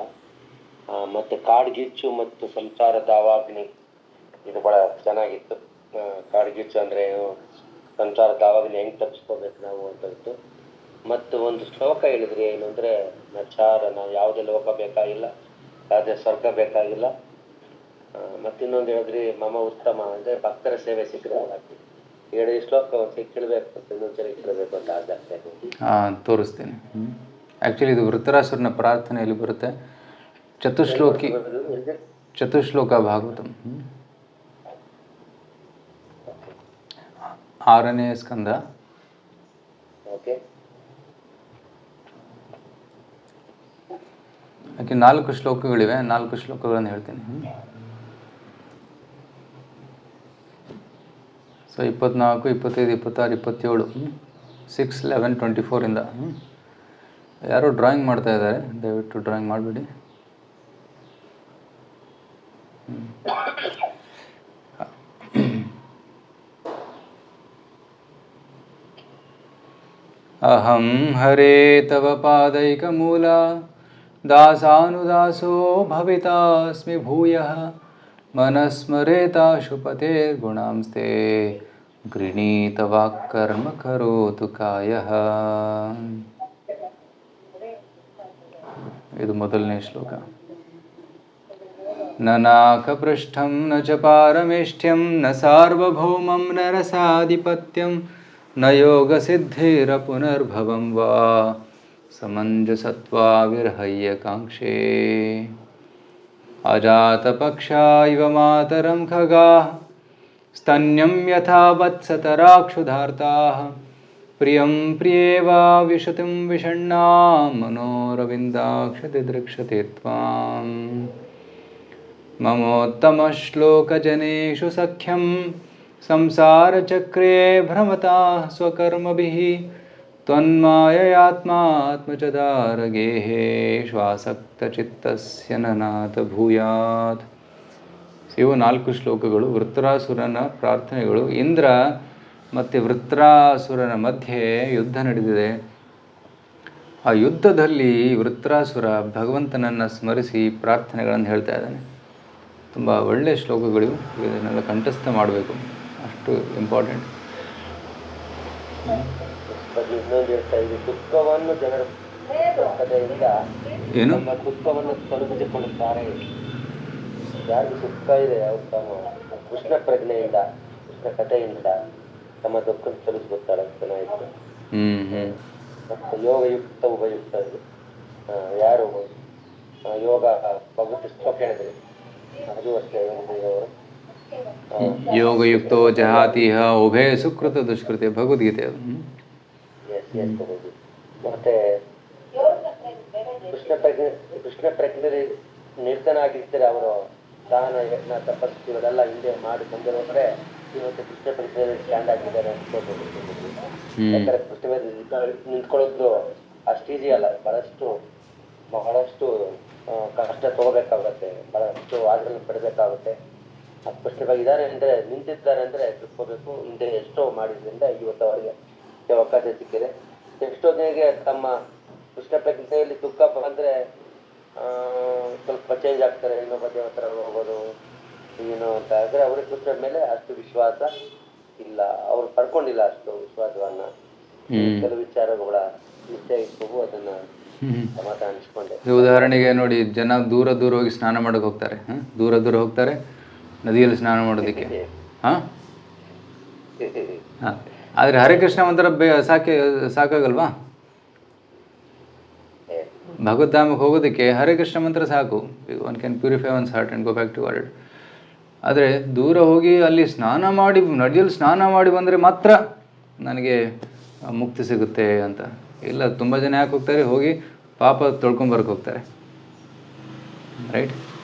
ಮತ್ತೆ ಕಾಡ್ಗಿಚ್ಚು ಮತ್ತು ಸಂಸಾರದ ಅವಾಗ್ನಿ, ಇದು ಬಹಳ ಚೆನ್ನಾಗಿತ್ತು. ಕಾಡ್ಗಿಚ್ಚು ಅಂದ್ರೆ ಸಂಸಾರದ ಅವಾಗ್ನಿ ಹೆಂಗ್ ತಪ್ಪಿಸ್ಕೋಬೇಕು ನಾವು ಅಂತದ್ದು. ಮತ್ತು ಒಂದು ಶ್ಲೋಕ ಹೇಳಿದ್ರಿ, ಏನು ಅಂದ್ರೆ ನಚಾರ, ನಾವು ಯಾವುದೇ ಲೋಕ ಬೇಕಾಗಿಲ್ಲ, ಅದೇ ಸ್ವರ್ಗ ಬೇಕಾಗಿಲ್ಲ. ಮತ್ತಿನ್ನೊಂದು ಹೇಳಿದ್ರಿ ಮಮ ಉತ್ತಮ ಅಂದ್ರೆ ಭಕ್ತರ ಸೇವೆ ಸಿಕ್ಕರೆ ಆಗ್ತದೆ. 7 ಶ್ಲೋಕ ಕೇಳಬೇಕು ಅಂತ ಇನ್ನೊಂದ್ಸರಿ ಕೇಳಬೇಕು ಅಂತ ಆಸೆ ಆಗ್ತಾ ಇದೆ. ಹಾಂ, ತೋರಿಸ್ತೀನಿ. ಆ್ಯಕ್ಚುಲಿ ಇದು ವೃತ್ತರಾಸುರನ ಪ್ರಾರ್ಥನೆಯಲ್ಲಿ ಬರುತ್ತೆ. ಚತುಶ್ಲೋಕ ಭಾಗವತಂ, 6ನೇ ಸ್ಕಂದ. ಓಕೆ. ಯಾಕೆ 4 ಶ್ಲೋಕಗಳಿವೆ, 4 ಶ್ಲೋಕಗಳನ್ನು ಹೇಳ್ತೀನಿ. ಸೊ 24, 25, 26, 27, 6, 11, 24 ಯಾರೋ ಡ್ರಾಯಿಂಗ್ ಮಾಡ್ತಾ ಇದ್ದಾರೆ, ದಯವಿಟ್ಟು ಡ್ರಾಯಿಂಗ್ ಮಾಡಬೇಡಿ. ಅಹಂ ಹರೇ ತವ ಪಾದೈಕಮೂಲ ದಾಸಾನುದಾಸೋ ಭವಿತಾಸ್ಮಿ ಭೂಯಃ ಮನಸ್ಮರೇತಾಶು ಪತೇರ್ಗುಣಾಂಸ್ತೆ ಗೃಣೀತ ವಾಕ್ಕರ್ಮ ಕರೋತು ಕಾಯಃ. ಇದು ಮೊದಲನೇ ಶ್ಲೋಕ. ನ ನಾಕಪೃಷ್ಠಂ ನ ಚ ಪಾರಮೇಷ್ಠ್ಯಂ ನ ಸಾರ್ವಭೌಮಂ ನ ರಸಾಧಿಪತ್ಯಂ ನ ಯೋಗಸಿದ್ಧಿರ ಪುನರ್ಭವಂ ವಾ ಸಮಂಜಸತ್ವಾ ವಿರ್ಹಯ್ಯ ಕಾಂಕ್ಷೇ. ಅಜಾತಪಕ್ಷಾ ಇವ ಮಾತರಂ ಖಗಾಃ ಸ್ತನ್ಯಂ ಯಥಾ ವತ್ಸತರಾಕ್ಷುಧಾರ್ತಾಃ ಪ್ರಿಯಂ ಪ್ರಿಯೇವಾ ವಿಶತಿಂ ವಿಷಣ್ಣಾ ಮನೋರವಿಂದಾಕ್ಷತೆ ದೃಕ್ಷತೆ ತ್ವಾಂ. ಮಮೋತ್ತಮಶ್ಲೋಕಜನೇಷು ಸಖ್ಯಂ ಸಂಸಾರಚಕ್ರೇ ಭ್ರಮತಾಃ ಸ್ವಕರ್ಮಭಿಃ ತ್ವನ್ಮಾಯಯಾತ್ಮಾತ್ಮಚದಾರಗೇಃ ಶ್ವಾಸಕ್ತಚಿತ್ತಸ್ಯ ನನಾಥ ಭೂಯಾತ್. ಇವು 4 ಶ್ಲೋಕಗಳು ವೃತ್ರಾಸುರನ ಪ್ರಾರ್ಥನೆಗಳು. ಇಂದ್ರ ಮತ್ತು ವೃತ್ರಾಸುರನ ಮಧ್ಯೆ ಯುದ್ಧ ನಡೆದಿದೆ. ಆ ಯುದ್ಧದಲ್ಲಿ ವೃತ್ರಾಸುರ ಭಗವಂತನನ್ನು ಸ್ಮರಿಸಿ ಪ್ರಾರ್ಥನೆಗಳನ್ನು ಹೇಳ್ತಾ ಇದ್ದಾನೆ. ತುಂಬ ಒಳ್ಳೆಯ ಶ್ಲೋಕಗಳು, ಇದನ್ನೆಲ್ಲ ಕಂಠಸ್ಥ ಮಾಡಬೇಕು, ಅಷ್ಟು ಇಂಪಾರ್ಟೆಂಟ್. ಇನ್ನೊಂದು ಹೇಳ್ತಾ ಇದೆ, ದುಃಖವನ್ನು ಜನರ ಕಥೆಯಿಂದ ಏನು ದುಃಖವನ್ನು ತೊಲಗಿಸಿಕೊಳ್ಳುತ್ತಾರೆ. ಯಾರಿಗೂ ದುಃಖ ಇದೆ ಅವರು ತಮ್ಮ ಕೃಷ್ಣ ಪ್ರಜ್ಞೆಯಿಂದ, ಕೃಷ್ಣ ಕಥೆಯಿಂದ ತಮ್ಮ ದುಃಖ ತೊಲಗಿಸ್ಕೊತಾರೆ. ಚೆನ್ನಾಗಿತ್ತು. ಮತ್ತು ಯೋಗಯುಕ್ತ ಉಪಯುಕ್ತ ಇದು ಯಾರು ಯೋಗ ಭಗವತ್ ಶ್ಲೋಕ ಹೇಳಿದ್ರಿ, ಅದು ಅಷ್ಟೇ. ಯೋಗಯುಕ್ತೋ ಜಹಾತಿಹ ಉಭಯ ಸುಕೃತ ದುಷ್ಕೃತೆ, ಭಗವದ್ಗೀತೆ ಅದು. ಮತ್ತೆ ಕೃಷ್ಣ ಪ್ರಜ್ಞೆ ನಿರ್ಧನ ಆಗಿರ್ತಾರೆ. ಅವರು ದಾನ ಯಜ್ಞ ತಪಸ್ಸು ಇವರೆಲ್ಲ ಹಿಂದೆ ಮಾಡಿ ಬಂದಿರೋದ್ರೆ ಇವತ್ತು ಕೃಷ್ಣ ಪ್ರಜ್ಞೆ ಸ್ಟ್ಯಾಂಡ್ ಆಗಿದ್ದಾರೆ ಅನ್ಕೋಬಹುದು. ಯಾಕಂದ್ರೆ ಕೃಷ್ಣ ನಿಂತ್ಕೊಳ್ಳೋದು ಅಷ್ಟು ಈಸಿ ಅಲ್ಲ, ಬಹಳಷ್ಟು ಕಷ್ಟ ತಗೋಬೇಕಾಗುತ್ತೆ, ಬಹಳಷ್ಟು ಆಟಗಳನ್ನು ಪಡಬೇಕಾಗುತ್ತೆ. ಅಸ್ಪಷ್ಟವಾಗಿದ್ದಾರೆ ಅಂದ್ರೆ ನಿಂತಿದ್ದಾರೆ ಅಂದ್ರೆ ತಿಳ್ಕೋಬೇಕು. ಹಿಂದೆ ಎಷ್ಟೋ ಮಾಡಿದ್ರಿಂದ ಇವತ್ತು ಅವರಿಗೆ ಅವಕಾಶ ಸಿಕ್ಕಿದೆ. ಎಷ್ಟೋ ಜನರಿಗೆ ತಮ್ಮ ಕೃಷ್ಣ ಪ್ರಜ್ಞೆಯಲ್ಲಿ ದುಃಖ ಬಂದ್ರೆ ಸ್ವಲ್ಪ ಚೇಂಜ್ ಆಗ್ತಾರೆ, ಇನ್ನೊಬ್ಬ ದೇವತರ ಹೋಗೋದು ಏನು ಅಂತ. ಆದ್ರೆ ಅವ್ರಿಗೆ ಕೃಷ್ಣ ಮೇಲೆ ಅಷ್ಟು ವಿಶ್ವಾಸ ಇಲ್ಲ, ಅವ್ರು ಪಡ್ಕೊಂಡಿಲ್ಲ ಅಷ್ಟು ವಿಶ್ವಾಸವನ್ನ. ಕೆಲವು ವಿಚಾರಗಳ ನಿಶ್ಚಯ ಇಟ್ಕೋಬು, ಅದನ್ನ ಸಮಾಧಾನ ಅನಿಸ್ಕೊಂಡೆ. ಉದಾಹರಣೆಗೆ ನೋಡಿ, ಜನ ದೂರ ಹೋಗಿ ಸ್ನಾನ ಮಾಡಕ್ಕೆ ಹೋಗ್ತಾರೆ, ದೂರ ಹೋಗ್ತಾರೆ ನದಿಯಲ್ಲಿ ಸ್ನಾನ ಮಾಡೋದಕ್ಕೆ. ಹಾಂ, ಆದರೆ ಹರೇ ಕೃಷ್ಣ ಮಂತ್ರ ಸಾಕಾಗಲ್ವಾ? ಭಗವದ್ಧಾಮಕ್ಕೆ ಹೋಗೋದಕ್ಕೆ ಹರೇ ಕೃಷ್ಣ ಮಂತ್ರ ಸಾಕು. One can purify one's heart and go back to world. ಆದರೆ ದೂರ ಹೋಗಿ ಅಲ್ಲಿ ಸ್ನಾನ ಮಾಡಿ, ನದಿಯಲ್ಲಿ ಸ್ನಾನ ಮಾಡಿ ಬಂದರೆ ಮಾತ್ರ ನನಗೆ ಮುಕ್ತಿ ಸಿಗುತ್ತೆ ಅಂತ ಇಲ್ಲ. ತುಂಬ ಜನ ಯಾಕೆ ಹೋಗ್ತಾರೆ? ಹೋಗಿ ಪಾಪ ತೊಳ್ಕೊಂಬರಕ್ಕೆ ಹೋಗ್ತಾರೆ, ರೈಟ್?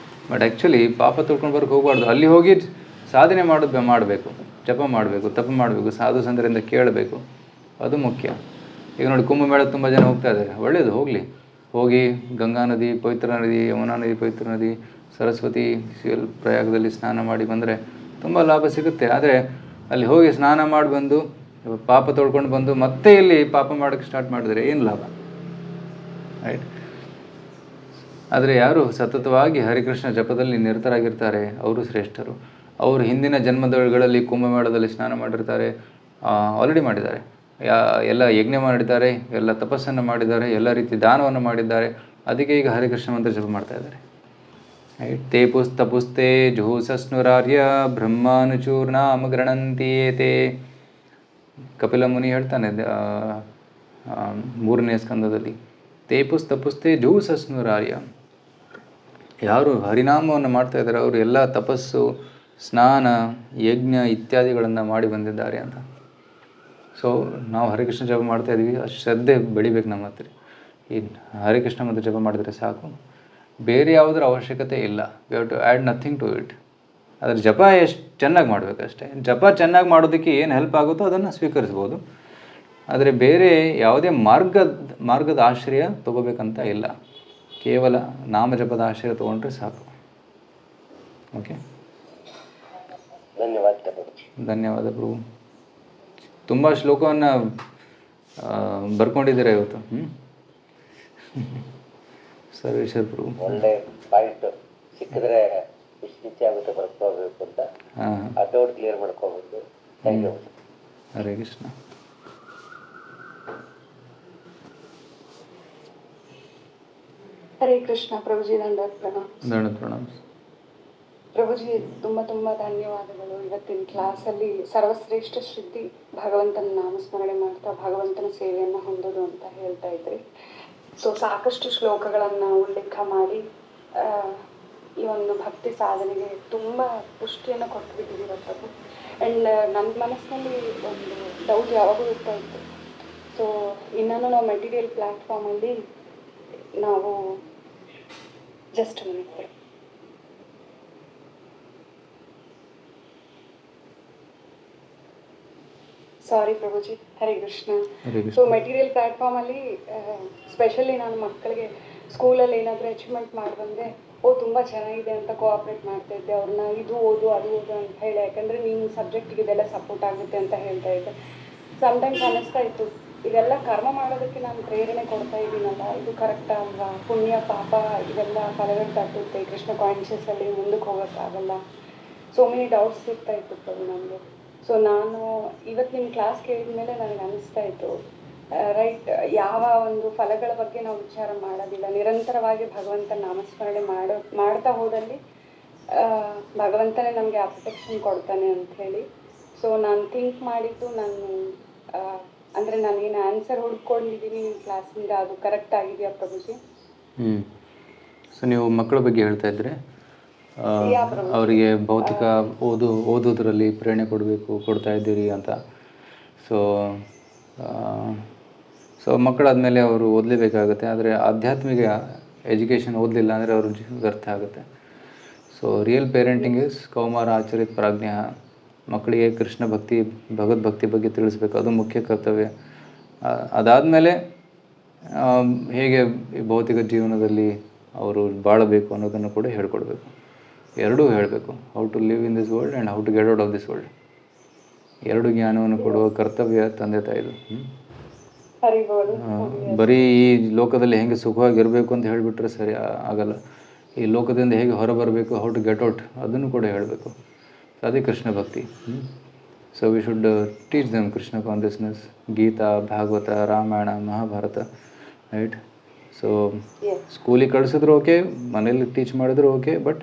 ಬಟ್ ಆ್ಯಕ್ಚುಲಿ ಪಾಪ ತೊಳ್ಕೊಂಬರಕ್ಕೆ ಹೋಗಬಾರ್ದು. ಅಲ್ಲಿ ಹೋಗಿ ಸಾಧನೆ ಮಾಡಬೇಕು, ಜಪ ಮಾಡಬೇಕು, ತಪ ಮಾಡಬೇಕು, ಸಾಧು ಸಂತರಿಂದ ಕೇಳಬೇಕು, ಅದು ಮುಖ್ಯ. ಈಗ ನೋಡಿ, ಕುಂಭಮೇಳ ತುಂಬ ಜನ ಹೋಗ್ತಾ ಇದ್ದಾರೆ, ಒಳ್ಳೆಯದು, ಹೋಗಿ ಗಂಗಾ ನದಿ ಪವಿತ್ರ ನದಿ, ಯಮುನಾ ನದಿ ಪವಿತ್ರ ನದಿ, ಸರಸ್ವತಿ ಪ್ರಯಾಗದಲ್ಲಿ ಸ್ನಾನ ಮಾಡಿ ಬಂದರೆ ತುಂಬ ಲಾಭ ಸಿಗುತ್ತೆ. ಆದರೆ ಅಲ್ಲಿ ಹೋಗಿ ಸ್ನಾನ ಮಾಡಿ ಬಂದು ಪಾಪ ತೊಳ್ಕೊಂಡು ಬಂದು ಮತ್ತೆ ಇಲ್ಲಿ ಪಾಪ ಮಾಡೋಕ್ಕೆ ಸ್ಟಾರ್ಟ್ ಮಾಡಿದರೆ ಏನು ಲಾಭ, ರೈಟ್? ಆದರೆ ಯಾರು ಸತತವಾಗಿ ಹರಿಕೃಷ್ಣ ಜಪದಲ್ಲಿ ನಿರತರಾಗಿರ್ತಾರೆ ಅವರು ಶ್ರೇಷ್ಠರು. ಅವರು ಹಿಂದಿನ ಜನ್ಮಗಳಲ್ಲಿ ಕುಂಭಮೇಳದಲ್ಲಿ ಸ್ನಾನ ಮಾಡಿರ್ತಾರೆ, ಆಲ್ರೆಡಿ ಮಾಡಿದ್ದಾರೆ, ಎಲ್ಲ ಯಜ್ಞ ಮಾಡಿದ್ದಾರೆ, ಎಲ್ಲ ತಪಸ್ಸನ್ನು ಮಾಡಿದ್ದಾರೆ, ಎಲ್ಲ ರೀತಿ ದಾನವನ್ನು ಮಾಡಿದ್ದಾರೆ. ಅದಕ್ಕೆ ಈಗ ಹರಿಕೃಷ್ಣ ಮಂತ್ರ ಜಪ ಮಾಡ್ತಾ ಇದ್ದಾರೆ. ರೈಟ್ ತೇ ಪುಸ್ತಪುಸ್ತೆ ಜುಹೂಸಸ್ನುರಾರ್ಯ ಬ್ರಹ್ಮಾನುಚೂರ್ನಾಮ ಗೃಣಂತಿ ಏತೆ. ಕಪಿಲ ಮುನಿ ಹೇಳ್ತಾನೆ 3ನೇ ಸ್ಕಂದದಲ್ಲಿ, ತೇ ಪುಸ್ತಪುಸ್ತೆ ಜುಹೂಸಸ್ನುರಾರ್ಯ. ಯಾರು ಹರಿನಾಮವನ್ನು ಮಾಡ್ತಾ ಇದ್ದಾರೆ ಅವರು ಎಲ್ಲ ತಪಸ್ಸು, ಸ್ನಾನ, ಯಜ್ಞ ಇತ್ಯಾದಿಗಳನ್ನು ಮಾಡಿ ಬಂದಿದ್ದಾರೆ ಅಂತ. ಸೊ ನಾವು ಹರಿಕೃಷ್ಣ ಜಪ ಮಾಡ್ತಾ ಇದ್ದೀವಿ, ಅಷ್ಟು ಶ್ರದ್ಧೆ ಬೆಳಿಬೇಕು ನಮ್ಮ ಹತ್ರ. ಈ ಹರಿಕೃಷ್ಣ ಮತ್ತು ಜಪ ಮಾಡಿದರೆ ಸಾಕು, ಬೇರೆ ಯಾವುದರ ಅವಶ್ಯಕತೆ ಇಲ್ಲ. We have to add nothing to it. ಅದರ ಜಪ ಎಷ್ಟು ಚೆನ್ನಾಗಿ ಮಾಡಬೇಕಷ್ಟೇ. ಜಪ ಚೆನ್ನಾಗಿ ಮಾಡೋದಕ್ಕೆ ಏನು ಹೆಲ್ಪ್ ಆಗುತ್ತೋ ಅದನ್ನು ಸ್ವೀಕರಿಸ್ಬೋದು, ಆದರೆ ಬೇರೆ ಯಾವುದೇ ಮಾರ್ಗದ ಆಶ್ರಯ ತಗೋಬೇಕಂತ ಇಲ್ಲ. ಕೇವಲ ನಾಮಜಪದ ಆಶ್ರಯ ತೊಗೊಂಡ್ರೆ ಸಾಕು. ಓಕೆ, ಧನ್ಯವಾದ ಪ್ರಭು. ತುಂಬ ಶ್ಲೋಕವನ್ನು ಬರ್ಕೊಂಡಿದ್ದೀರಾ ಇವತ್ತು. ಸರ್ವೇಶ್ವರ ಪ್ರಭು ಒಳ್ಳೆ ಪಾಯಿಂಟ್ ಸಿಕ್ಕಿದ್ರೆ ಇಷ್ಟು ಈಸಿ ಆಗುತ್ತೆ ಬರ್ಕೋಬೇಕು ಅಂತ ಆ ಡೌಟ್ ಕ್ಲಿಯರ್ ಮಾಡ್ಕೋಬೇಕು. Thank you. ಹರೇ ಕೃಷ್ಣ. ಹರೇ ಕೃಷ್ಣ. ಪ್ರಭುಜಿ ದಂಡವತ್ ಪ್ರಣಾಮ. ಪ್ರಭುಜಿ ತುಂಬ ತುಂಬ ಧನ್ಯವಾದಗಳು. ಇವತ್ತಿನ ಕ್ಲಾಸಲ್ಲಿ ಸರ್ವಶ್ರೇಷ್ಠ ಶ್ರುತಿ ಭಗವಂತನ ನಾಮಸ್ಮರಣೆ ಮಾಡ್ತಾ ಭಗವಂತನ ಸೇವೆಯನ್ನು ಹೊಂದೋದು ಅಂತ ಹೇಳ್ತಾ ಇದ್ರಿ. ಸೊ ಸಾಕಷ್ಟು ಶ್ಲೋಕಗಳನ್ನು ಉಲ್ಲೇಖ ಮಾಡಿ ಈ ಒಂದು ಭಕ್ತಿ ಸಾಧನೆಗೆ ತುಂಬ ಪುಷ್ಟಿಯನ್ನು ಕೊಟ್ಬಿಟ್ಟಿದ್ದೀರ ಪ್ರಭು. ಆ್ಯಂಡ್ ನನ್ನ ಮನಸ್ಸಿನಲ್ಲಿ ಒಂದು ಡೌಟ್ ಯಾವಾಗೂ ಇರ್ತಾ ಇತ್ತು. ಸೊ ಇನ್ನೂ ನಾವು ಮೆಟೀರಿಯಲ್ ಪ್ಲ್ಯಾಟ್ಫಾರ್ಮಲ್ಲಿ ನಾವು ಜಸ್ಟ್ ಮಿನಿಟ್ ಸಾರಿ ಪ್ರಭುಜಿ. Hare Krishna. So material ಪ್ಲ್ಯಾಟ್ಫಾರ್ಮಲ್ಲಿ specially ನಾನು ಮಕ್ಕಳಿಗೆ ಸ್ಕೂಲಲ್ಲಿ ಏನಾದರೂ ಅಚೀವ್ಮೆಂಟ್ ಮಾಡಿ ಬಂದರೆ ತುಂಬ ಚೆನ್ನಾಗಿದೆ ಅಂತ ಕೋಆಪ್ರೇಟ್ ಮಾಡ್ತಾ ಇದ್ದೆ ಅವ್ರನ್ನ. ಇದು ಓದು ಅದು ಓದು ಅಂತ ಹೇಳಿ, ಯಾಕಂದರೆ ನಿಮ್ಮ ಸಬ್ಜೆಕ್ಟಿಗೆ ಇದೆಲ್ಲ ಸಪೋರ್ಟ್ ಆಗುತ್ತೆ ಅಂತ ಹೇಳ್ತಾ ಇದ್ದೆ. ಸಮ್ಟೈಮ್ಸ್ ಅನ್ನಿಸ್ತಾ ಇತ್ತು ಇದೆಲ್ಲ ಕರ್ಮ ಮಾಡೋದಕ್ಕೆ ನಾನು ಪ್ರೇರಣೆ ಕೊಡ್ತಾ ಇದ್ದೀನಲ್ಲ, ಇದು ಕರೆಕ್ಟಾ ಅಲ್ವಾ, ಪುಣ್ಯ ಪಾಪ ಇದೆಲ್ಲ ಫಲಗಳು ತಟ್ಟುತ್ತೆ, ಕೃಷ್ಣ ಕಾನ್ಷಿಯಸ್ಸಲ್ಲಿ ಮುಂದಕ್ಕೆ ಹೋಗೋಕ್ಕಾಗಲ್ಲ. ಸೋ ಮೆನಿ ಡೌಟ್ಸ್ ಇರ್ತಾ ಇತ್ತು ಪ್ರಭು ನನಗೆ. ಸೊ ನಾನು ಇವತ್ತು ನಿಮ್ಮ ಕ್ಲಾಸ್ ಕೇಳಿದ ಮೇಲೆ ನನಗೆ ಅನ್ನಿಸ್ತಾ ಇತ್ತು, ರೈಟ್, ಯಾವ ಒಂದು ಫಲಗಳ ಬಗ್ಗೆ ನಾವು ವಿಚಾರ ಮಾಡೋದಿಲ್ಲ, ನಿರಂತರವಾಗಿ ಭಗವಂತನ ನಾಮಸ್ಮರಣೆ ಮಾಡ್ತಾ ಹೋದಲ್ಲಿ ಭಗವಂತನೇ ನಮಗೆ ಆ ಪ್ರೊಟೆಕ್ಷನ್ ಕೊಡ್ತಾನೆ ಅಂಥೇಳಿ. ಸೊ ನಾನು ಥಿಂಕ್ ಮಾಡಿದ್ದು ನಾನು ಅಂದರೆ ನಾನೇನು ಆನ್ಸರ್ ಹುಡ್ಕೊಂಡಿದ್ದೀನಿ ನಿಮ್ಮ ಕ್ಲಾಸಿಂದ ಅದು ಕರೆಕ್ಟ್ ಆಗಿದೆಯಾ ಪ್ರಭುಜಿ? ಸೊ ನೀವು ಮಕ್ಕಳ ಬಗ್ಗೆ ಹೇಳ್ತಾ ಇದ್ದರೆ ಅವರಿಗೆ ಭೌತಿಕ ಓದೋದ್ರಲ್ಲಿ ಪ್ರೇರಣೆ ಕೊಡ್ತಾ ಇದ್ದೀರಿ ಅಂತ. ಸೊ ಮಕ್ಕಳಾದಮೇಲೆ ಅವರು ಓದಲೇಬೇಕಾಗುತ್ತೆ, ಆದರೆ ಆಧ್ಯಾತ್ಮಿಕ ಎಜುಕೇಷನ್ ಓದಲಿಲ್ಲ ಅಂದರೆ ಅವ್ರ ವ್ಯರ್ಥ ಆಗುತ್ತೆ. ಸೊ ರಿಯಲ್ ಪೇರೆಂಟಿಂಗ್ ಇಸ್ ಕೌಮಾರ ಆಚರಿತ ಪ್ರಾಜ್ಞ. ಮಕ್ಕಳಿಗೆ ಕೃಷ್ಣ ಭಕ್ತಿ ಭಗವದ್ಭಕ್ತಿ ಬಗ್ಗೆ ತಿಳಿಸ್ಬೇಕು, ಅದು ಮುಖ್ಯ ಕರ್ತವ್ಯ. ಅದಾದಮೇಲೆ ಹೇಗೆ ಭೌತಿಕ ಜೀವನದಲ್ಲಿ ಅವರು ಬಾಳಬೇಕು ಅನ್ನೋದನ್ನು ಕೂಡ ಹೇಳ್ಕೊಡ್ಬೇಕು. ಎರಡೂ ಹೇಳಬೇಕು, how to live in this world and how to get out of this world. ಎರಡು ಜ್ಞಾನವನ್ನು ಕೊಡುವ ಕರ್ತವ್ಯ ತಂದೆ ತಾಯಿದು. ಬರೀ ಈ ಲೋಕದಲ್ಲಿ ಹೆಂಗೆ ಸುಖವಾಗಿರಬೇಕು ಅಂತ ಹೇಳಿಬಿಟ್ರೆ ಸರಿ ಆಗಲ್ಲ. ಈ ಲೋಕದಿಂದ ಹೇಗೆ ಹೊರಬರಬೇಕು, ಹೌ ಟು ಗೆಟ್ ಔಟ್, ಅದನ್ನು ಕೂಡ ಹೇಳಬೇಕು. ಅದೇ ಕೃಷ್ಣ ಭಕ್ತಿ. So we should teach them Krishna consciousness. Gita, Bhagavata, Ramayana, Mahabharata, right. So ಸ್ಕೂಲಿಗೆ ಕಳಿಸಿದ್ರು ಓಕೆ, ಮನೇಲಿ ಟೀಚ್ ಮಾಡಿದ್ರು ಓಕೆ, ಬಟ್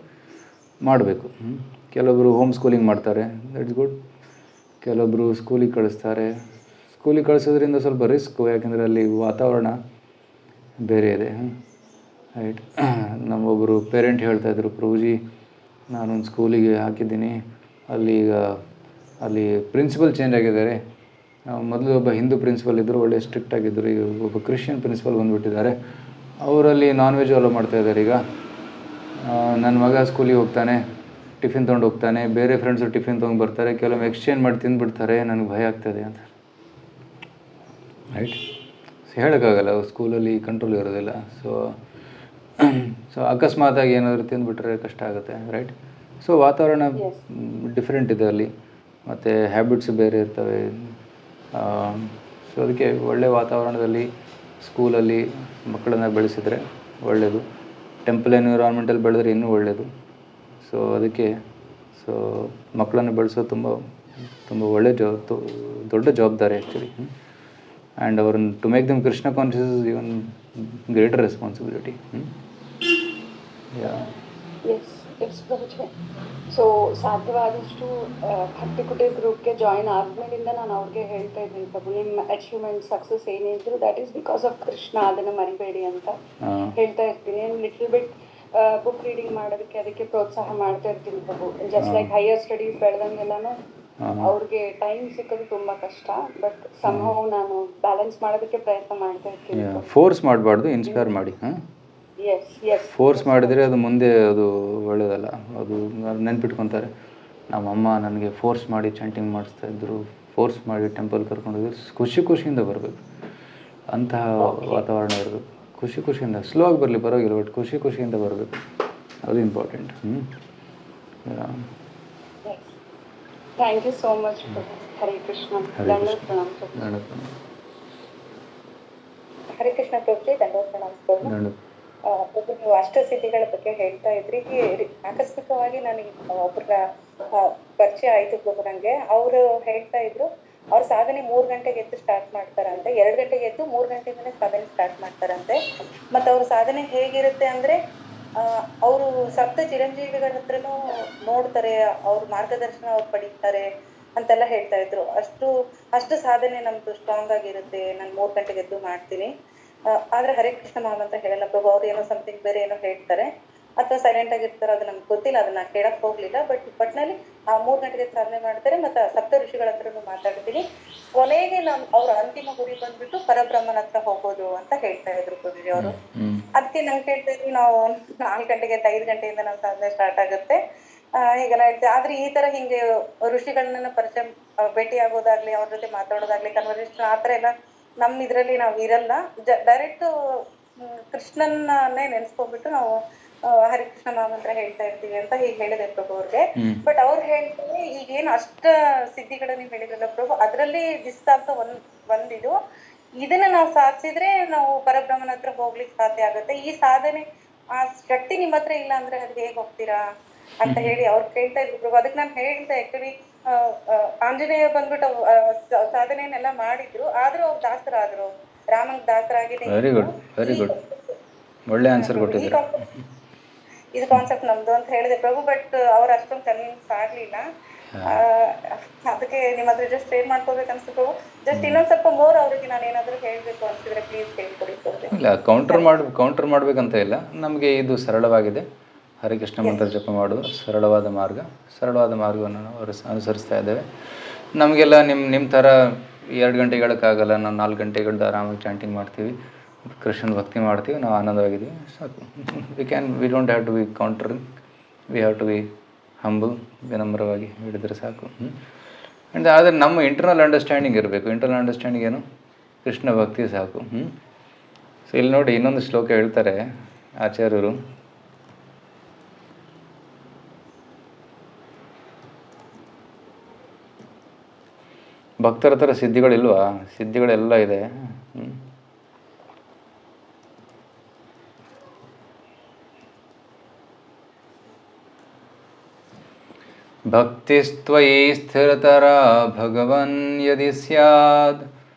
ಮಾಡಬೇಕು. ಕೆಲವೊಬ್ಬರು ಹೋಮ್ ಸ್ಕೂಲಿಂಗ್ ಮಾಡ್ತಾರೆ, ದಟ್ಸ್ ಗುಡ್. ಕೆಲವೊಬ್ಬರು ಸ್ಕೂಲಿಗೆ ಕಳಿಸ್ತಾರೆ. ಸ್ಕೂಲಿಗೆ ಕಳಿಸೋದ್ರಿಂದ ಸ್ವಲ್ಪ ರಿಸ್ಕು, ಯಾಕೆಂದರೆ ಅಲ್ಲಿ ವಾತಾವರಣ ಬೇರೆ ಇದೆ, ರೈಟ್. ನಮ್ಮೊಬ್ಬರು ಪೇರೆಂಟ್ ಹೇಳ್ತಾಯಿದ್ರು, ಪ್ರಭುಜಿ ನಾನೊಂದು ಸ್ಕೂಲಿಗೆ ಹಾಕಿದ್ದೀನಿ, ಅಲ್ಲಿ ಪ್ರಿನ್ಸಿಪಲ್ ಚೇಂಜ್ ಆಗಿದ್ದಾರೆ. ಮೊದಲು ಒಬ್ಬ ಹಿಂದೂ ಪ್ರಿನ್ಸಿಪಲ್ ಇದ್ದರು, ಒಳ್ಳೆ ಸ್ಟ್ರಿಕ್ಟ್ ಆಗಿದ್ದರು. ಈಗ ಒಬ್ಬ ಕ್ರಿಶ್ಚಿಯನ್ ಪ್ರಿನ್ಸಿಪಲ್ ಬಂದುಬಿಟ್ಟಿದ್ದಾರೆ. ಅವರಲ್ಲಿ ನಾನ್ ವೆಜ್ ಅಲೋ ಮಾಡ್ತಾಯಿದ್ದಾರೆ. ಈಗ ನನ್ನ ಮಗ ಸ್ಕೂಲಿಗೆ ಹೋಗ್ತಾನೆ, ಟಿಫಿನ್ ತೊಗೊಂಡು ಹೋಗ್ತಾನೆ, ಬೇರೆ ಫ್ರೆಂಡ್ಸು ಟಿಫಿನ್ ತೊಗೊಂಡು ಬರ್ತಾರೆ, ಕೆಲವೊಮ್ಮೆ ಎಕ್ಸ್ಚೇಂಜ್ ಮಾಡಿ ತಿಂದುಬಿಡ್ತಾರೆ, ನನಗೆ ಭಯ ಆಗ್ತದೆ ಅಂತ, ರೈಟ್. ಹೇಳೋಕ್ಕಾಗಲ್ಲ, ಸ್ಕೂಲಲ್ಲಿ ಕಂಟ್ರೋಲ್ ಇರೋದಿಲ್ಲ. ಸೊ ಅಕಸ್ಮಾತಾಗಿ ಏನಾದರೂ ತಿಂದುಬಿಟ್ರೆ ಕಷ್ಟ ಆಗುತ್ತೆ, ರೈಟ್. ಸೊ ವಾತಾವರಣ ಡಿಫ್ರೆಂಟ್ ಇದೆ ಅಲ್ಲಿ, ಮತ್ತು ಹ್ಯಾಬಿಟ್ಸ್ ಬೇರೆ ಇರ್ತವೆ. ಸೊ ಅದಕ್ಕೆ ಒಳ್ಳೆಯ ವಾತಾವರಣದಲ್ಲಿ ಸ್ಕೂಲಲ್ಲಿ ಮಕ್ಕಳನ್ನು ಬೆಳೆಸಿದರೆ ಒಳ್ಳೆಯದು. ಟೆಂಪಲ್ ಎನ್ವಿರಾನ್ಮೆಂಟಲ್ಲಿ ಬೆಳೆದ್ರೆ ಇನ್ನೂ ಒಳ್ಳೆಯದು. ಸೊ ಅದಕ್ಕೆ ಮಕ್ಕಳನ್ನು ಬೆಳೆಸೋದು ತುಂಬ ಒಳ್ಳೆಯ ದೊಡ್ಡ ಜವಾಬ್ದಾರಿ ಆ್ಯಕ್ಚುಲಿ. ಆ್ಯಂಡ್ ಅವ್ರನ್ನ to make them Krishna conscious is even greater responsibility. Yes Prabhuji. So ಸಾಧ್ಯವಾದಷ್ಟು ಭಕ್ತಿ ಕುಟೀರ್ ಗ್ರೂಪ್ಗೆ ಜಾಯಿನ್ ಆದ್ಮೇಲಿಂದ ನಾನು ಅವ್ರಿಗೆ ಹೇಳ್ತಾ ಇದ್ದೀನಿ ಪ್ರಭು, ನಿಮ್ಮ ಅಚೀವ್ಮೆಂಟ್ ಸಕ್ಸಸ್ ಏನೇ ಇದ್ರು that is because of Krishna, ಅದನ್ನು ಮರಿಬೇಡಿ ಅಂತ ಹೇಳ್ತಾ ಇರ್ತೀನಿ. ಲಿಟಲ್ ಬಿಟ್ ಬುಕ್ ರೀಡಿಂಗ್ ಮಾಡೋದಕ್ಕೆ ಅದಕ್ಕೆ ಪ್ರೋತ್ಸಾಹ ಮಾಡ್ತಾ ಇರ್ತೀನಿ ಪ್ರಭು. ಜಸ್ಟ್ ಲೈಕ್ ಹೈಯರ್ ಸ್ಟಡೀಸ್ ಬೆಳೆದಂಗೆಲ್ಲಾನು ಅವ್ರಿಗೆ ಟೈಮ್ ಸಿಕ್ಕೋದು ತುಂಬ ಕಷ್ಟ, ಬಟ್ ಸಂಭವ ನಾನು ಬ್ಯಾಲೆನ್ಸ್ ಮಾಡೋದಕ್ಕೆ ಪ್ರಯತ್ನ ಮಾಡ್ತಾ ಇರ್ತೀನಿ. ಫೋರ್ಸ್ ಮಾಡಬಾರ್ದು, ಇನ್ಸ್ಪೈರ್ ಮಾಡಿ. ಫೋರ್ಸ್ ಮಾಡಿದರೆ ಅದು ಮುಂದೆ ಅದು ಒಳ್ಳೆಯದಲ್ಲ. ಅದು ನೆನ್ಪಿಟ್ಕೊತಾರೆ, ನಮ್ಮಮ್ಮ ನನಗೆ ಫೋರ್ಸ್ ಮಾಡಿ ಚಾಂಟಿಂಗ್ ಮಾಡಿಸ್ತಾಯಿದ್ರು, ಫೋರ್ಸ್ ಮಾಡಿ ಟೆಂಪಲ್ ಕರ್ಕೊಂಡೋದ್ರು. ಖುಷಿಯಿಂದ ಬರಬೇಕು, ಅಂತಹ ವಾತಾವರಣ ಇರಬೇಕು. ಖುಷಿಯಿಂದ ಸ್ಲೋ ಆಗಿ ಬರಲಿ ಪರವಾಗಿಲ್ಲ, ಬಟ್ ಖುಷಿಯಿಂದ ಬರಬೇಕು, ಅದು important. Thank you so much. Hare Krishna. ದಂಡೋತ್ ಪ್ರಣಾಮ. ಹರೇ ಕೃಷ್ಣ ಪ್ರಭುಜಿ, ದಂಡೋತ್ ಪ್ರಣಾಮ. ನೀವು ಅಷ್ಟಸಿದ್ಧಿಗಳ ಬಗ್ಗೆ ಹೇಳ್ತಾ ಇದ್ರಿ. ಆಕಸ್ಮಿಕವಾಗಿ ನನಗೆ ಒಬ್ಬರ ಪರಿಚಯ ಆಯ್ತು ಪ್ರಭು. ನಂಗೆ ಅವರು ಹೇಳ್ತಾ ಇದ್ರು, ಅವ್ರ ಸಾಧನೆ 3 ಗಂಟೆಗೆ ಎದ್ದು ಸ್ಟಾರ್ಟ್ ಮಾಡ್ತಾರಂತೆ. 2 ಗಂಟೆಗೆ ಎದ್ದು 3 ಗಂಟೆಯಿಂದನೇ ಸಾಧನೆ ಸ್ಟಾರ್ಟ್ ಮಾಡ್ತಾರಂತೆ. ಮತ್ತೆ ಅವ್ರ ಸಾಧನೆ ಹೇಗಿರುತ್ತೆ ಅಂದ್ರೆ, ಅವರು ಸಪ್ತ ಚಿರಂಜೀವಿಗಳ ಹತ್ರನೂ ನೋಡ್ತಾರೆ, ಅವ್ರ ಮಾರ್ಗದರ್ಶನ ಅವ್ರು ಪಡೀತಾರೆ ಅಂತೆಲ್ಲ ಹೇಳ್ತಾ ಇದ್ರು. ಅಷ್ಟು ಸಾಧನೆ ನಮ್ದು ಸ್ಟ್ರಾಂಗ್ ಆಗಿರುತ್ತೆ. ನಾನು 3 ಗಂಟೆಗೆ ಎದ್ದು ಮಾಡ್ತೀನಿ. ಆದ್ರೆ ಹರೇ ಕೃಷ್ಣ ಮಾಮ್ ಅಂತ ಹೇಳಲ್ಲ ಪ್ರಭು. ಅವ್ರು ಏನೋ ಸಮಥಿಂಗ್ ಬೇರೆ ಏನೋ ಹೇಳ್ತಾರೆ, ಅಥವಾ ಸೈಲೆಂಟ್ ಆಗಿರ್ತಾರೆ, ಅದು ನಮ್ಗೆ ಗೊತ್ತಿಲ್ಲ, ಅದನ್ನ ಕೇಳಕ್ ಹೋಗ್ಲಿಲ್ಲ. ಬಟ್ನಲ್ಲಿ ಆ 3 ಗಂಟೆಗೆ ಸಾಧನೆ ಮಾಡ್ತಾರೆ. ಮತ್ತೆ ಸಪ್ತ ಋಷಿಗಳ ಹತ್ರನೂ ಮಾತಾಡ್ತೀನಿ. ಕೊನೆಗೆ ಅವ್ರ ಅಂತಿಮ ಗುರಿ ಬಂದ್ಬಿಟ್ಟು ಪರಬ್ರಹ್ಮನ ಹತ್ರ ಹೋಗೋದು ಅಂತ ಹೇಳ್ತಾ ಇದ್ರು ಪ್ರಭುಜಿ ಅವರು. ಅದಕ್ಕೆ ನಂಗೆ ಹೇಳ್ತಾ ಇದ್ವಿ, ನಾವು 4 ಗಂಟೆಗೆ 5 ಗಂಟೆಯಿಂದ ನಾವು ಸಾಧನೆ ಸ್ಟಾರ್ಟ್ ಆಗುತ್ತೆ ಹೀಗೆಲ್ಲ ಹೇಳ್ತೇವೆ. ಆದ್ರೆ ಈ ತರ ಹಿಂಗೆ ಋಷಿಗಳನ್ನ ಪರಿಚಯ ಭೇಟಿ ಆಗೋದಾಗ್ಲಿ, ಅವ್ರ ಜೊತೆ ಮಾತಾಡೋದಾಗ್ಲಿ, ಕನ್ವರ್ಸೇಷನ್ ಆತರ ಎಲ್ಲ ನಮ್ ಇದ್ರಲ್ಲಿ ನಾವು ಇರಲ್ಲ. ಡೈರೆಕ್ಟ್ ಕೃಷ್ಣನ್ನೇ ನೆನ್ಸ್ಕೊಂಡ್ಬಿಟ್ಟು ನಾವು ಹರೇ ಕೃಷ್ಣ ಮಾಮಂತ್ರ ಹೇಳ್ತಾ ಇರ್ತೀವಿ ಅಂತ ಹೀಗೆ ಹೇಳಿದೆ ಪ್ರಭು ಅವ್ರಿಗೆ. ಬಟ್ ಅವ್ರು ಹೇಳ್ತಾರೆ, ಈಗೇನು ಅಷ್ಟ ಸಿದ್ಧಿಗಳ ನೀವು ಹೇಳಿದ್ರಲ್ಲ ಪ್ರಭು, ಅದ್ರಲ್ಲಿ ದಿಸ್ತ ಅಂತ ಒಂದಿದು, ಇದನ್ನ ನಾವು ಸಾಧಿಸಿದ್ರೆ ನಾವು ಪರಬ್ರಹ್ಮನ ಹತ್ರ ಹೋಗ್ಲಿಕ್ಕೆ ಸಾಧ್ಯ ಆಗುತ್ತೆ. ಈ ಸಾಧನೆ ಆ ಶಕ್ತಿ ನಿಮ್ಮ ಹತ್ರ ಇಲ್ಲ ಅಂದ್ರೆ ಅದ್ ಹೇಗ್ ಹೋಗ್ತೀರಾ ಅಂತ ಹೇಳಿ ಅವ್ರು ಕೇಳ್ತಾ ಇದ್ರು ಪ್ರಭು. ಅದಕ್ಕೆ ನಾನು ಹೇಳ್ದೆ, ಆಕ್ಚುಲಿ ಆಂಜನೇಯ ಬಂದ್ಬಿಟ್ಟು ಸಾಧನೆಯನ್ನೆಲ್ಲ ಮಾಡಿದ್ರು, ಆದ್ರೂ ಅವ್ರು ದಾಸರಾದ್ರು, ರಾಮಂಗ್ ದಾಸರಾಗಿದೆ. ವೆರಿ ಗುಡ್, ಒಳ್ಳೆ ಆನ್ಸರ್ ಕೊಟ್ಟಿದ್ದೀರಾ. ಇದು ಕಾನ್ಸೆಪ್ಟ್ ನಮ್ದು ಅಂತ ಹೇಳಿದೆ ಪ್ರಭು. ಬಟ್ ಅವ್ರು ಅಷ್ಟೊಂದು ಕನ್ವಿನ್ಸ್ ಆಗ್ಲಿಲ್ಲ. ಅದಕ್ಕೆ ನಿಮ್ಮ ಹತ್ರ ಜಸ್ಟ್ ಶೇರ್ ಮಾಡ್ಕೋಬೇಕು ಅನ್ಸ್ತು ಪ್ರಭು. ಜಸ್ಟ್ ಇನ್ನೊಂದ್ ಸ್ವಲ್ಪ ಮೋರ್ ಅವ್ರಿಗೆ ನಾನು ಏನಾದ್ರು ಹೇಳ್ಬೇಕು ಅನ್ಸಿದ್ರೆ ಪ್ಲೀಸ್ ಹೇಳ್ಕೊಡಿ ಪ್ರಭು. ಇಲ್ಲ, ಕೌಂಟರ್ ಮಾಡ್ಬೇಕಂತ ಇಲ್ಲ. ನಮಗೆ ಇದು ಸರಳವಾಗಿದೆ. ಹರೇ ಕೃಷ್ಣ ಮಂತ್ರ ಜಪ ಮಾಡುವ ಸರಳವಾದ ಮಾರ್ಗವನ್ನು ನಾವು ಅನುಸರಿಸ್ತಾ ಇದ್ದೇವೆ. ನಮಗೆಲ್ಲ ನಿಮ್ಮ ಥರ 2 ಗಂಟೆ ಹೇಳೋಕ್ಕಾಗಲ್ಲ. ನಾವು 4 ಗಂಟೆಗಳು ಆರಾಮಾಗಿ ಚಾಂಟಿಂಗ್ ಮಾಡ್ತೀವಿ, ಕೃಷ್ಣನ ಭಕ್ತಿ ಮಾಡ್ತೀವಿ, ನಾವು ಆನಂದವಾಗಿದ್ದೀವಿ, ಸಾಕು. We don't have to be countering, we have to be humble, ವಿನಮ್ರವಾಗಿ ಹಿಡಿದ್ರೆ ಸಾಕು. ಆ್ಯಂಡ್ ಆದರೆ ನಮ್ಮ ಇಂಟರ್ನಲ್ ಅಂಡರ್ಸ್ಟ್ಯಾಂಡಿಂಗ್ ಇರಬೇಕು. ಇಂಟರ್ನಲ್ ಅಂಡರ್ಸ್ಟ್ಯಾಂಡಿಂಗ್ ಏನು? ಕೃಷ್ಣ ಭಕ್ತಿ ಸಾಕು. ಸೊ ಇಲ್ಲಿ ನೋಡಿ, ಇನ್ನೊಂದು ಶ್ಲೋಕ ಹೇಳ್ತಾರೆ ಆಚಾರ್ಯರು. ಭಕ್ತರ ಹತ್ರ ಸಿದ್ಧಿಗಳಿಲ್ವಾ? ಸಿದ್ಧಿಗಳೆಲ್ಲ ಇದೆ. ಭಕ್ತಿಸ್ತ್ವಯಿ ಸ್ಥಿರತರ ಭಗವನ್ ಯದಿ ಸ್ಯಾದ್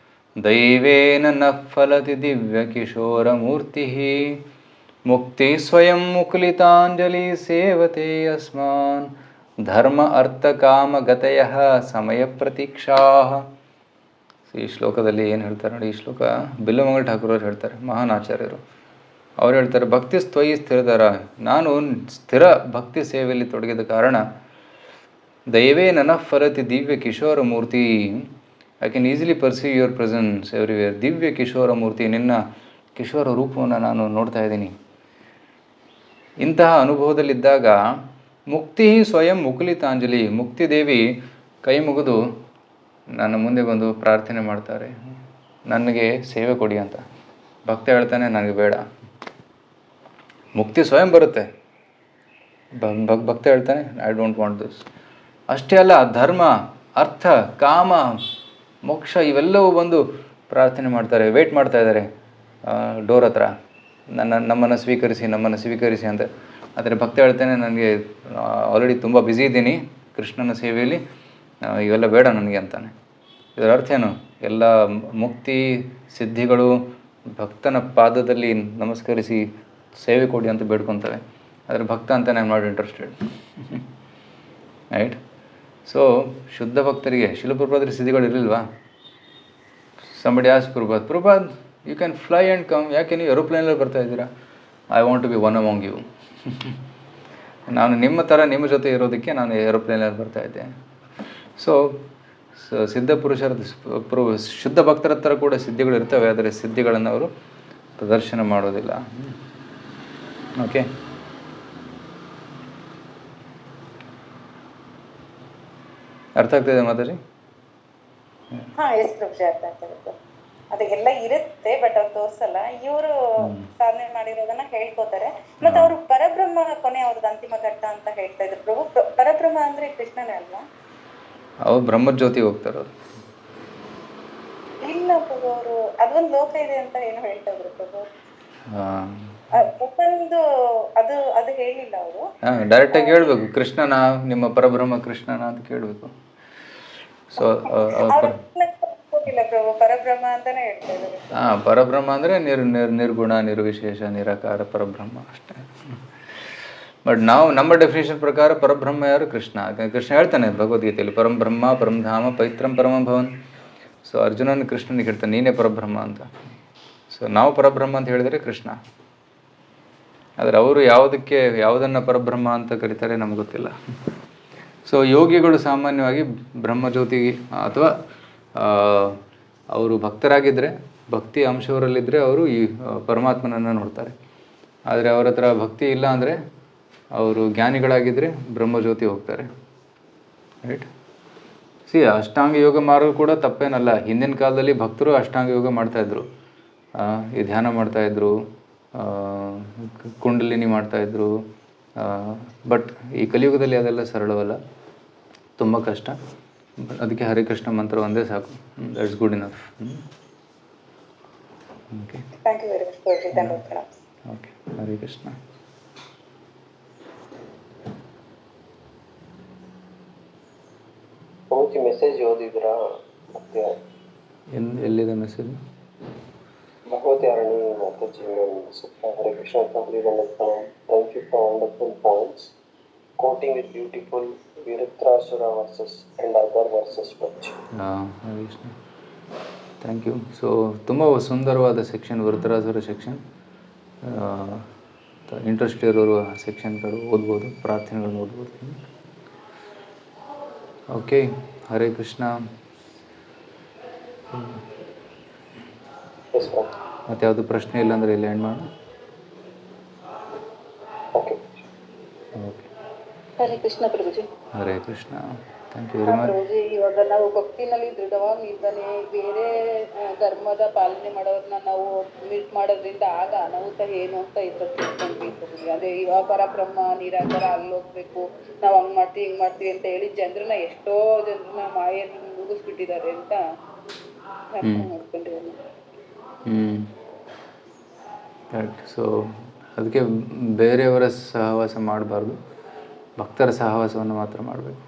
ದೈವೇನ ನ ಫಲತಿ ದಿವ್ಯ ಕಿಶೋರ ಮೂರ್ತಿ ಮುಕ್ತಿ ಸ್ವಯಂ ಮುಕುಲಿತಾಂಜಲಿ ಸೇವತೆ ಅಸ್ಮಾನ್ ಧರ್ಮ ಅರ್ಥ ಕಾಮ ಗತಯ ಸಮಯ ಪ್ರತೀಕ್ಷಾ. ಈ ಶ್ಲೋಕದಲ್ಲಿ ಏನು ಹೇಳ್ತಾರೆ ನೋಡಿ. ಈ ಶ್ಲೋಕ ಬಿಲ್ಲಮಂಗಲ ಠಾಕೂರವ್ರು ಹೇಳ್ತಾರೆ, ಮಹಾನ್ ಆಚಾರ್ಯರು. ಅವ್ರು ಹೇಳ್ತಾರೆ, ಭಕ್ತಿ ಸ್ವಯಿ ಸ್ಥಿರತರ, ನಾನು ಸ್ಥಿರ ಭಕ್ತಿ ಸೇವೆಯಲ್ಲಿ ತೊಡಗಿದ ಕಾರಣ ದೈವೇ ನನ್ನ ಫಲತಿ ದಿವ್ಯ ಕಿಶೋರ ಮೂರ್ತಿ, I can easily perceive your presence everywhere. ದಿವ್ಯ ಕಿಶೋರ ಮೂರ್ತಿ, ನಿನ್ನ ಕಿಶೋರ ರೂಪವನ್ನು ನಾನು ನೋಡ್ತಾ ಇದ್ದೀನಿ. ಇಂತಹ ಅನುಭವದಲ್ಲಿದ್ದಾಗ ಮುಕ್ತಿ ಸ್ವಯಂ ಮುಕುಲಿತಾಂಜಲಿ, ಮುಕ್ತಿದೇವಿ ಕೈ ಮುಗಿದು ನನ್ನ ಮುಂದೆ ಬಂದು ಪ್ರಾರ್ಥನೆ ಮಾಡ್ತಾರೆ, ನನಗೆ ಸೇವೆ ಕೊಡಿ ಅಂತ. ಭಕ್ತ ಹೇಳ್ತಾನೆ, ನನಗೆ ಬೇಡ. ಮುಕ್ತಿ ಸ್ವಯಂ ಬರುತ್ತೆ. ಭಕ್ತ ಹೇಳ್ತಾನೆ, ಐ ಡೋಂಟ್ ವಾಂಟ್ ದಿಸ್. ಅಷ್ಟೇ ಅಲ್ಲ, ಧರ್ಮ ಅರ್ಥ ಕಾಮ ಮೋಕ್ಷ ಇವೆಲ್ಲವೂ ಬಂದು ಪ್ರಾರ್ಥನೆ ಮಾಡ್ತಾರೆ, ವೇಟ್ ಮಾಡ್ತಾ ಇದ್ದಾರೆ ಡೋರ್ ಹತ್ರ, ನಮ್ಮನ್ನು ಸ್ವೀಕರಿಸಿ ಅಂತ. ಆದರೆ ಭಕ್ತ ಹೇಳ್ತಾನೆ, ನನಗೆ ಆಲ್ರೆಡಿ ತುಂಬ ಬ್ಯುಸಿ ಇದ್ದೀನಿ ಕೃಷ್ಣನ ಸೇವೆಯಲ್ಲಿ, ಇವೆಲ್ಲ ಬೇಡ ನನಗೆ ಅಂತಾನೆ. ಇದರ ಅರ್ಥ ಏನು? ಎಲ್ಲ ಮುಕ್ತಿ ಸಿದ್ಧಿಗಳು ಭಕ್ತನ ಪಾದದಲ್ಲಿ ನಮಸ್ಕರಿಸಿ ಸೇವೆ ಕೊಡಿ ಅಂತ ಬೇಡ್ಕೊತವೆ. ಆದರೆ ಭಕ್ತ ಅಂತ I am not interested. Right. So ಶುದ್ಧ ಭಕ್ತರಿಗೆ ಶಿಲ ಪ್ರಭುಪಾದರ ಸ್ಥಿತಿಗಳು ಇರಲಿಲ್ವಾ? ಸಂಬಡಿ ಆಸ್ Prabhupad you can fly and come, ಯಾಕೆ ನೀವು ಏರೋಪ್ಲೇನಲ್ಲಿ ಬರ್ತಾ ಇದ್ದೀರಾ? I want to be one among you. ನಾನು ನಿಮ್ಮ ಥರ ನಿಮ್ಮ ಜೊತೆ ಇರೋದಕ್ಕೆ ನಾನು ಏರೋಪ್ಲೇನಲ್ಲಿ ಬರ್ತಾ ಇದ್ದೆ. ಸೊ ಸಿದ್ಧ ಪುರುಷರ ಶುದ್ಧ ಭಕ್ತರ ಹತ್ರ ಕೂಡ ಸಿದ್ಧಿಗಳು ಇರ್ತವೆ, ಆದರೆ ಸಿದ್ಧಿಗಳನ್ನು ಅವರು ಪ್ರದರ್ಶನ ಮಾಡೋದಿಲ್ಲ. ಓಕೆ. ಅರ್ಥ ಆಗ್ತಿದೆ ಮಾತಾಡಿ? ಹಾ, ಎಸ್ ಪ್ರಭುಜಿ, ಅರ್ಥ ಆಗ್ತದೆ. ಅದೆಲ್ಲ ಇರುತ್ತೆ, ಬಟ್ ಅವ್ರು ತೋರ್ಸಲ್ಲ. ಇವರು ಸಾಧನೆ ಮಾಡಿರೋದನ್ನ ಹೇಳ್ಕೋತಾರೆ. ಮತ್ತೆ ಅವರು ಪರಬ್ರಹ್ಮ ಕೊನೆ ಅವ್ರದ್ದು ಅಂತಿಮ ಘಟ್ಟ ಅಂತ ಹೇಳ್ತಾ ಇದ್ರು ಪ್ರಭು. ಪರಬ್ರಹ್ಮ ಅಂದ್ರೆ ಕೃಷ್ಣನೇ ಅಲ್ವಾ? ಅವ್ರು ಬ್ರಹ್ಮಜ್ಯೋತಿ ಹೋಗ್ತಾರವ್ರು. ಇಲ್ಲ ಪ್ರಭು, ಅವರು ಅದೊಂದು ಲೋಕ ಇದೆ ಅಂತ ಏನೋ ಹೇಳ್ತಾ ಇದ್ರು ಪ್ರಭು. ಒಂದು ಅದು ಅದು ಹೇಳಿಲ್ಲ ಅವರು. ಡೈರೆಕ್ಟಾಗಿ ಹೇಳ್ಬೇಕು, ಕೃಷ್ಣನ ನಿಮ್ಮ ಪರಬ್ರಹ್ಮ ಕೃಷ್ಣನ ಅಂತ ಕೇಳಬೇಕು. ಸೊ ಪರಬ್ರಹ್ಮ ಅಂತಾನೆ ಹೇಳ್ತಾ ಇದ್ದಾರೆ. ಪರಬ್ರಹ್ಮ ಅಂದರೆ ನಿರ್ಗುಣ, ನಿರ್ವಿಶೇಷ, ನಿರಾಕಾರ ಪರಬ್ರಹ್ಮ ಅಷ್ಟೇ. ಬಟ್ ನಾವು ನಮ್ಮ ಡೆಫಿನೇಷನ್ ಪ್ರಕಾರ ಪರಬ್ರಹ್ಮ ಯಾರು? ಕೃಷ್ಣ. ಕೃಷ್ಣ ಹೇಳ್ತಾನೆ ಭಗವದ್ಗೀತೆಯಲ್ಲಿ, ಪರಂ ಬ್ರಹ್ಮ ಪರಂಧಾಮ ಪವಿತ್ರಂ ಪರಮ ಭವನ್. ಸೊ ಅರ್ಜುನನ ಕೃಷ್ಣನಿಗೆ ಹೇಳ್ತಾನೆ, ನೀನೇ ಪರಬ್ರಹ್ಮ ಅಂತ. ಸೊ ನಾವು ಪರಬ್ರಹ್ಮ ಅಂತ ಹೇಳಿದರೆ ಕೃಷ್ಣ. ಆದರೆ ಅವರು ಯಾವುದನ್ನು ಪರಬ್ರಹ್ಮ ಅಂತ ಕರೀತಾರೆ ನಮ್ಗೆ ಗೊತ್ತಿಲ್ಲ. ಸೊ ಯೋಗಿಗಳು ಸಾಮಾನ್ಯವಾಗಿ ಬ್ರಹ್ಮಜ್ಯೋತಿ ಅಥವಾ ಅವರು ಭಕ್ತರಾಗಿದ್ದರೆ, ಭಕ್ತಿ ಅಂಶವರಲ್ಲಿದ್ದರೆ ಅವರು ಈ ಪರಮಾತ್ಮನನ್ನು ನೋಡ್ತಾರೆ. ಆದರೆ ಅವ್ರ ಹತ್ರ ಭಕ್ತಿ ಇಲ್ಲ ಅಂದರೆ, ಅವರು ಜ್ಞಾನಿಗಳಾಗಿದ್ದರೆ ಬ್ರಹ್ಮಜ್ಯೋತಿ ಹೋಗ್ತಾರೆ. ರೈಟ್. ಅಷ್ಟಾಂಗ ಯೋಗ ಮಾಡೋದು ಕೂಡ ತಪ್ಪೇನಲ್ಲ. ಹಿಂದಿನ ಕಾಲದಲ್ಲಿ ಭಕ್ತರು ಅಷ್ಟಾಂಗ ಯೋಗ ಮಾಡ್ತಾಯಿದ್ರು, ಈ ಧ್ಯಾನ ಮಾಡ್ತಾಯಿದ್ರು, ಕುಂಡಲಿನಿ ಮಾಡ್ತಾಯಿದ್ರು. ಬಟ್ ಈ ಕಲಿಯುಗದಲ್ಲಿ ಅದೆಲ್ಲ ಸರಳವಲ್ಲ, ತುಂಬ ಕಷ್ಟ. ಅದಕ್ಕೆ ಹರೇ ಕೃಷ್ಣ ಮಂತ್ರ ಒಂದೇ ಸಾಕು. That's good enough. Okay, thank you very much Prabhu. Okay, Hare Krishna. Message ಓದಿದ್ರಾ? ಮತ್ತೆ ಎಲ್ಲಿದೆ message? Bhagavati Arani Mataji Hare Krishna. Thank you for wonderful points, quoting with beautiful Vritrasura verses and other verses punch. Hare Krishna, thank you. So ತುಂಬ ಸುಂದರವಾದ ಸೆಕ್ಷನ್ ವೃತ್ರಾಸುರ ಸೆಕ್ಷನ್. ಇಂಟ್ರೆಸ್ಟ್ ಇರೋರು ಆ ಸೆಕ್ಷನ್ಗಳು ಓದ್ಬೋದು, ಪ್ರಾರ್ಥನೆಗಳನ್ನು ಓದ್ಬೋದು. ಓಕೆ, ಹರೇ ಕೃಷ್ಣ. ಮತ್ತೆ ಯಾವುದು ಪ್ರಶ್ನೆ ಇಲ್ಲ ಅಂದರೆ ಇಲ್ಲಿ ಎಂಡ್ ಮಾಡೋಣ. Okay, Hare Krishna Prabhuji. Hare Krishna, thank you very much. Prabhuji, ಇವಾಗ ನಾವು ಭಕ್ತಿನಲ್ಲಿ ದೃಢವಾಗಿ ನಿಂತಾನೆ ಬೇರೆ ಧರ್ಮದ ಪಾಲನೆ ಮಾಡೋರನ್ನ ನಾವು ಮೀಟ್ ಮಾಡೋದ್ರಿಂದ ಆಗ ಅನಾಹುತ ಏನು ಅಂತ ಇದ್ರಲ್ಲಿ ತಿಳ್ಕೊಂಡ್ವಿ ಪ್ರಭುಜಿ. ಅದೇ ಇವಾಗ ಪರಬ್ರಹ್ಮ ನಿರಾಕಾರ ಅಲ್ಲೋಗ್ಬೇಕು, ನಾವು ಹಂಗ್ ಮಾಡ್ತೀವಿ ಹಿಂಗ್ ಮಾಡ್ತೀವಿ ಅಂತ ಹೇಳಿ ಜನರನ್ನ ಎಷ್ಟೋ ಜನರನ್ನ ಮಾಯಲ್ಲಿ ಮುಗಿಸ್ಬಿಟ್ಟಿದ್ದಾರೆ ಅಂತ ಅರ್ಥ ಮಾಡ್ಕೊಂಡಿದ್ದೀನಿ. ಕರೆಕ್ಟ್. ಸೊ ಅದಕ್ಕೆ ಬೇರೆಯವರ ಸಹವಾಸ ಮಾಡಬಾರ್ದು, ಭಕ್ತರ ಸಹವಾಸವನ್ನು ಮಾತ್ರ ಮಾಡಬೇಕು.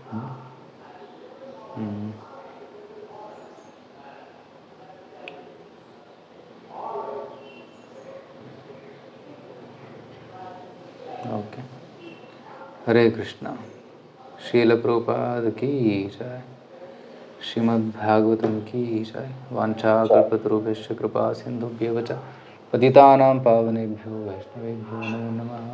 ಓಕೆ, ಹರೇ ಕೃಷ್ಣ. ಶ್ರೀಲ ಪ್ರಭುಪಾದ ಕೀ ಜಯ, ಶ್ರೀಮದ್ ಭಾಗವತಂ ಕೀ ಜಯ. ವಾಂಛಾ ಕಲ್ಪತರುಭ್ಯಶ್ಚ ಕೃಪಾ ಸಿಂಧುಭ್ಯೇವ ಚ ಪತಿತಾನಾಂ ಪಾವನೇಭ್ಯೋ ವೈಷ್ಣವೇಭ್ಯೋ ನಮೋ ನಮಃ.